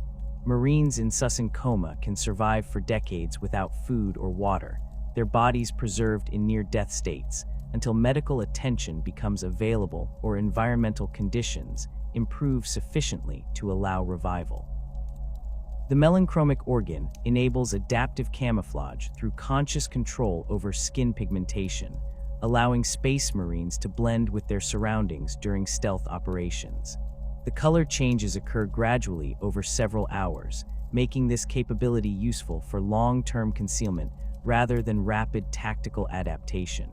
Marines in Susan coma can survive for decades without food or water, their bodies preserved in near-death states until medical attention becomes available or environmental conditions improve sufficiently to allow revival. The melanchromic organ enables adaptive camouflage through conscious control over skin pigmentation, allowing Space Marines to blend with their surroundings during stealth operations. The color changes occur gradually over several hours, making this capability useful for long-term concealment rather than rapid tactical adaptation.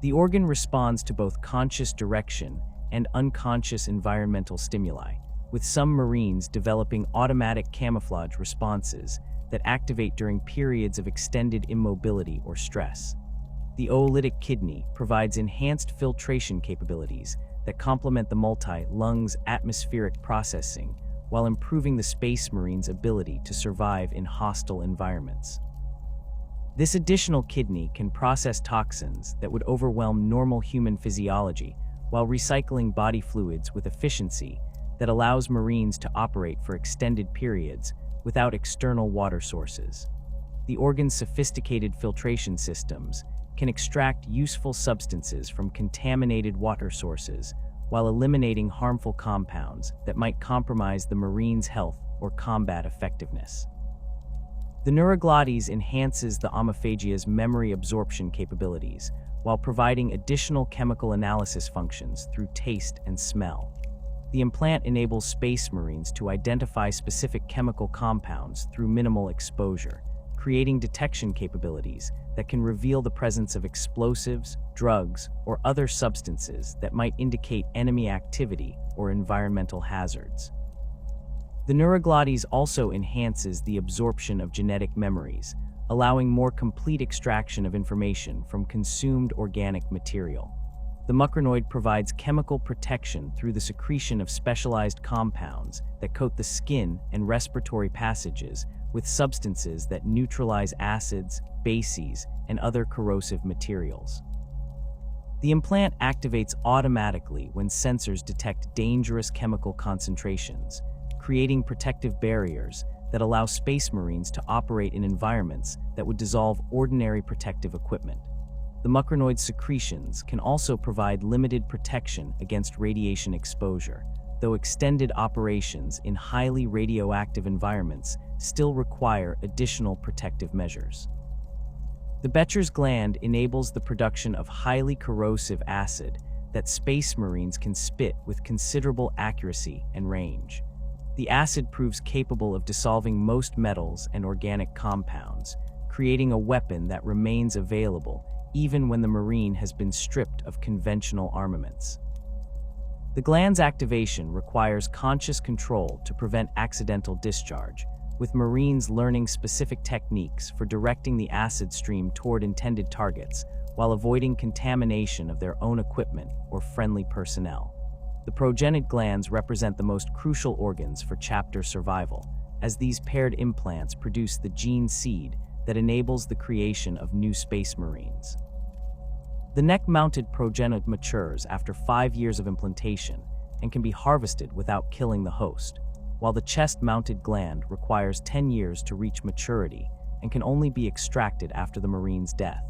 The organ responds to both conscious direction and unconscious environmental stimuli, with some Marines developing automatic camouflage responses that activate during periods of extended immobility or stress. The oolitic kidney provides enhanced filtration capabilities that complement the multi-lung's atmospheric processing while improving the Space Marine's ability to survive in hostile environments. This additional kidney can process toxins that would overwhelm normal human physiology while recycling body fluids with efficiency that allows Marines to operate for extended periods without external water sources. The organ's sophisticated filtration systems can extract useful substances from contaminated water sources while eliminating harmful compounds that might compromise the Marine's health or combat effectiveness. The neuroglottis enhances the omophagia's memory absorption capabilities while providing additional chemical analysis functions through taste and smell. The implant enables Space Marines to identify specific chemical compounds through minimal exposure, creating detection capabilities that can reveal the presence of explosives, drugs, or other substances that might indicate enemy activity or environmental hazards. The neuroglottis also enhances the absorption of genetic memories, allowing more complete extraction of information from consumed organic material. The mucranoid provides chemical protection through the secretion of specialized compounds that coat the skin and respiratory passages with substances that neutralize acids, bases, and other corrosive materials. The implant activates automatically when sensors detect dangerous chemical concentrations, creating protective barriers that allow Space Marines to operate in environments that would dissolve ordinary protective equipment. The mucranoid's secretions can also provide limited protection against radiation exposure, though extended operations in highly radioactive environments still require additional protective measures. The Becher's gland enables the production of highly corrosive acid that Space Marines can spit with considerable accuracy and range. The acid proves capable of dissolving most metals and organic compounds, creating a weapon that remains available even when the Marine has been stripped of conventional armaments. The gland's activation requires conscious control to prevent accidental discharge, with Marines learning specific techniques for directing the acid stream toward intended targets while avoiding contamination of their own equipment or friendly personnel. The progenitor glands represent the most crucial organs for chapter survival, as these paired implants produce the gene seed that enables the creation of new Space Marines. The neck-mounted progenitor matures after 5 years of implantation and can be harvested without killing the host, while the chest-mounted gland requires 10 years to reach maturity and can only be extracted after the Marine's death.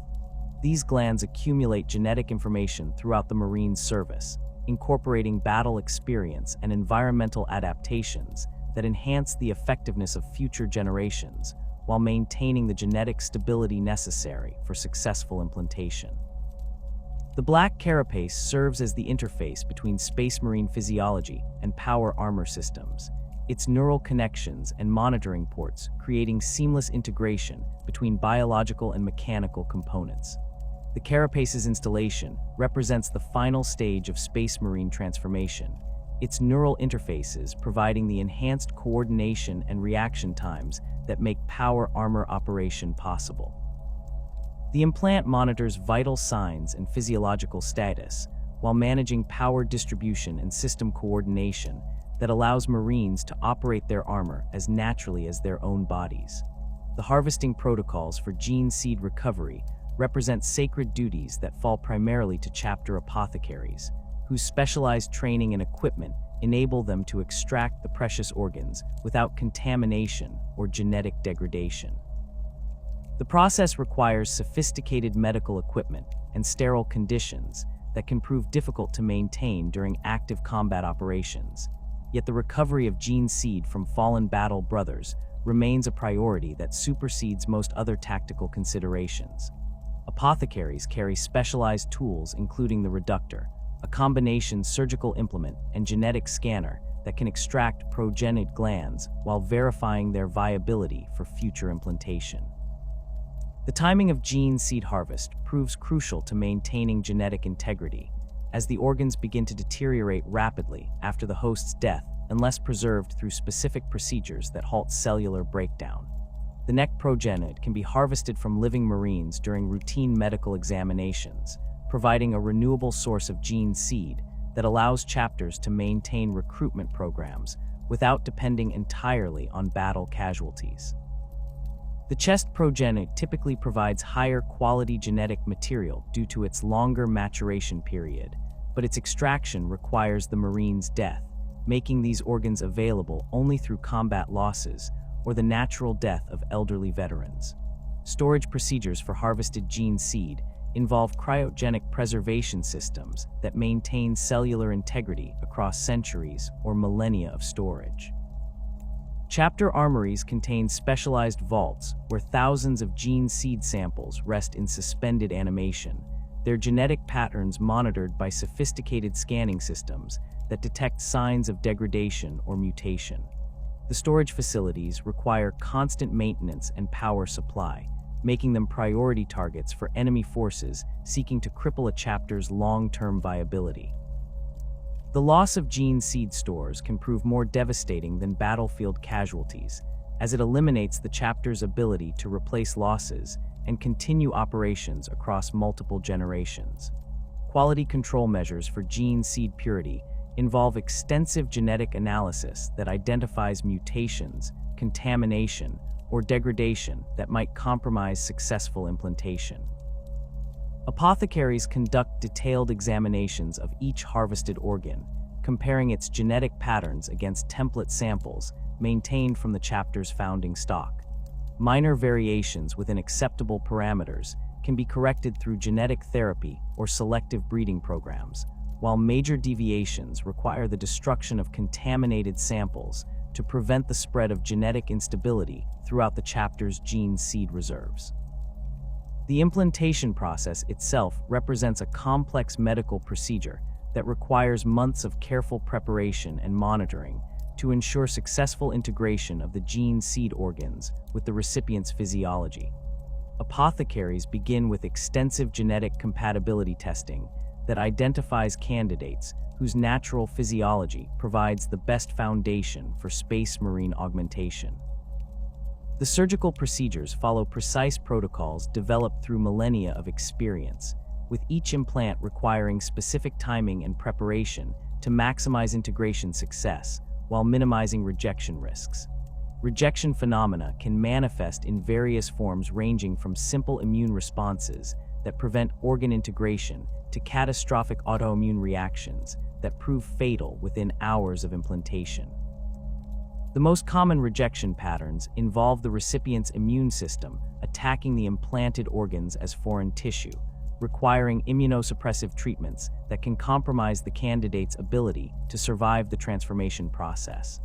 These glands accumulate genetic information throughout the Marine's service, incorporating battle experience and environmental adaptations that enhance the effectiveness of future generations while maintaining the genetic stability necessary for successful implantation. The black carapace serves as the interface between Space Marine physiology and power armor systems, its neural connections and monitoring ports creating seamless integration between biological and mechanical components. The carapace's installation represents the final stage of Space Marine transformation, its neural interfaces providing the enhanced coordination and reaction times that make power armor operation possible. The implant monitors vital signs and physiological status while managing power distribution and system coordination that allows Marines to operate their armor as naturally as their own bodies. The harvesting protocols for gene seed recovery represent sacred duties that fall primarily to chapter apothecaries, whose specialized training and equipment enable them to extract the precious organs without contamination or genetic degradation. The process requires sophisticated medical equipment and sterile conditions that can prove difficult to maintain during active combat operations, yet the recovery of gene seed from fallen battle brothers remains a priority that supersedes most other tactical considerations. Apothecaries carry specialized tools including the reductor, a combination surgical implement and genetic scanner that can extract progenitor glands while verifying their viability for future implantation. The timing of gene seed harvest proves crucial to maintaining genetic integrity, as the organs begin to deteriorate rapidly after the host's death unless preserved through specific procedures that halt cellular breakdown. The neck progenitor can be harvested from living Marines during routine medical examinations, providing a renewable source of gene seed that allows chapters to maintain recruitment programs without depending entirely on battle casualties. The chest progenitor typically provides higher quality genetic material due to its longer maturation period, but its extraction requires the Marine's death, making these organs available only through combat losses or the natural death of elderly veterans. Storage procedures for harvested gene seed involve cryogenic preservation systems that maintain cellular integrity across centuries or millennia of storage. Chapter armories contain specialized vaults where thousands of gene seed samples rest in suspended animation, their genetic patterns monitored by sophisticated scanning systems that detect signs of degradation or mutation. The storage facilities require constant maintenance and power supply, making them priority targets for enemy forces seeking to cripple a chapter's long-term viability. The loss of gene seed stores can prove more devastating than battlefield casualties, as it eliminates the chapter's ability to replace losses and continue operations across multiple generations. Quality control measures for gene seed purity involve extensive genetic analysis that identifies mutations, contamination, or degradation that might compromise successful implantation. Apothecaries conduct detailed examinations of each harvested organ, comparing its genetic patterns against template samples maintained from the chapter's founding stock. Minor variations within acceptable parameters can be corrected through genetic therapy or selective breeding programs, while major deviations require the destruction of contaminated samples to prevent the spread of genetic instability throughout the chapter's gene seed reserves. The implantation process itself represents a complex medical procedure that requires months of careful preparation and monitoring to ensure successful integration of the gene seed organs with the recipient's physiology. Apothecaries begin with extensive genetic compatibility testing that identifies candidates whose natural physiology provides the best foundation for space marine augmentation. The surgical procedures follow precise protocols developed through millennia of experience, with each implant requiring specific timing and preparation to maximize integration success while minimizing rejection risks. Rejection phenomena can manifest in various forms ranging from simple immune responses that prevent organ integration to catastrophic autoimmune reactions that prove fatal within hours of implantation. The most common rejection patterns involve the recipient's immune system attacking the implanted organs as foreign tissue, requiring immunosuppressive treatments that can compromise the candidate's ability to survive the transformation process.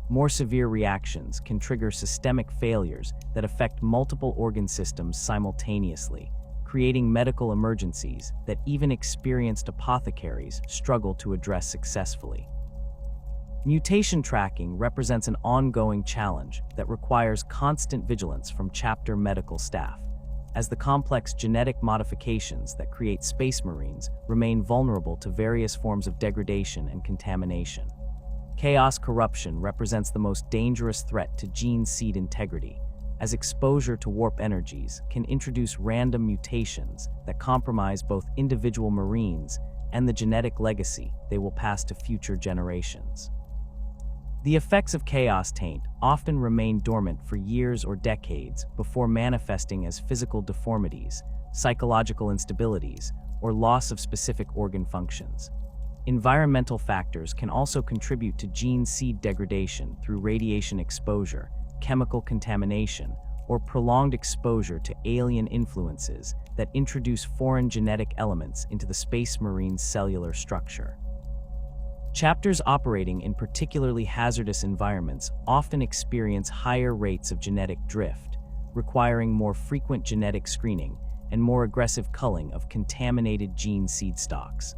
More severe reactions can trigger systemic failures that affect multiple organ systems simultaneously, creating medical emergencies that even experienced apothecaries struggle to address successfully. Mutation tracking represents an ongoing challenge that requires constant vigilance from chapter medical staff, as the complex genetic modifications that create space marines remain vulnerable to various forms of degradation and contamination. Chaos corruption represents the most dangerous threat to gene seed integrity, as exposure to warp energies can introduce random mutations that compromise both individual marines and the genetic legacy they will pass to future generations. The effects of chaos taint often remain dormant for years or decades before manifesting as physical deformities, psychological instabilities, or loss of specific organ functions. Environmental factors can also contribute to gene seed degradation through radiation exposure, chemical contamination, or prolonged exposure to alien influences that introduce foreign genetic elements into the space marine's cellular structure. Chapters operating in particularly hazardous environments often experience higher rates of genetic drift, requiring more frequent genetic screening and more aggressive culling of contaminated gene seed stocks.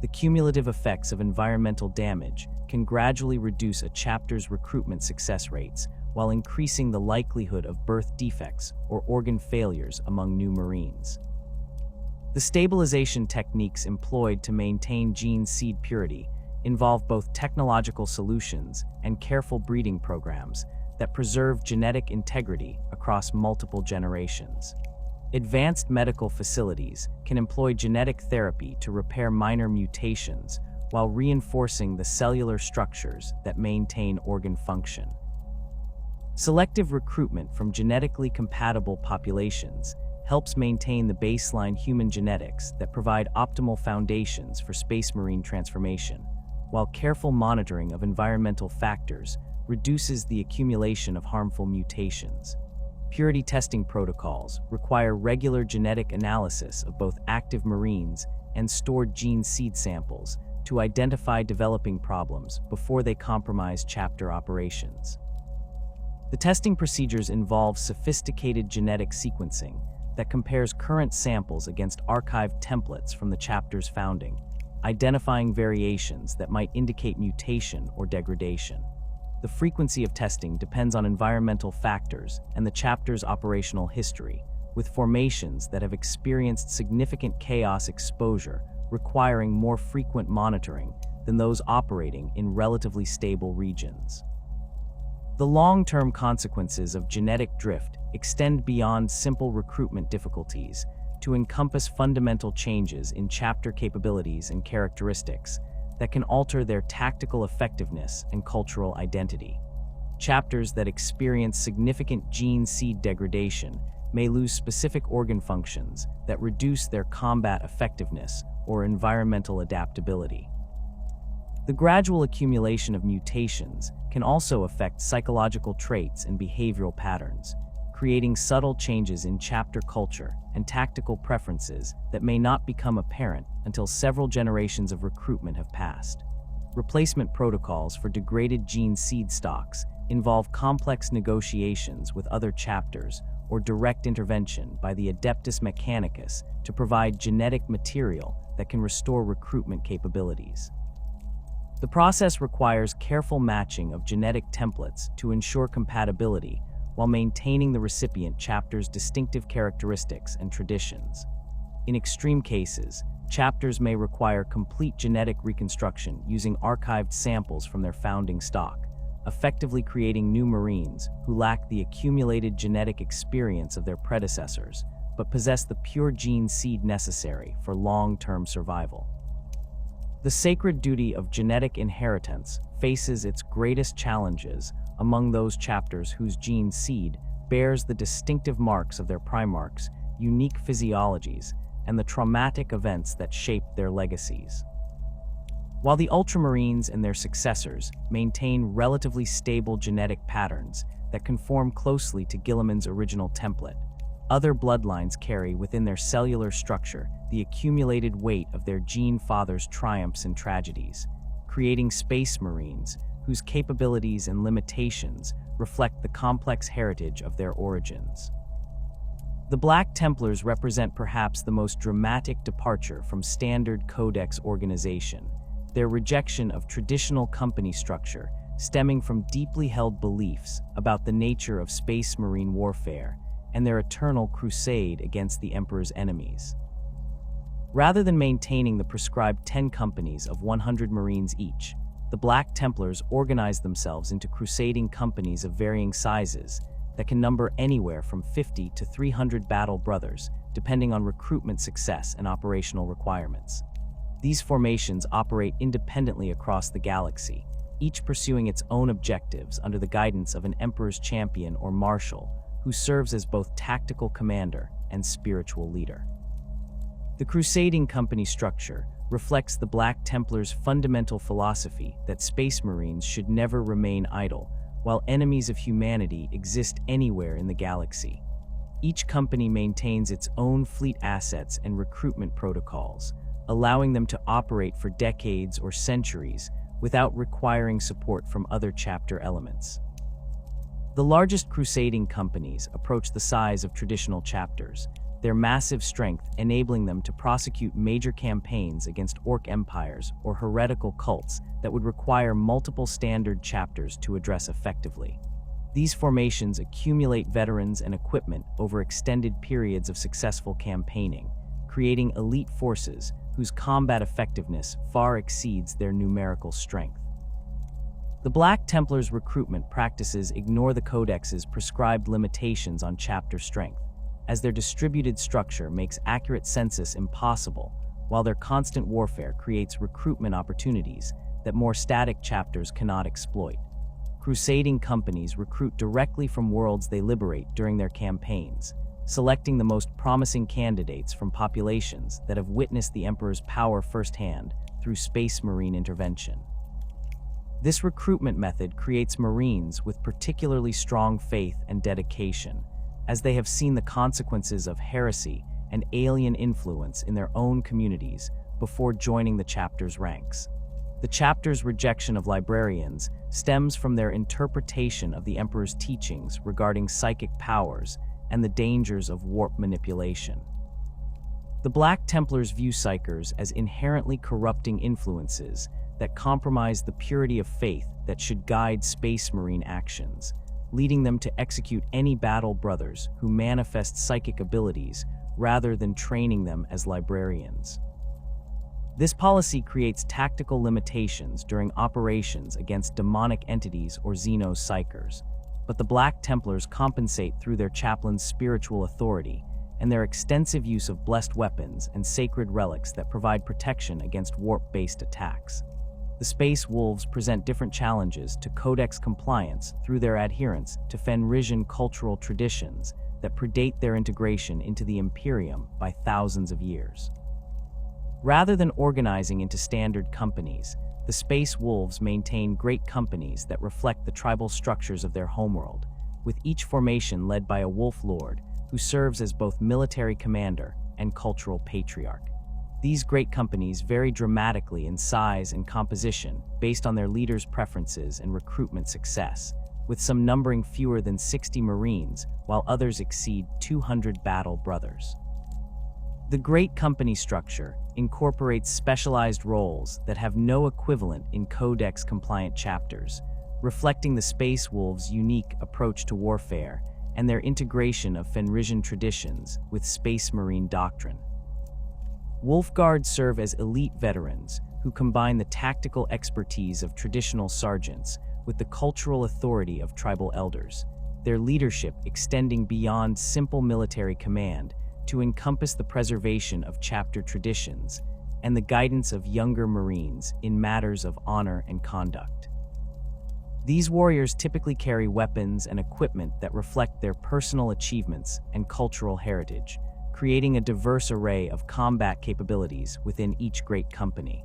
The cumulative effects of environmental damage can gradually reduce a chapter's recruitment success rates while increasing the likelihood of birth defects or organ failures among new Marines. The stabilization techniques employed to maintain gene seed purity involve both technological solutions and careful breeding programs that preserve genetic integrity across multiple generations. Advanced medical facilities can employ genetic therapy to repair minor mutations while reinforcing the cellular structures that maintain organ function. Selective recruitment from genetically compatible populations helps maintain the baseline human genetics that provide optimal foundations for space marine transformation, while careful monitoring of environmental factors reduces the accumulation of harmful mutations. Purity testing protocols require regular genetic analysis of both active marines and stored gene seed samples to identify developing problems before they compromise chapter operations. The testing procedures involve sophisticated genetic sequencing that compares current samples against archived templates from the chapter's founding, identifying variations that might indicate mutation or degradation. The frequency of testing depends on environmental factors and the chapter's operational history, with formations that have experienced significant chaos exposure requiring more frequent monitoring than those operating in relatively stable regions. The long-term consequences of genetic drift extend beyond simple recruitment difficulties to encompass fundamental changes in chapter capabilities and characteristics that can alter their tactical effectiveness and cultural identity. Chapters that experience significant gene seed degradation may lose specific organ functions that reduce their combat effectiveness or environmental adaptability. The gradual accumulation of mutations can also affect psychological traits and behavioral patterns, creating subtle changes in chapter culture and tactical preferences that may not become apparent until several generations of recruitment have passed. Replacement protocols for degraded gene seed stocks involve complex negotiations with other chapters or direct intervention by the Adeptus Mechanicus to provide genetic material that can restore recruitment capabilities. The process requires careful matching of genetic templates to ensure compatibility while maintaining the recipient chapter's distinctive characteristics and traditions. In extreme cases, chapters may require complete genetic reconstruction using archived samples from their founding stock, effectively creating new Marines who lack the accumulated genetic experience of their predecessors, but possess the pure gene seed necessary for long-term survival. The sacred duty of genetic inheritance faces its greatest challenges among those chapters whose gene seed bears the distinctive marks of their Primarchs, unique physiologies, and the traumatic events that shaped their legacies. While the Ultramarines and their successors maintain relatively stable genetic patterns that conform closely to Guilliman's original template, other bloodlines carry within their cellular structure the accumulated weight of their gene father's triumphs and tragedies, creating Space Marines whose capabilities and limitations reflect the complex heritage of their origins. The Black Templars represent perhaps the most dramatic departure from standard Codex organization, their rejection of traditional company structure stemming from deeply held beliefs about the nature of Space Marine warfare and their eternal crusade against the Emperor's enemies. Rather than maintaining the prescribed 10 companies of 100 Marines each, the Black Templars organized themselves into crusading companies of varying sizes that can number anywhere from 50 to 300 battle brothers, depending on recruitment success and operational requirements. These formations operate independently across the galaxy, each pursuing its own objectives under the guidance of an Emperor's champion or marshal, who serves as both tactical commander and spiritual leader. The crusading company structure reflects the Black Templars' fundamental philosophy that Space Marines should never remain idle, while enemies of humanity exist anywhere in the galaxy. Each company maintains its own fleet assets and recruitment protocols, allowing them to operate for decades or centuries without requiring support from other chapter elements. The largest crusading companies approach the size of traditional chapters, their massive strength enabling them to prosecute major campaigns against orc empires or heretical cults that would require multiple standard chapters to address effectively. These formations accumulate veterans and equipment over extended periods of successful campaigning, creating elite forces whose combat effectiveness far exceeds their numerical strength. The Black Templars' recruitment practices ignore the Codex's prescribed limitations on chapter strength, as their distributed structure makes accurate census impossible, while their constant warfare creates recruitment opportunities that more static chapters cannot exploit. Crusading companies recruit directly from worlds they liberate during their campaigns, selecting the most promising candidates from populations that have witnessed the Emperor's power firsthand through Space Marine intervention. This recruitment method creates Marines with particularly strong faith and dedication, as they have seen the consequences of heresy and alien influence in their own communities before joining the chapter's ranks. The chapter's rejection of librarians stems from their interpretation of the Emperor's teachings regarding psychic powers and the dangers of warp manipulation. The Black Templars view psykers as inherently corrupting influences that compromise the purity of faith that should guide Space Marine actions, leading them to execute any battle brothers who manifest psychic abilities rather than training them as librarians. This policy creates tactical limitations during operations against demonic entities or Xenos psykers, but the Black Templars compensate through their chaplain's spiritual authority and their extensive use of blessed weapons and sacred relics that provide protection against warp-based attacks. The Space Wolves present different challenges to Codex compliance through their adherence to Fenrisian cultural traditions that predate their integration into the Imperium by thousands of years. Rather than organizing into standard companies, the Space Wolves maintain great companies that reflect the tribal structures of their homeworld, with each formation led by a Wolf Lord who serves as both military commander and cultural patriarch. These great companies vary dramatically in size and composition based on their leaders' preferences and recruitment success, with some numbering fewer than 60 Marines, while others exceed 200 battle brothers. The Great Company structure incorporates specialized roles that have no equivalent in Codex-compliant chapters, reflecting the Space Wolves' unique approach to warfare and their integration of Fenrisian traditions with Space Marine doctrine. Wolf Guards serve as elite veterans who combine the tactical expertise of traditional sergeants with the cultural authority of tribal elders, their leadership extending beyond simple military command to encompass the preservation of chapter traditions and the guidance of younger Marines in matters of honor and conduct. These warriors typically carry weapons and equipment that reflect their personal achievements and cultural heritage, creating a diverse array of combat capabilities within each great company.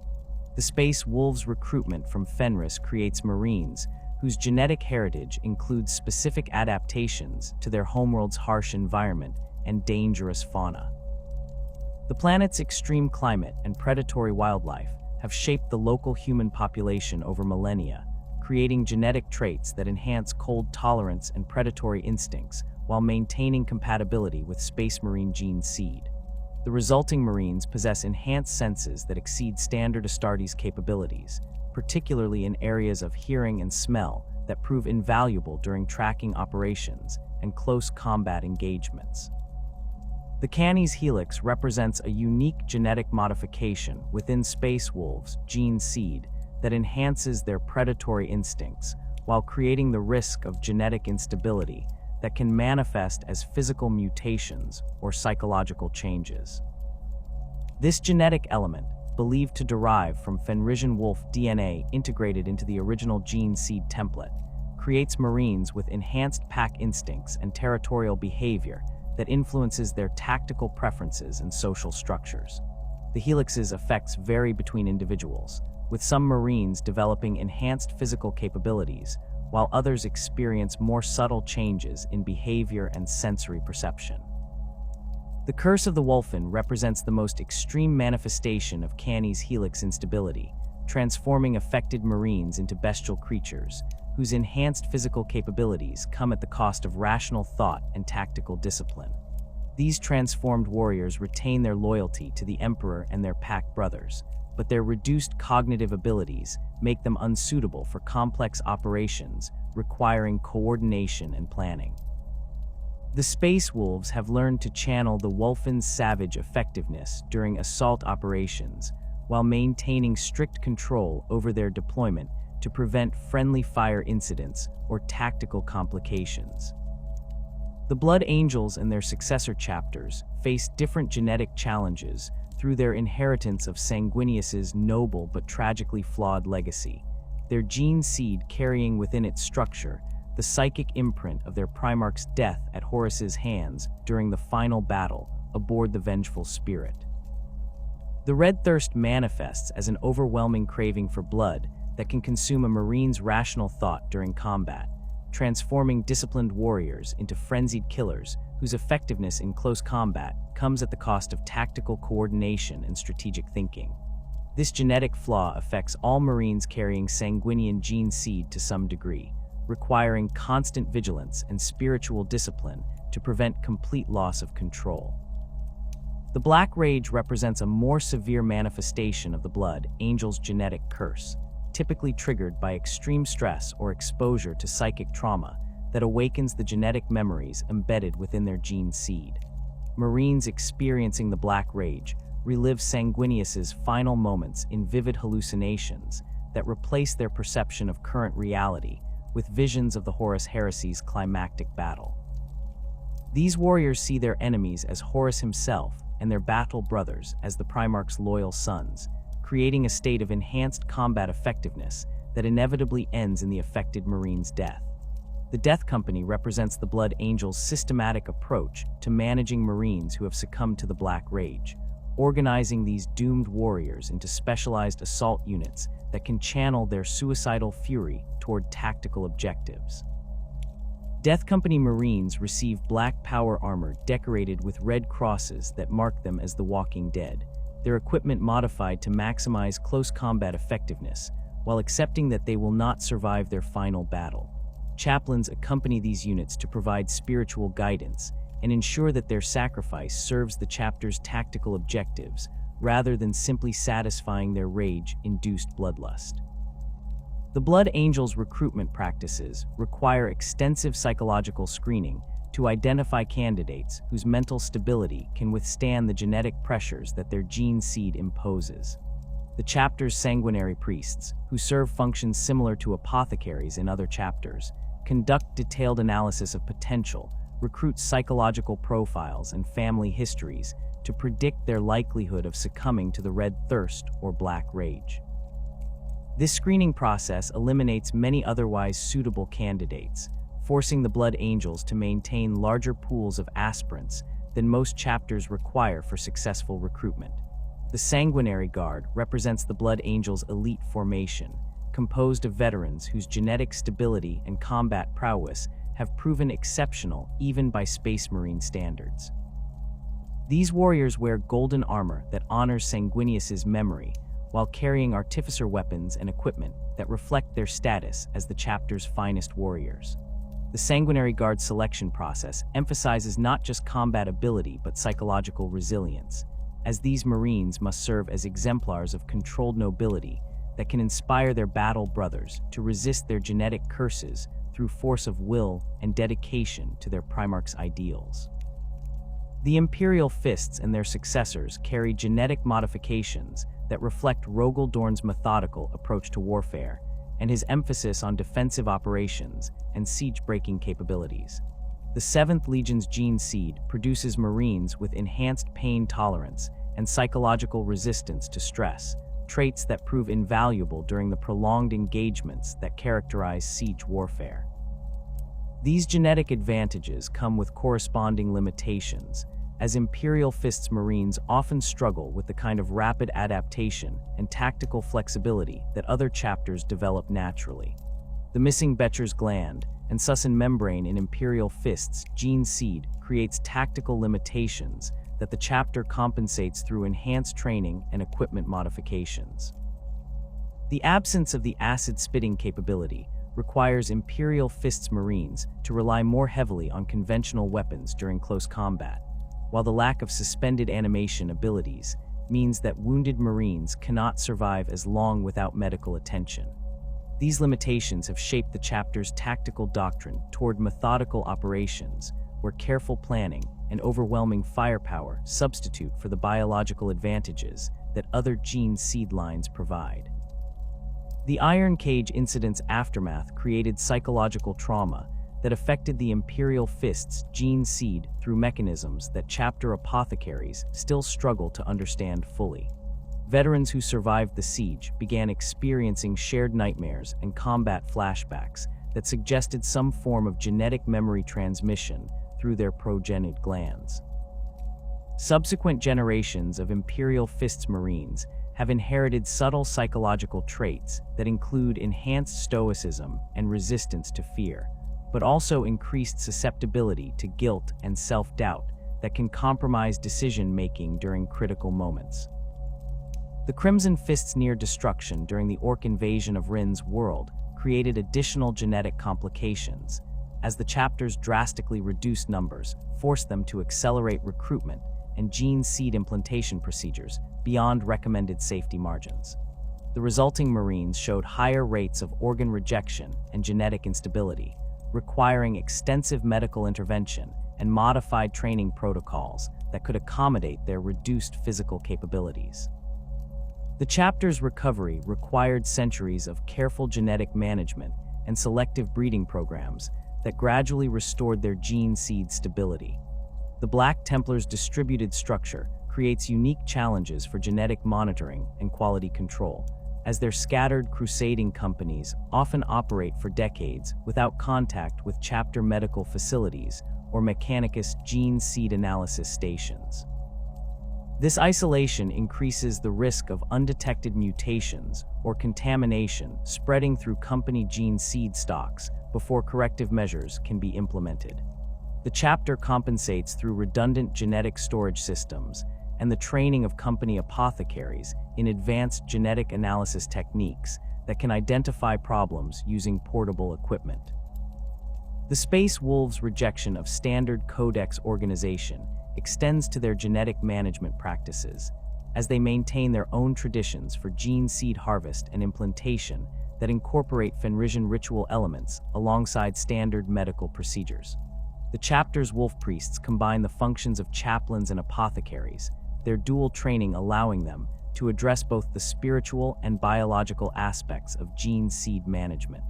The Space Wolves recruitment from Fenris creates Marines whose genetic heritage includes specific adaptations to their homeworld's harsh environment and dangerous fauna. The planet's extreme climate and predatory wildlife have shaped the local human population over millennia, creating genetic traits that enhance cold tolerance and predatory instincts while maintaining compatibility with Space Marine gene seed. The resulting Marines possess enhanced senses that exceed standard Astartes capabilities, particularly in areas of hearing and smell that prove invaluable during tracking operations and close combat engagements. The Canis helix represents a unique genetic modification within Space Wolves' gene seed that enhances their predatory instincts while creating the risk of genetic instability that can manifest as physical mutations or psychological changes. This genetic element, believed to derive from Fenrisian wolf DNA integrated into the original gene seed template, creates Marines with enhanced pack instincts and territorial behavior that influences their tactical preferences and social structures. The helix's effects vary between individuals, with some Marines developing enhanced physical capabilities, while others experience more subtle changes in behavior and sensory perception. The Curse of the Wolfen represents the most extreme manifestation of Canis helix instability, transforming affected Marines into bestial creatures, whose enhanced physical capabilities come at the cost of rational thought and tactical discipline. These transformed warriors retain their loyalty to the Emperor and their pack brothers, but their reduced cognitive abilities make them unsuitable for complex operations requiring coordination and planning. The Space Wolves have learned to channel the Wolfen's savage effectiveness during assault operations while maintaining strict control over their deployment to prevent friendly fire incidents or tactical complications. The Blood Angels and their successor chapters face different genetic challenges through their inheritance of Sanguinius's noble but tragically flawed legacy, their gene seed carrying within its structure the psychic imprint of their Primarch's death at Horus's hands during the final battle aboard the Vengeful Spirit. The Red Thirst manifests as an overwhelming craving for blood that can consume a Marine's rational thought during combat, transforming disciplined warriors into frenzied killers whose effectiveness in close combat comes at the cost of tactical coordination and strategic thinking. This genetic flaw affects all Marines carrying Sanguinian gene seed to some degree, requiring constant vigilance and spiritual discipline to prevent complete loss of control. The Black Rage represents a more severe manifestation of the Blood Angel's genetic curse, typically triggered by extreme stress or exposure to psychic trauma that awakens the genetic memories embedded within their gene seed. Marines experiencing the Black Rage relive Sanguinius's final moments in vivid hallucinations that replace their perception of current reality with visions of the Horus Heresy's climactic battle. These warriors see their enemies as Horus himself and their battle brothers as the Primarch's loyal sons, creating a state of enhanced combat effectiveness that inevitably ends in the affected Marine's death. The Death Company represents the Blood Angels' systematic approach to managing Marines who have succumbed to the Black Rage, organizing these doomed warriors into specialized assault units that can channel their suicidal fury toward tactical objectives. Death Company Marines receive black power armor decorated with red crosses that mark them as the Walking Dead, their equipment modified to maximize close combat effectiveness, while accepting that they will not survive their final battle. Chaplains accompany these units to provide spiritual guidance and ensure that their sacrifice serves the chapter's tactical objectives rather than simply satisfying their rage-induced bloodlust. The Blood Angels' recruitment practices require extensive psychological screening to identify candidates whose mental stability can withstand the genetic pressures that their gene seed imposes. The chapter's sanguinary priests, who serve functions similar to apothecaries in other chapters, conduct detailed analysis of potential, recruit psychological profiles and family histories to predict their likelihood of succumbing to the Red Thirst or Black Rage. This screening process eliminates many otherwise suitable candidates, forcing the Blood Angels to maintain larger pools of aspirants than most chapters require for successful recruitment. The Sanguinary Guard represents the Blood Angels' elite formation, composed of veterans whose genetic stability and combat prowess have proven exceptional even by Space Marine standards. These warriors wear golden armor that honors Sanguinius's memory, while carrying artificer weapons and equipment that reflect their status as the chapter's finest warriors. The Sanguinary Guard selection process emphasizes not just combat ability but psychological resilience, as these Marines must serve as exemplars of controlled nobility that can inspire their battle brothers to resist their genetic curses through force of will and dedication to their Primarch's ideals. The Imperial Fists and their successors carry genetic modifications that reflect Rogel Dorn's methodical approach to warfare and his emphasis on defensive operations and siege-breaking capabilities. The 7th Legion's gene seed produces Marines with enhanced pain tolerance and psychological resistance to stress, traits that prove invaluable during the prolonged engagements that characterize siege warfare. These genetic advantages come with corresponding limitations, as Imperial Fists Marines often struggle with the kind of rapid adaptation and tactical flexibility that other chapters develop naturally. The missing Becher's gland and Susan membrane in Imperial Fists' gene seed creates tactical limitations that the chapter compensates through enhanced training and equipment modifications. The absence of the acid-spitting capability requires Imperial Fists Marines to rely more heavily on conventional weapons during close combat, while the lack of suspended animation abilities means that wounded Marines cannot survive as long without medical attention. These limitations have shaped the chapter's tactical doctrine toward methodical operations, where careful planning and overwhelming firepower substitute for the biological advantages that other gene seed lines provide. The Iron Cage incident's aftermath created psychological trauma that affected the Imperial Fists gene seed through mechanisms that chapter apothecaries still struggle to understand fully. Veterans who survived the siege began experiencing shared nightmares and combat flashbacks that suggested some form of genetic memory transmission through their progenitid glands. Subsequent generations of Imperial Fists Marines have inherited subtle psychological traits that include enhanced stoicism and resistance to fear, but also increased susceptibility to guilt and self-doubt that can compromise decision-making during critical moments. The Crimson Fist's near destruction during the Orc invasion of Rin's world created additional genetic complications, as the chapter's drastically reduced numbers forced them to accelerate recruitment and gene seed implantation procedures beyond recommended safety margins. The resulting Marines showed higher rates of organ rejection and genetic instability, requiring extensive medical intervention and modified training protocols that could accommodate their reduced physical capabilities. The chapter's recovery required centuries of careful genetic management and selective breeding programs that gradually restored their gene seed stability. The Black Templar's distributed structure creates unique challenges for genetic monitoring and quality control, as their scattered crusading companies often operate for decades without contact with chapter medical facilities or Mechanicus gene seed analysis stations. This isolation increases the risk of undetected mutations or contamination spreading through company gene seed stocks before corrective measures can be implemented. The chapter compensates through redundant genetic storage systems and the training of company apothecaries in advanced genetic analysis techniques that can identify problems using portable equipment. The Space Wolves' rejection of standard Codex organization extends to their genetic management practices, as they maintain their own traditions for gene seed harvest and implantation that incorporate Fenrisian ritual elements alongside standard medical procedures. The chapter's wolf priests combine the functions of chaplains and apothecaries, their dual training allowing them to address both the spiritual and biological aspects of gene seed management.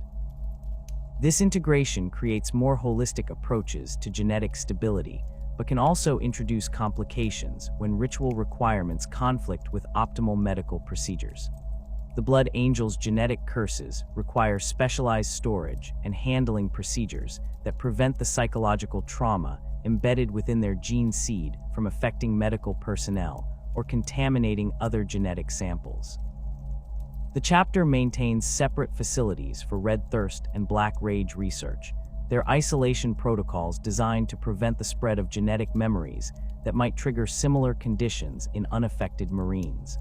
This integration creates more holistic approaches to genetic stability, but can also introduce complications when ritual requirements conflict with optimal medical procedures. The Blood Angel's genetic curses require specialized storage and handling procedures that prevent the psychological trauma embedded within their gene seed from affecting medical personnel or contaminating other genetic samples. The chapter maintains separate facilities for Red Thirst and Black Rage research, their isolation protocols designed to prevent the spread of genetic memories that might trigger similar conditions in unaffected Marines.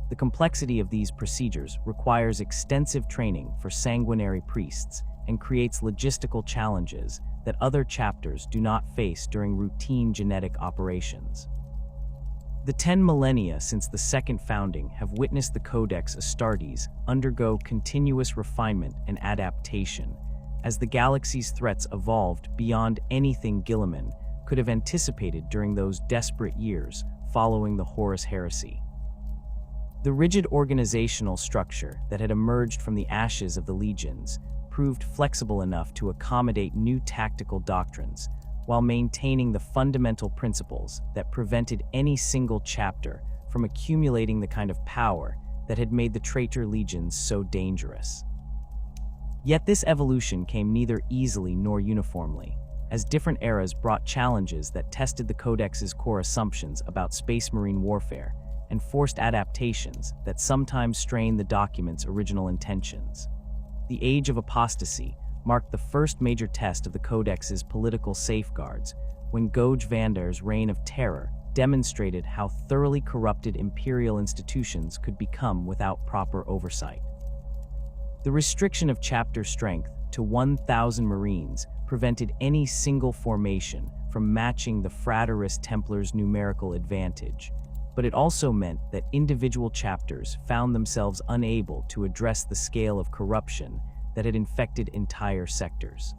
The complexity of these procedures requires extensive training for sanguinary priests and creates logistical challenges that other chapters do not face during routine genetic operations. The 10 millennia since the second founding have witnessed the Codex Astartes undergo continuous refinement and adaptation, as the galaxy's threats evolved beyond anything Guilliman could have anticipated during those desperate years following the Horus Heresy. The rigid organizational structure that had emerged from the ashes of the legions proved flexible enough to accommodate new tactical doctrines, while maintaining the fundamental principles that prevented any single chapter from accumulating the kind of power that had made the traitor legions so dangerous. Yet this evolution came neither easily nor uniformly, as different eras brought challenges that tested the Codex's core assumptions about space marine warfare and forced adaptations that sometimes strained the document's original intentions. The Age of Apostasy marked the first major test of the Codex's political safeguards, when Goj Vander's reign of terror demonstrated how thoroughly corrupted imperial institutions could become without proper oversight. The restriction of chapter strength to 1,000 Marines prevented any single formation from matching the Fraterist Templars' numerical advantage, but it also meant that individual chapters found themselves unable to address the scale of corruption that had infected entire sectors.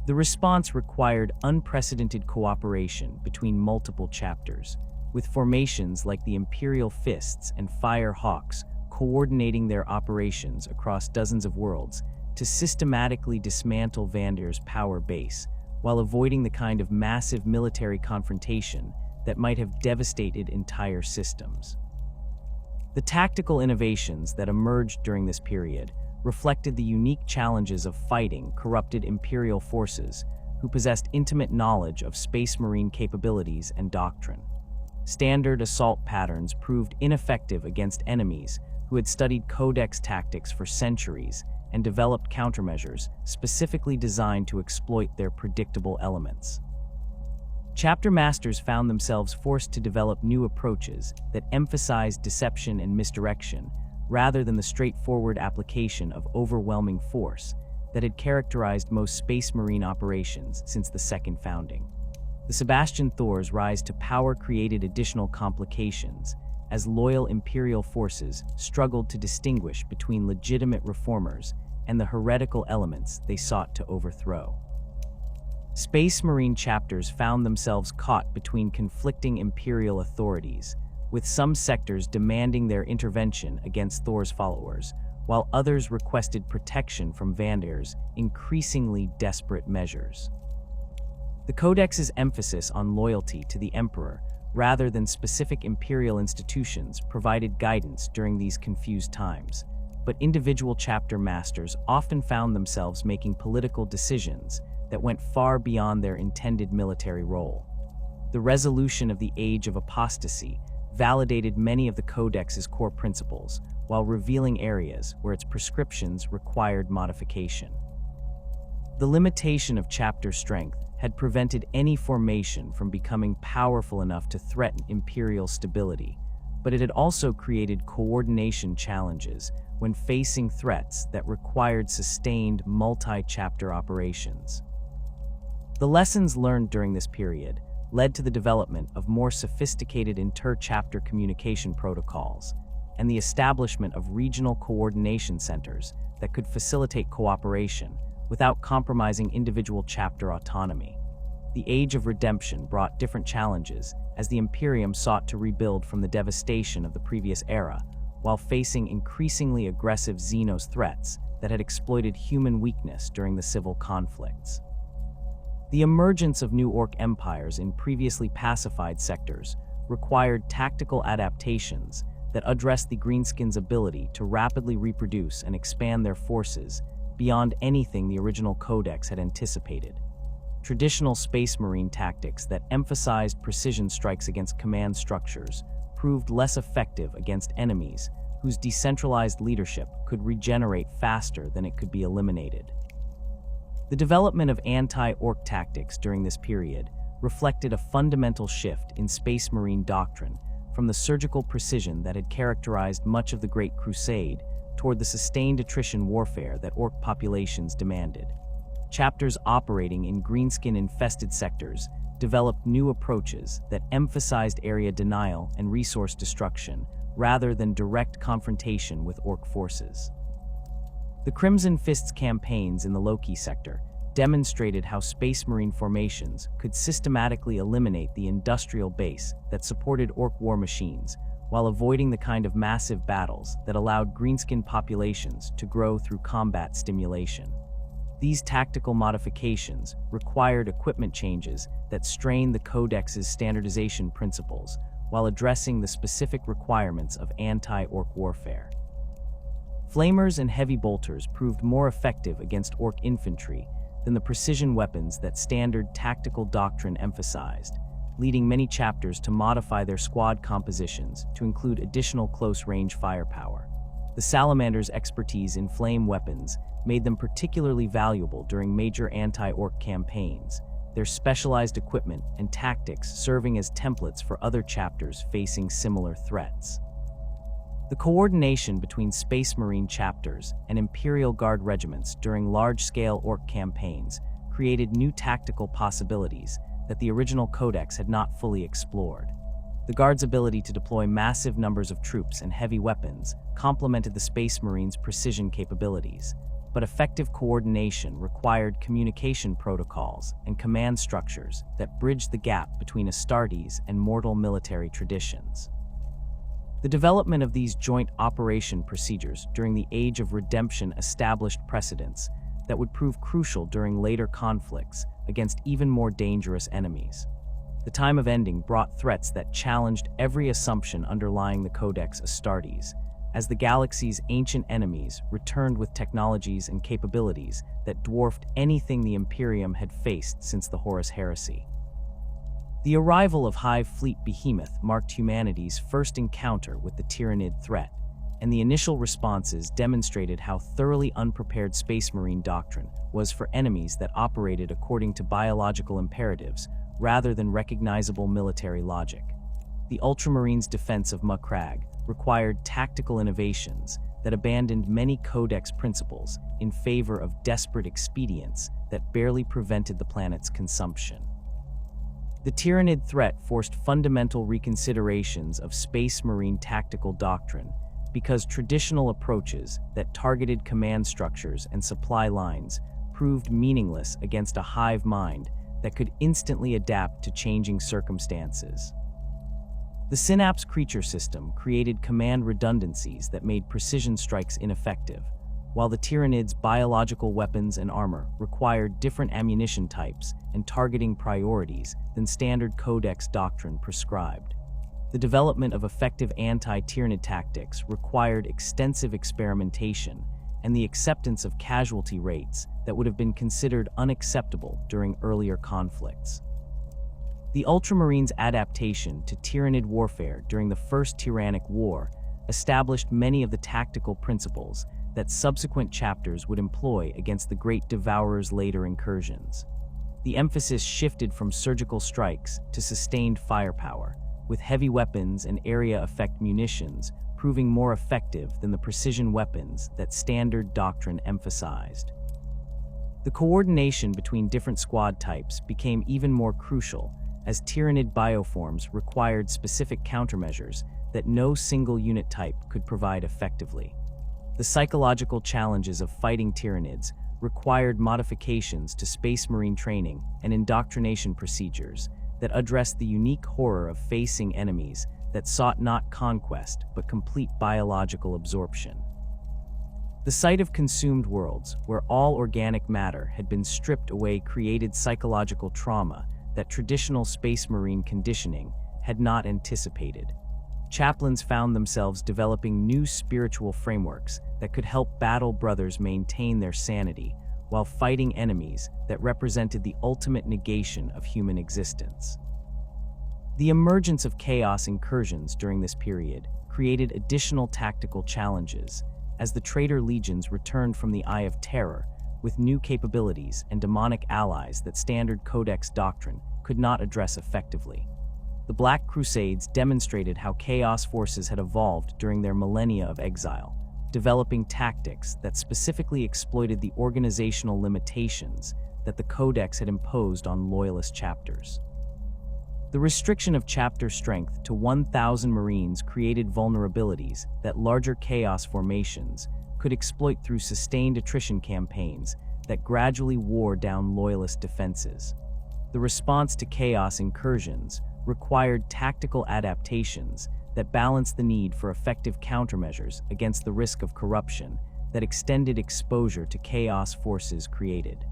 The response required unprecedented cooperation between multiple chapters, with formations like the Imperial Fists and Fire Hawks coordinating their operations across dozens of worlds to systematically dismantle Vander's power base, while avoiding the kind of massive military confrontation that might have devastated entire systems. The tactical innovations that emerged during this period reflected the unique challenges of fighting corrupted Imperial forces who possessed intimate knowledge of space marine capabilities and doctrine. Standard assault patterns proved ineffective against enemies who had studied Codex tactics for centuries and developed countermeasures specifically designed to exploit their predictable elements. Chapter masters found themselves forced to develop new approaches that emphasized deception and misdirection rather than the straightforward application of overwhelming force that had characterized most space marine operations since the second founding. The Sebastian Thor's rise to power created additional complications, as loyal Imperial forces struggled to distinguish between legitimate reformers and the heretical elements they sought to overthrow. Space Marine chapters found themselves caught between conflicting Imperial authorities, with some sectors demanding their intervention against Thor's followers, while others requested protection from Vandir's increasingly desperate measures. The Codex's emphasis on loyalty to the Emperor rather than specific imperial institutions provided guidance during these confused times, but individual chapter masters often found themselves making political decisions that went far beyond their intended military role. The resolution of the Age of Apostasy validated many of the Codex's core principles, while revealing areas where its prescriptions required modification. The limitation of chapter strength had prevented any formation from becoming powerful enough to threaten imperial stability, but it had also created coordination challenges when facing threats that required sustained multi-chapter operations. The lessons learned during this period led to the development of more sophisticated inter-chapter communication protocols and the establishment of regional coordination centers that could facilitate cooperation without compromising individual chapter autonomy. The Age of Redemption brought different challenges as the Imperium sought to rebuild from the devastation of the previous era, while facing increasingly aggressive Xenos threats that had exploited human weakness during the civil conflicts. The emergence of new Orc empires in previously pacified sectors required tactical adaptations that addressed the Greenskins' ability to rapidly reproduce and expand their forces beyond anything the original Codex had anticipated. Traditional Space Marine tactics that emphasized precision strikes against command structures proved less effective against enemies whose decentralized leadership could regenerate faster than it could be eliminated. The development of anti-Orc tactics during this period reflected a fundamental shift in Space Marine doctrine from the surgical precision that had characterized much of the Great Crusade toward the sustained attrition warfare that Orc populations demanded. Chapters operating in greenskin-infested sectors developed new approaches that emphasized area denial and resource destruction rather than direct confrontation with Orc forces. The Crimson Fist's campaigns in the Loki sector demonstrated how Space Marine formations could systematically eliminate the industrial base that supported Orc war machines while avoiding the kind of massive battles that allowed greenskin populations to grow through combat stimulation. These tactical modifications required equipment changes that strained the Codex's standardization principles while addressing the specific requirements of anti-Orc warfare. Flamers and heavy bolters proved more effective against Orc infantry than the precision weapons that standard tactical doctrine emphasized, leading many chapters to modify their squad compositions to include additional close-range firepower. The Salamander's expertise in flame weapons made them particularly valuable during major anti-Orc campaigns, their specialized equipment and tactics serving as templates for other chapters facing similar threats. The coordination between Space Marine chapters and Imperial Guard regiments during large-scale Orc campaigns created new tactical possibilities that the original Codex had not fully explored. The Guard's ability to deploy massive numbers of troops and heavy weapons complemented the Space Marines' precision capabilities, but effective coordination required communication protocols and command structures that bridged the gap between Astartes and mortal military traditions. The development of these joint operation procedures during the Age of Redemption established precedents that would prove crucial during later conflicts against even more dangerous enemies. The time of ending brought threats that challenged every assumption underlying the Codex Astartes, as the galaxy's ancient enemies returned with technologies and capabilities that dwarfed anything the Imperium had faced since the Horus Heresy. The arrival of Hive Fleet Behemoth marked humanity's first encounter with the Tyrannid threat, and the initial responses demonstrated how thoroughly unprepared Space Marine doctrine was for enemies that operated according to biological imperatives rather than recognizable military logic. The Ultramarines' defense of Macragge required tactical innovations that abandoned many Codex principles in favor of desperate expedients that barely prevented the planet's consumption. The Tyrannid threat forced fundamental reconsiderations of Space Marine tactical doctrine because traditional approaches that targeted command structures and supply lines proved meaningless against a hive mind that could instantly adapt to changing circumstances. The Synapse creature system created command redundancies that made precision strikes ineffective, while the Tyranids' biological weapons and armor required different ammunition types and targeting priorities than standard Codex Doctrine prescribed. The development of effective anti-Tyranid tactics required extensive experimentation and the acceptance of casualty rates that would have been considered unacceptable during earlier conflicts. The Ultramarines' adaptation to Tyranid warfare during the First Tyrannic War established many of the tactical principles that subsequent chapters would employ against the Great Devourer's later incursions. The emphasis shifted from surgical strikes to sustained firepower, with heavy weapons and area effect munitions proving more effective than the precision weapons that standard Doctrine emphasized. The coordination between different squad types became even more crucial, as Tyranid bioforms required specific countermeasures that no single unit type could provide effectively. The psychological challenges of fighting Tyranids required modifications to Space Marine training and indoctrination procedures that addressed the unique horror of facing enemies that sought not conquest but complete biological absorption. The sight of consumed worlds, where all organic matter had been stripped away, created psychological trauma that traditional Space Marine conditioning had not anticipated. Chaplains found themselves developing new spiritual frameworks that could help battle brothers maintain their sanity while fighting enemies that represented the ultimate negation of human existence. The emergence of chaos incursions during this period created additional tactical challenges as the traitor legions returned from the Eye of Terror with new capabilities and demonic allies that standard Codex Doctrine could not address effectively. The Black Crusades demonstrated how chaos forces had evolved during their millennia of exile, developing tactics that specifically exploited the organizational limitations that the Codex had imposed on loyalist chapters. The restriction of chapter strength to 1,000 Marines created vulnerabilities that larger chaos formations could exploit through sustained attrition campaigns that gradually wore down loyalist defenses. The response to chaos incursions required tactical adaptations that balanced the need for effective countermeasures against the risk of corruption that extended exposure to chaos forces created.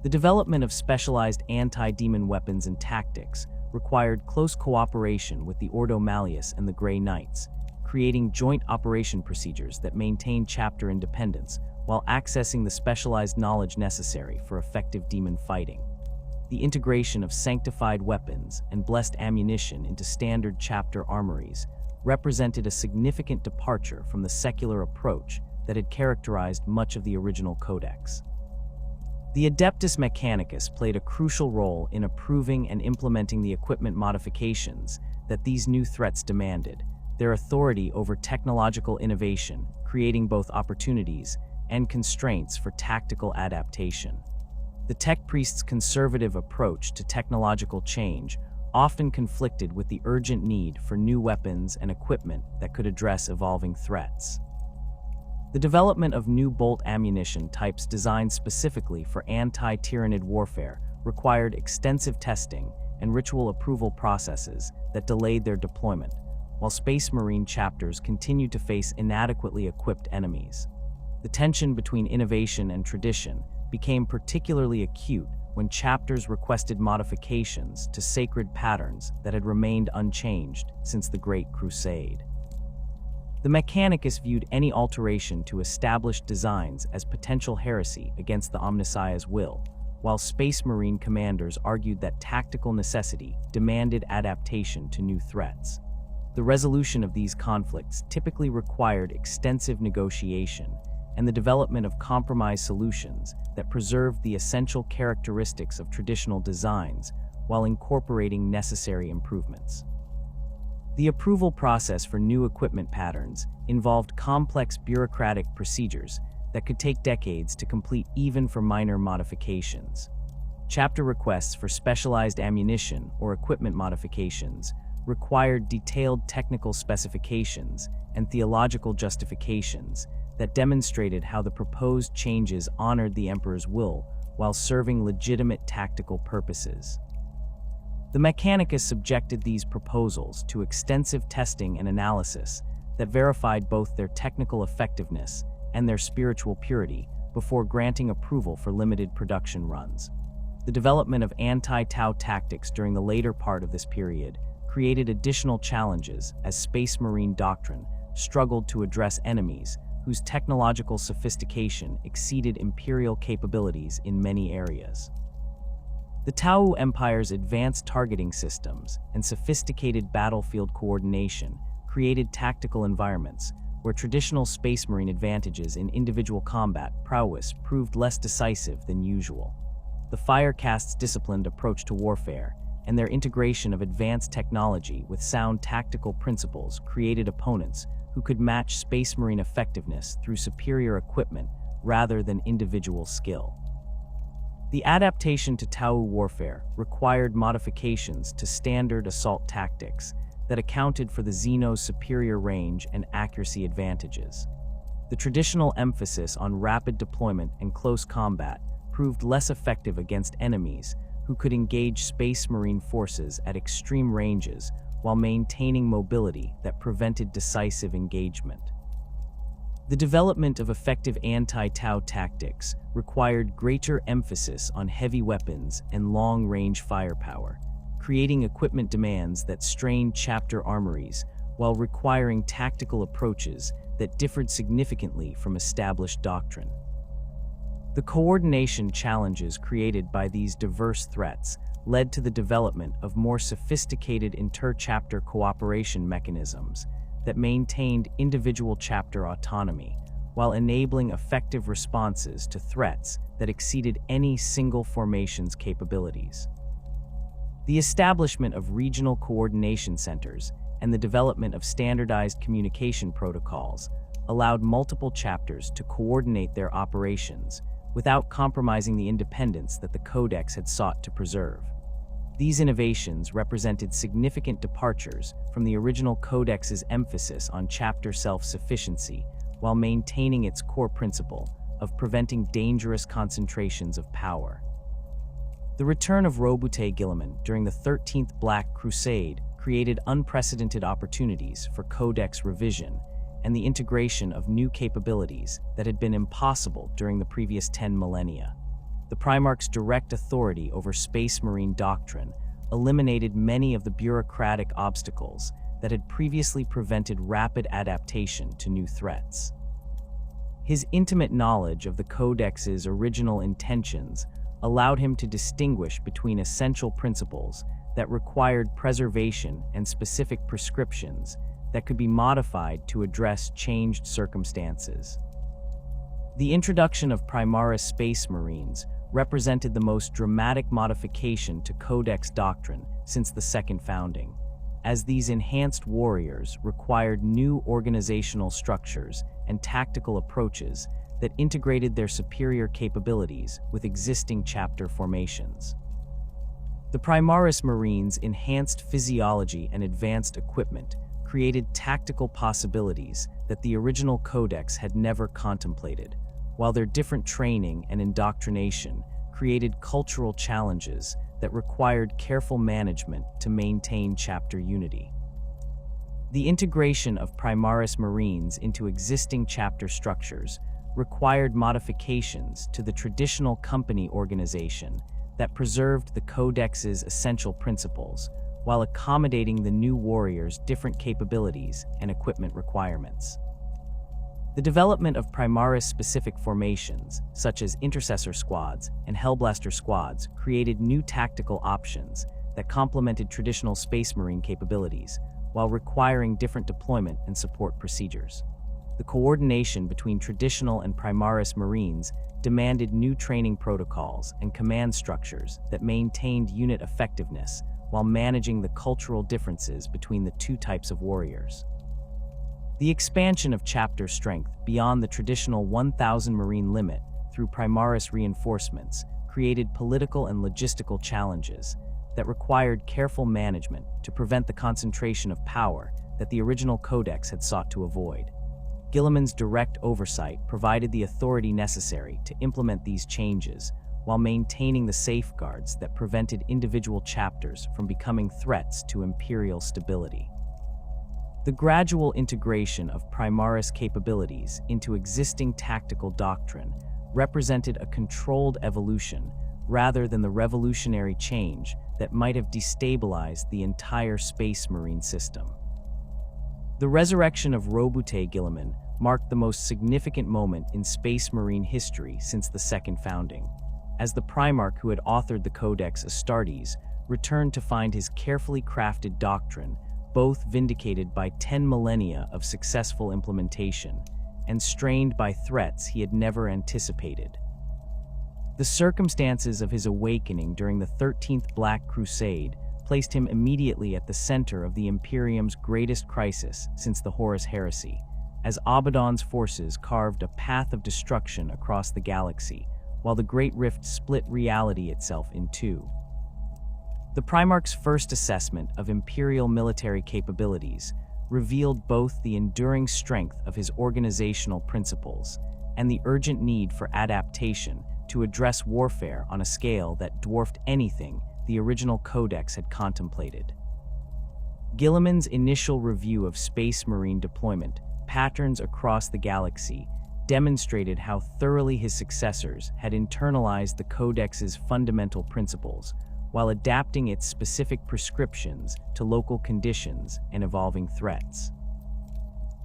The development of specialized anti-demon weapons and tactics required close cooperation with the Ordo Malleus and the Grey Knights, creating joint operation procedures that maintained chapter independence while accessing the specialized knowledge necessary for effective demon fighting. The integration of sanctified weapons and blessed ammunition into standard chapter armories represented a significant departure from the secular approach that had characterized much of the original Codex. The Adeptus Mechanicus played a crucial role in approving and implementing the equipment modifications that these new threats demanded, their authority over technological innovation, creating both opportunities and constraints for tactical adaptation. The Tech Priest's conservative approach to technological change often conflicted with the urgent need for new weapons and equipment that could address evolving threats. The development of new bolt ammunition types designed specifically for anti-Tyranid warfare required extensive testing and ritual approval processes that delayed their deployment, while Space Marine chapters continued to face inadequately equipped enemies. The tension between innovation and tradition became particularly acute when chapters requested modifications to sacred patterns that had remained unchanged since the Great Crusade. The Mechanicus viewed any alteration to established designs as potential heresy against the Omnissiah's will, while Space Marine commanders argued that tactical necessity demanded adaptation to new threats. The resolution of these conflicts typically required extensive negotiation and the development of compromise solutions that preserved the essential characteristics of traditional designs while incorporating necessary improvements. The approval process for new equipment patterns involved complex bureaucratic procedures that could take decades to complete even for minor modifications. Chapter requests for specialized ammunition or equipment modifications required detailed technical specifications and theological justifications that demonstrated how the proposed changes honored the Emperor's will while serving legitimate tactical purposes. The Mechanicus subjected these proposals to extensive testing and analysis that verified both their technical effectiveness and their spiritual purity before granting approval for limited production runs. The development of anti-Tau tactics during the later part of this period created additional challenges as Space Marine doctrine struggled to address enemies whose technological sophistication exceeded Imperial capabilities in many areas. The Tau Empire's advanced targeting systems and sophisticated battlefield coordination created tactical environments where traditional Space Marine advantages in individual combat prowess proved less decisive than usual. The Firecast's disciplined approach to warfare and their integration of advanced technology with sound tactical principles created opponents who could match Space Marine effectiveness through superior equipment rather than individual skill. The adaptation to Tau warfare required modifications to standard assault tactics that accounted for the Xeno's superior range and accuracy advantages. The traditional emphasis on rapid deployment and close combat proved less effective against enemies who could engage Space Marine forces at extreme ranges while maintaining mobility that prevented decisive engagement. The development of effective anti-Tau tactics required greater emphasis on heavy weapons and long-range firepower, creating equipment demands that strained chapter armories while requiring tactical approaches that differed significantly from established doctrine. The coordination challenges created by these diverse threats led to the development of more sophisticated inter-chapter cooperation mechanisms that maintained individual chapter autonomy while enabling effective responses to threats that exceeded any single formation's capabilities. The establishment of regional coordination centers and the development of standardized communication protocols allowed multiple chapters to coordinate their operations without compromising the independence that the Codex had sought to preserve. These innovations represented significant departures from the original Codex's emphasis on chapter self-sufficiency while maintaining its core principle of preventing dangerous concentrations of power. The return of Roboute Guilliman during the 13th Black Crusade created unprecedented opportunities for Codex revision and the integration of new capabilities that had been impossible during the previous 10 millennia. The Primarch's direct authority over Space Marine doctrine eliminated many of the bureaucratic obstacles that had previously prevented rapid adaptation to new threats. His intimate knowledge of the Codex's original intentions allowed him to distinguish between essential principles that required preservation and specific prescriptions that could be modified to address changed circumstances. The introduction of Primaris Space Marines represented the most dramatic modification to Codex doctrine since the Second Founding, as these enhanced warriors required new organizational structures and tactical approaches that integrated their superior capabilities with existing chapter formations. The Primaris Marines' enhanced physiology and advanced equipment created tactical possibilities that the original Codex had never contemplated, while their different training and indoctrination created cultural challenges that required careful management to maintain chapter unity. The integration of Primaris Marines into existing chapter structures required modifications to the traditional company organization that preserved the Codex's essential principles while accommodating the new warriors' different capabilities and equipment requirements. The development of Primaris-specific formations, such as Intercessor Squads and Hellblaster Squads, created new tactical options that complemented traditional Space Marine capabilities, while requiring different deployment and support procedures. The coordination between traditional and Primaris Marines demanded new training protocols and command structures that maintained unit effectiveness while managing the cultural differences between the two types of warriors. The expansion of chapter strength beyond the traditional 1,000 Marine limit through Primaris reinforcements created political and logistical challenges that required careful management to prevent the concentration of power that the original Codex had sought to avoid. Guilliman's direct oversight provided the authority necessary to implement these changes, while maintaining the safeguards that prevented individual chapters from becoming threats to Imperial stability. The gradual integration of Primaris capabilities into existing tactical doctrine represented a controlled evolution rather than the revolutionary change that might have destabilized the entire Space Marine system. The resurrection of Roboute Guilliman marked the most significant moment in Space Marine history since the Second Founding, as the Primarch who had authored the Codex Astartes returned to find his carefully crafted doctrine both vindicated by 10 millennia of successful implementation and strained by threats he had never anticipated. The circumstances of his awakening during the 13th Black Crusade placed him immediately at the center of the Imperium's greatest crisis since the Horus Heresy, as Abaddon's forces carved a path of destruction across the galaxy, while the Great Rift split reality itself in two. The Primarch's first assessment of Imperial military capabilities revealed both the enduring strength of his organizational principles and the urgent need for adaptation to address warfare on a scale that dwarfed anything the original Codex had contemplated. Guilliman's initial review of Space Marine deployment patterns across the galaxy demonstrated how thoroughly his successors had internalized the Codex's fundamental principles, while adapting its specific prescriptions to local conditions and evolving threats.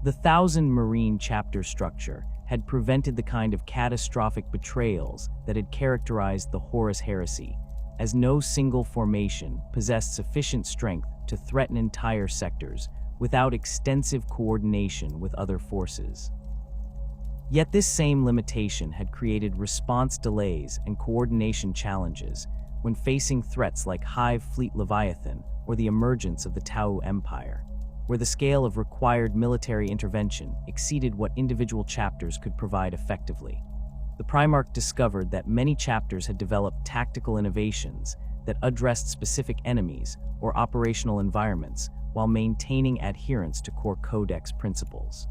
The 1,000 Marine chapter structure had prevented the kind of catastrophic betrayals that had characterized the Horus Heresy, as no single formation possessed sufficient strength to threaten entire sectors without extensive coordination with other forces. Yet this same limitation had created response delays and coordination challenges when facing threats like Hive Fleet Leviathan or the emergence of the Tau Empire, where the scale of required military intervention exceeded what individual chapters could provide effectively. The Primarch discovered that many chapters had developed tactical innovations that addressed specific enemies or operational environments while maintaining adherence to core Codex principles.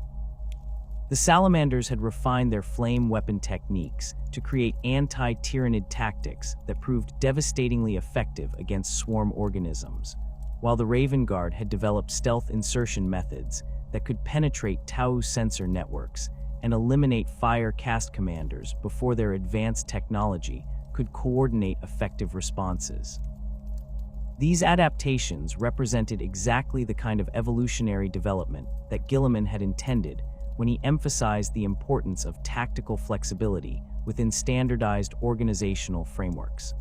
The Salamanders had refined their flame weapon techniques to create anti-Tyranid tactics that proved devastatingly effective against swarm organisms, while the Raven Guard had developed stealth insertion methods that could penetrate Tau sensor networks and eliminate fire cast commanders before their advanced technology could coordinate effective responses. These adaptations represented exactly the kind of evolutionary development that Guilliman had intended when he emphasized the importance of tactical flexibility within standardized organizational frameworks.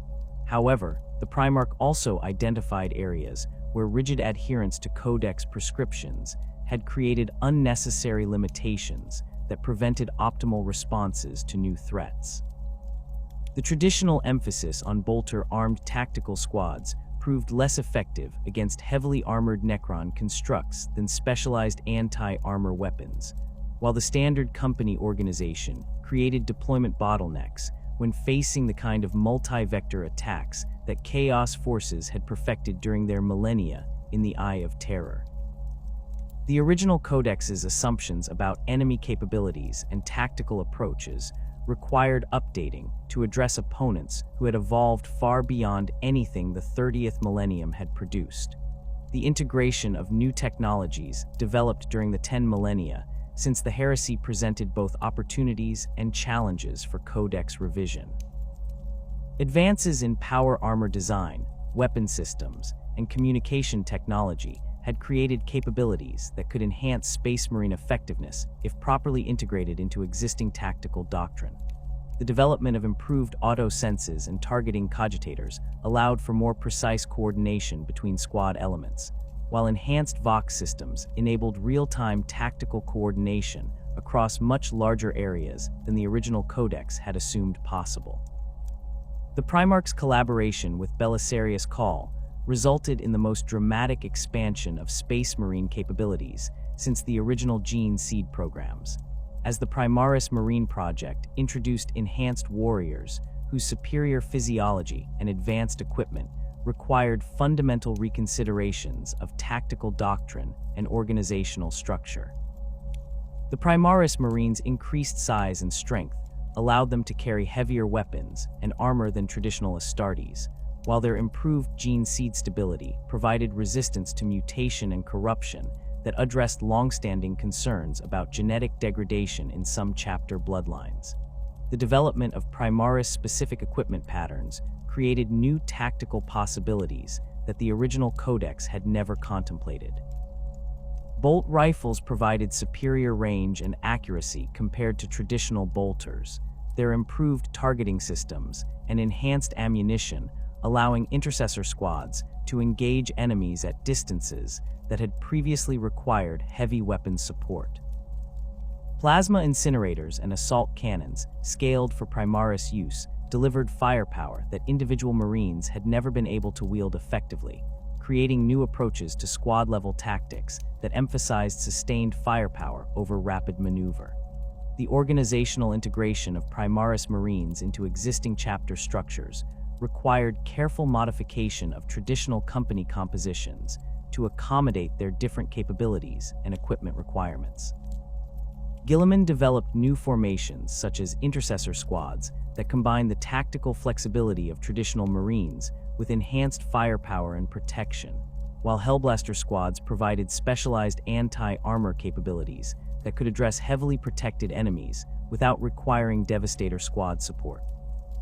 However, the Primarch also identified areas where rigid adherence to Codex prescriptions had created unnecessary limitations that prevented optimal responses to new threats. The traditional emphasis on bolter-armed tactical squads proved less effective against heavily armored Necron constructs than specialized anti-armor weapons, while the standard company organization created deployment bottlenecks when facing the kind of multi-vector attacks that Chaos forces had perfected during their millennia in the Eye of Terror. The original Codex's assumptions about enemy capabilities and tactical approaches required updating to address opponents who had evolved far beyond anything the 30th millennium had produced. The integration of new technologies developed during the 10 millennia since the heresy presented both opportunities and challenges for Codex revision. Advances in power armor design, weapon systems, and communication technology had created capabilities that could enhance Space Marine effectiveness if properly integrated into existing tactical doctrine. The development of improved auto-senses and targeting cogitators allowed for more precise coordination between squad elements, while enhanced Vox systems enabled real-time tactical coordination across much larger areas than the original Codex had assumed possible. The Primarch's collaboration with Belisarius Cawl resulted in the most dramatic expansion of Space Marine capabilities since the original Gene Seed programs, as the Primaris Marine Project introduced enhanced warriors whose superior physiology and advanced equipment required fundamental reconsiderations of tactical doctrine and organizational structure. The Primaris Marines' increased size and strength allowed them to carry heavier weapons and armor than traditional Astartes, while their improved gene seed stability provided resistance to mutation and corruption that addressed long-standing concerns about genetic degradation in some chapter bloodlines. The development of Primaris-specific equipment patterns created new tactical possibilities that the original Codex had never contemplated. Bolt rifles provided superior range and accuracy compared to traditional bolters, their improved targeting systems and enhanced ammunition allowing intercessor squads to engage enemies at distances that had previously required heavy weapons support. Plasma incinerators and assault cannons, scaled for Primaris use, delivered firepower that individual Marines had never been able to wield effectively, creating new approaches to squad-level tactics that emphasized sustained firepower over rapid maneuver. The organizational integration of Primaris Marines into existing chapter structures required careful modification of traditional company compositions to accommodate their different capabilities and equipment requirements. Guilliman developed new formations such as intercessor squads that combined the tactical flexibility of traditional Marines with enhanced firepower and protection, while Hellblaster squads provided specialized anti-armor capabilities that could address heavily protected enemies without requiring Devastator squad support.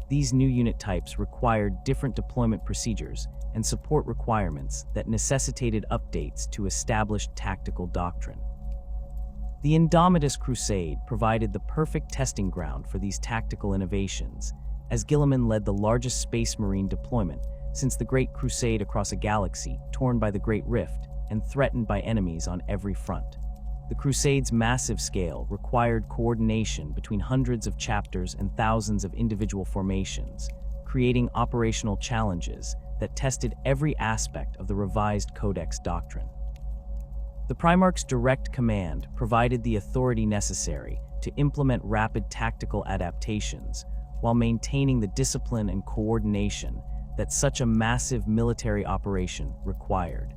These new unit types required different deployment procedures and support requirements that necessitated updates to established tactical doctrine. The Indomitus Crusade provided the perfect testing ground for these tactical innovations, as Guilliman led the largest Space Marine deployment since the Great Crusade across a galaxy torn by the Great Rift and threatened by enemies on every front. The Crusade's massive scale required coordination between hundreds of chapters and thousands of individual formations, creating operational challenges that tested every aspect of the revised Codex doctrine. The Primarch's direct command provided the authority necessary to implement rapid tactical adaptations while maintaining the discipline and coordination that such a massive military operation required.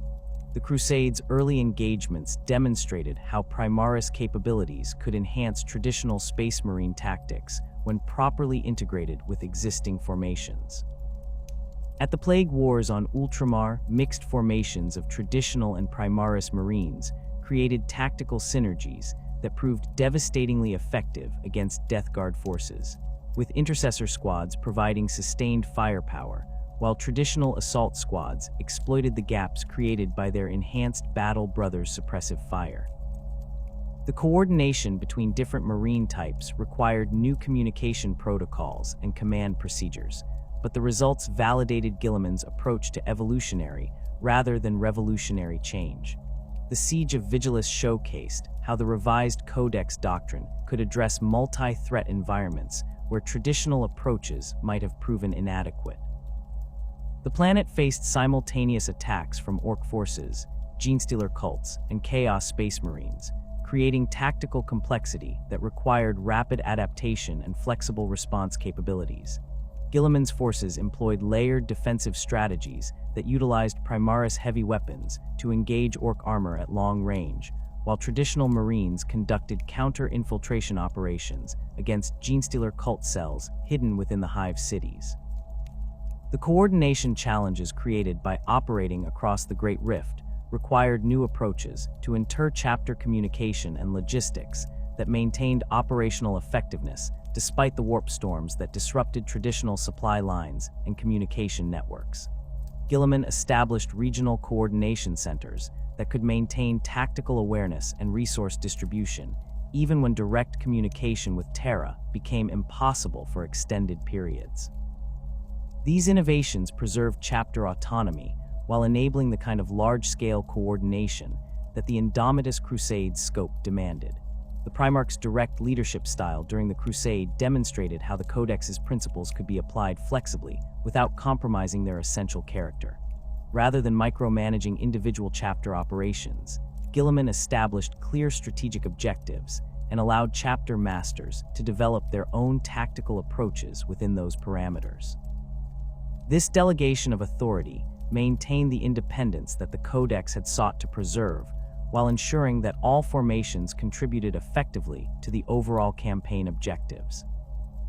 The Crusade's early engagements demonstrated how Primaris capabilities could enhance traditional Space Marine tactics when properly integrated with existing formations. At the Plague Wars on Ultramar, mixed formations of traditional and Primaris Marines created tactical synergies that proved devastatingly effective against Death Guard forces, with intercessor squads providing sustained firepower, while traditional assault squads exploited the gaps created by their enhanced Battle Brothers suppressive fire. The coordination between different Marine types required new communication protocols and command procedures, but the results validated Guilliman's approach to evolutionary rather than revolutionary change. The Siege of Vigilis showcased how the revised Codex doctrine could address multi-threat environments where traditional approaches might have proven inadequate. The planet faced simultaneous attacks from Orc forces, Genestealer cults, and Chaos Space Marines, creating tactical complexity that required rapid adaptation and flexible response capabilities. Guilliman's forces employed layered defensive strategies that utilized Primaris heavy weapons to engage Orc armor at long range, while traditional Marines conducted counter-infiltration operations against Genestealer cult cells hidden within the Hive cities. The coordination challenges created by operating across the Great Rift required new approaches to inter-chapter communication and logistics that maintained operational effectiveness despite the warp storms that disrupted traditional supply lines and communication networks. Guilliman established regional coordination centers that could maintain tactical awareness and resource distribution, even when direct communication with Terra became impossible for extended periods. These innovations preserved chapter autonomy while enabling the kind of large-scale coordination that the Indomitus Crusade's scope demanded. The Primarch's direct leadership style during the Crusade demonstrated how the Codex's principles could be applied flexibly without compromising their essential character. Rather than micromanaging individual chapter operations, Guilliman established clear strategic objectives and allowed chapter masters to develop their own tactical approaches within those parameters. This delegation of authority maintained the independence that the Codex had sought to preserve, while ensuring that all formations contributed effectively to the overall campaign objectives.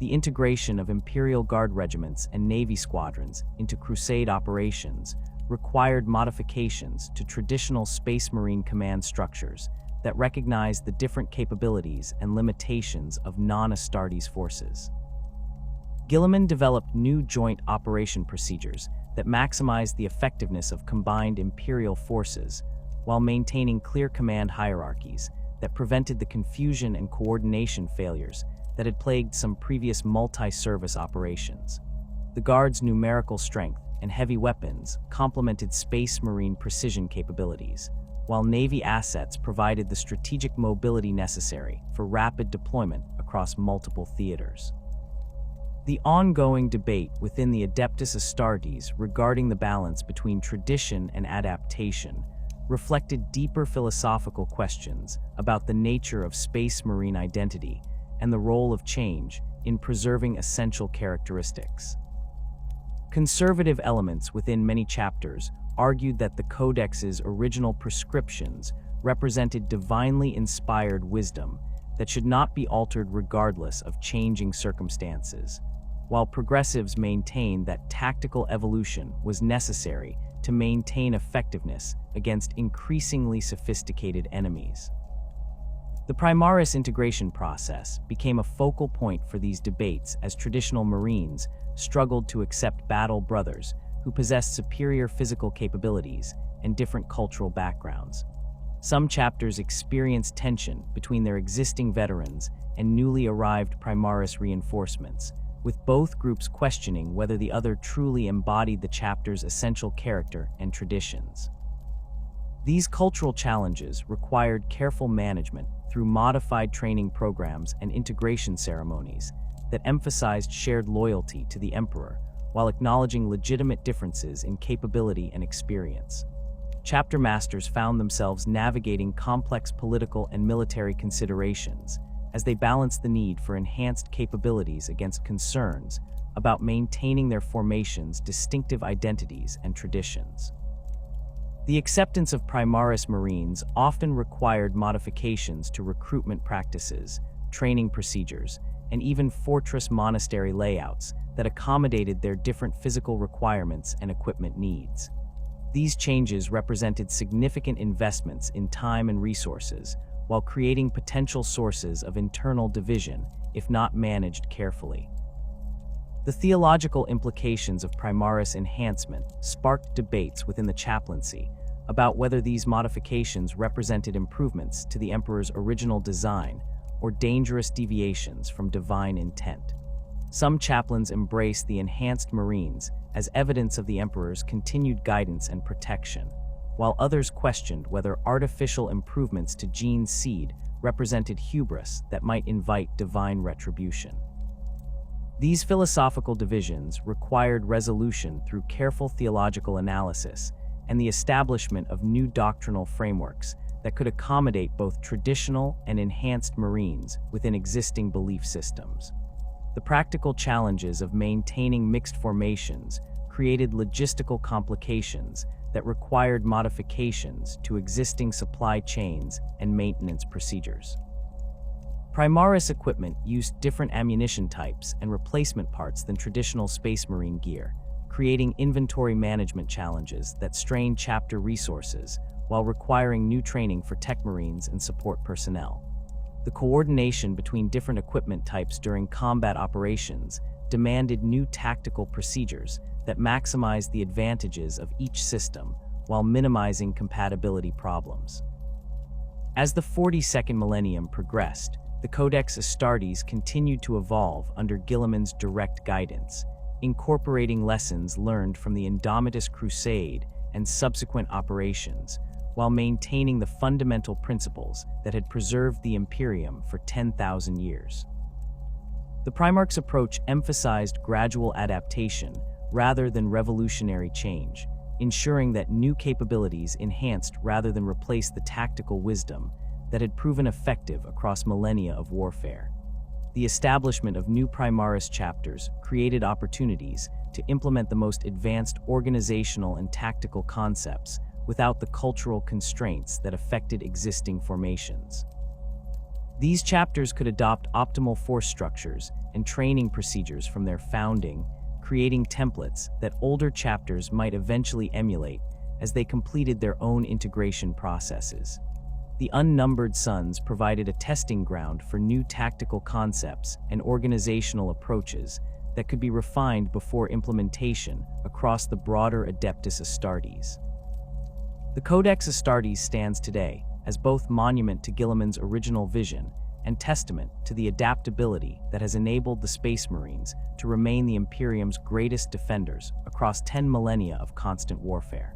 The integration of Imperial Guard regiments and Navy squadrons into Crusade operations required modifications to traditional Space Marine command structures that recognized the different capabilities and limitations of non-Astartes forces. Guilliman developed new joint operation procedures that maximized the effectiveness of combined Imperial forces while maintaining clear command hierarchies that prevented the confusion and coordination failures that had plagued some previous multi-service operations. The Guard's numerical strength and heavy weapons complemented Space Marine precision capabilities, while Navy assets provided the strategic mobility necessary for rapid deployment across multiple theaters. The ongoing debate within the Adeptus Astartes regarding the balance between tradition and adaptation reflected deeper philosophical questions about the nature of Space Marine identity and the role of change in preserving essential characteristics. Conservative elements within many chapters argued that the Codex's original prescriptions represented divinely inspired wisdom that should not be altered regardless of changing circumstances, while progressives maintained that tactical evolution was necessary to maintain effectiveness against increasingly sophisticated enemies. The Primaris integration process became a focal point for these debates as traditional Marines struggled to accept battle brothers who possessed superior physical capabilities and different cultural backgrounds. Some chapters experienced tension between their existing veterans and newly arrived Primaris reinforcements, with both groups questioning whether the other truly embodied the chapter's essential character and traditions. These cultural challenges required careful management through modified training programs and integration ceremonies that emphasized shared loyalty to the Emperor while acknowledging legitimate differences in capability and experience. Chapter masters found themselves navigating complex political and military considerations as they balanced the need for enhanced capabilities against concerns about maintaining their formation's distinctive identities and traditions. The acceptance of Primaris Marines often required modifications to recruitment practices, training procedures, and even fortress monastery layouts that accommodated their different physical requirements and equipment needs. These changes represented significant investments in time and resources, while creating potential sources of internal division if not managed carefully. The theological implications of Primaris enhancement sparked debates within the chaplaincy about whether these modifications represented improvements to the Emperor's original design or dangerous deviations from divine intent. Some chaplains embraced the enhanced Marines as evidence of the Emperor's continued guidance and protection, while others questioned whether artificial improvements to gene seed represented hubris that might invite divine retribution. These philosophical divisions required resolution through careful theological analysis and the establishment of new doctrinal frameworks that could accommodate both traditional and enhanced Marines within existing belief systems. The practical challenges of maintaining mixed formations created logistical complications that required modifications to existing supply chains and maintenance procedures. Primaris equipment used different ammunition types and replacement parts than traditional Space Marine gear, creating inventory management challenges that strained chapter resources while requiring new training for tech Marines and support personnel. The coordination between different equipment types during combat operations demanded new tactical procedures that maximized the advantages of each system while minimizing compatibility problems. As the 42nd millennium progressed, the Codex Astartes continued to evolve under Guilliman's direct guidance, incorporating lessons learned from the Indomitus Crusade and subsequent operations, while maintaining the fundamental principles that had preserved the Imperium for 10,000 years. The Primarch's approach emphasized gradual adaptation rather than revolutionary change, ensuring that new capabilities enhanced rather than replaced the tactical wisdom that had proven effective across millennia of warfare. The establishment of new Primaris chapters created opportunities to implement the most advanced organizational and tactical concepts without the cultural constraints that affected existing formations. These chapters could adopt optimal force structures and training procedures from their founding, creating templates that older chapters might eventually emulate as they completed their own integration processes. The unnumbered suns provided a testing ground for new tactical concepts and organizational approaches that could be refined before implementation across the broader Adeptus Astartes. The Codex Astartes stands today as both monument to Guilliman's original vision and testament to the adaptability that has enabled the Space Marines to remain the Imperium's greatest defenders across 10 millennia of constant warfare.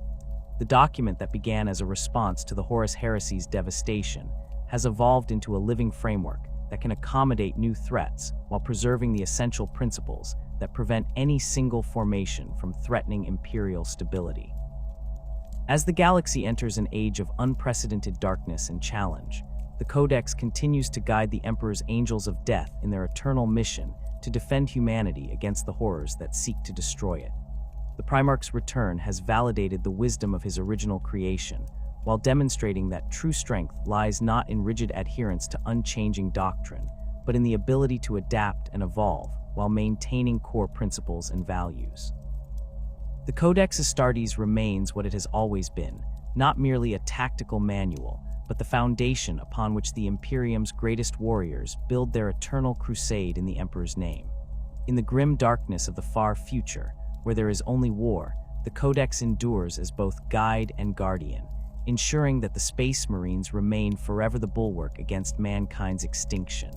The document that began as a response to the Horus Heresy's devastation has evolved into a living framework that can accommodate new threats while preserving the essential principles that prevent any single formation from threatening Imperial stability. As the galaxy enters an age of unprecedented darkness and challenge, the Codex continues to guide the Emperor's Angels of Death in their eternal mission to defend humanity against the horrors that seek to destroy it. The Primarch's return has validated the wisdom of his original creation, while demonstrating that true strength lies not in rigid adherence to unchanging doctrine, but in the ability to adapt and evolve while maintaining core principles and values. The Codex Astartes remains what it has always been, not merely a tactical manual, but the foundation upon which the Imperium's greatest warriors build their eternal crusade in the Emperor's name. In the grim darkness of the far future, where there is only war, the Codex endures as both guide and guardian, ensuring that the Space Marines remain forever the bulwark against mankind's extinction.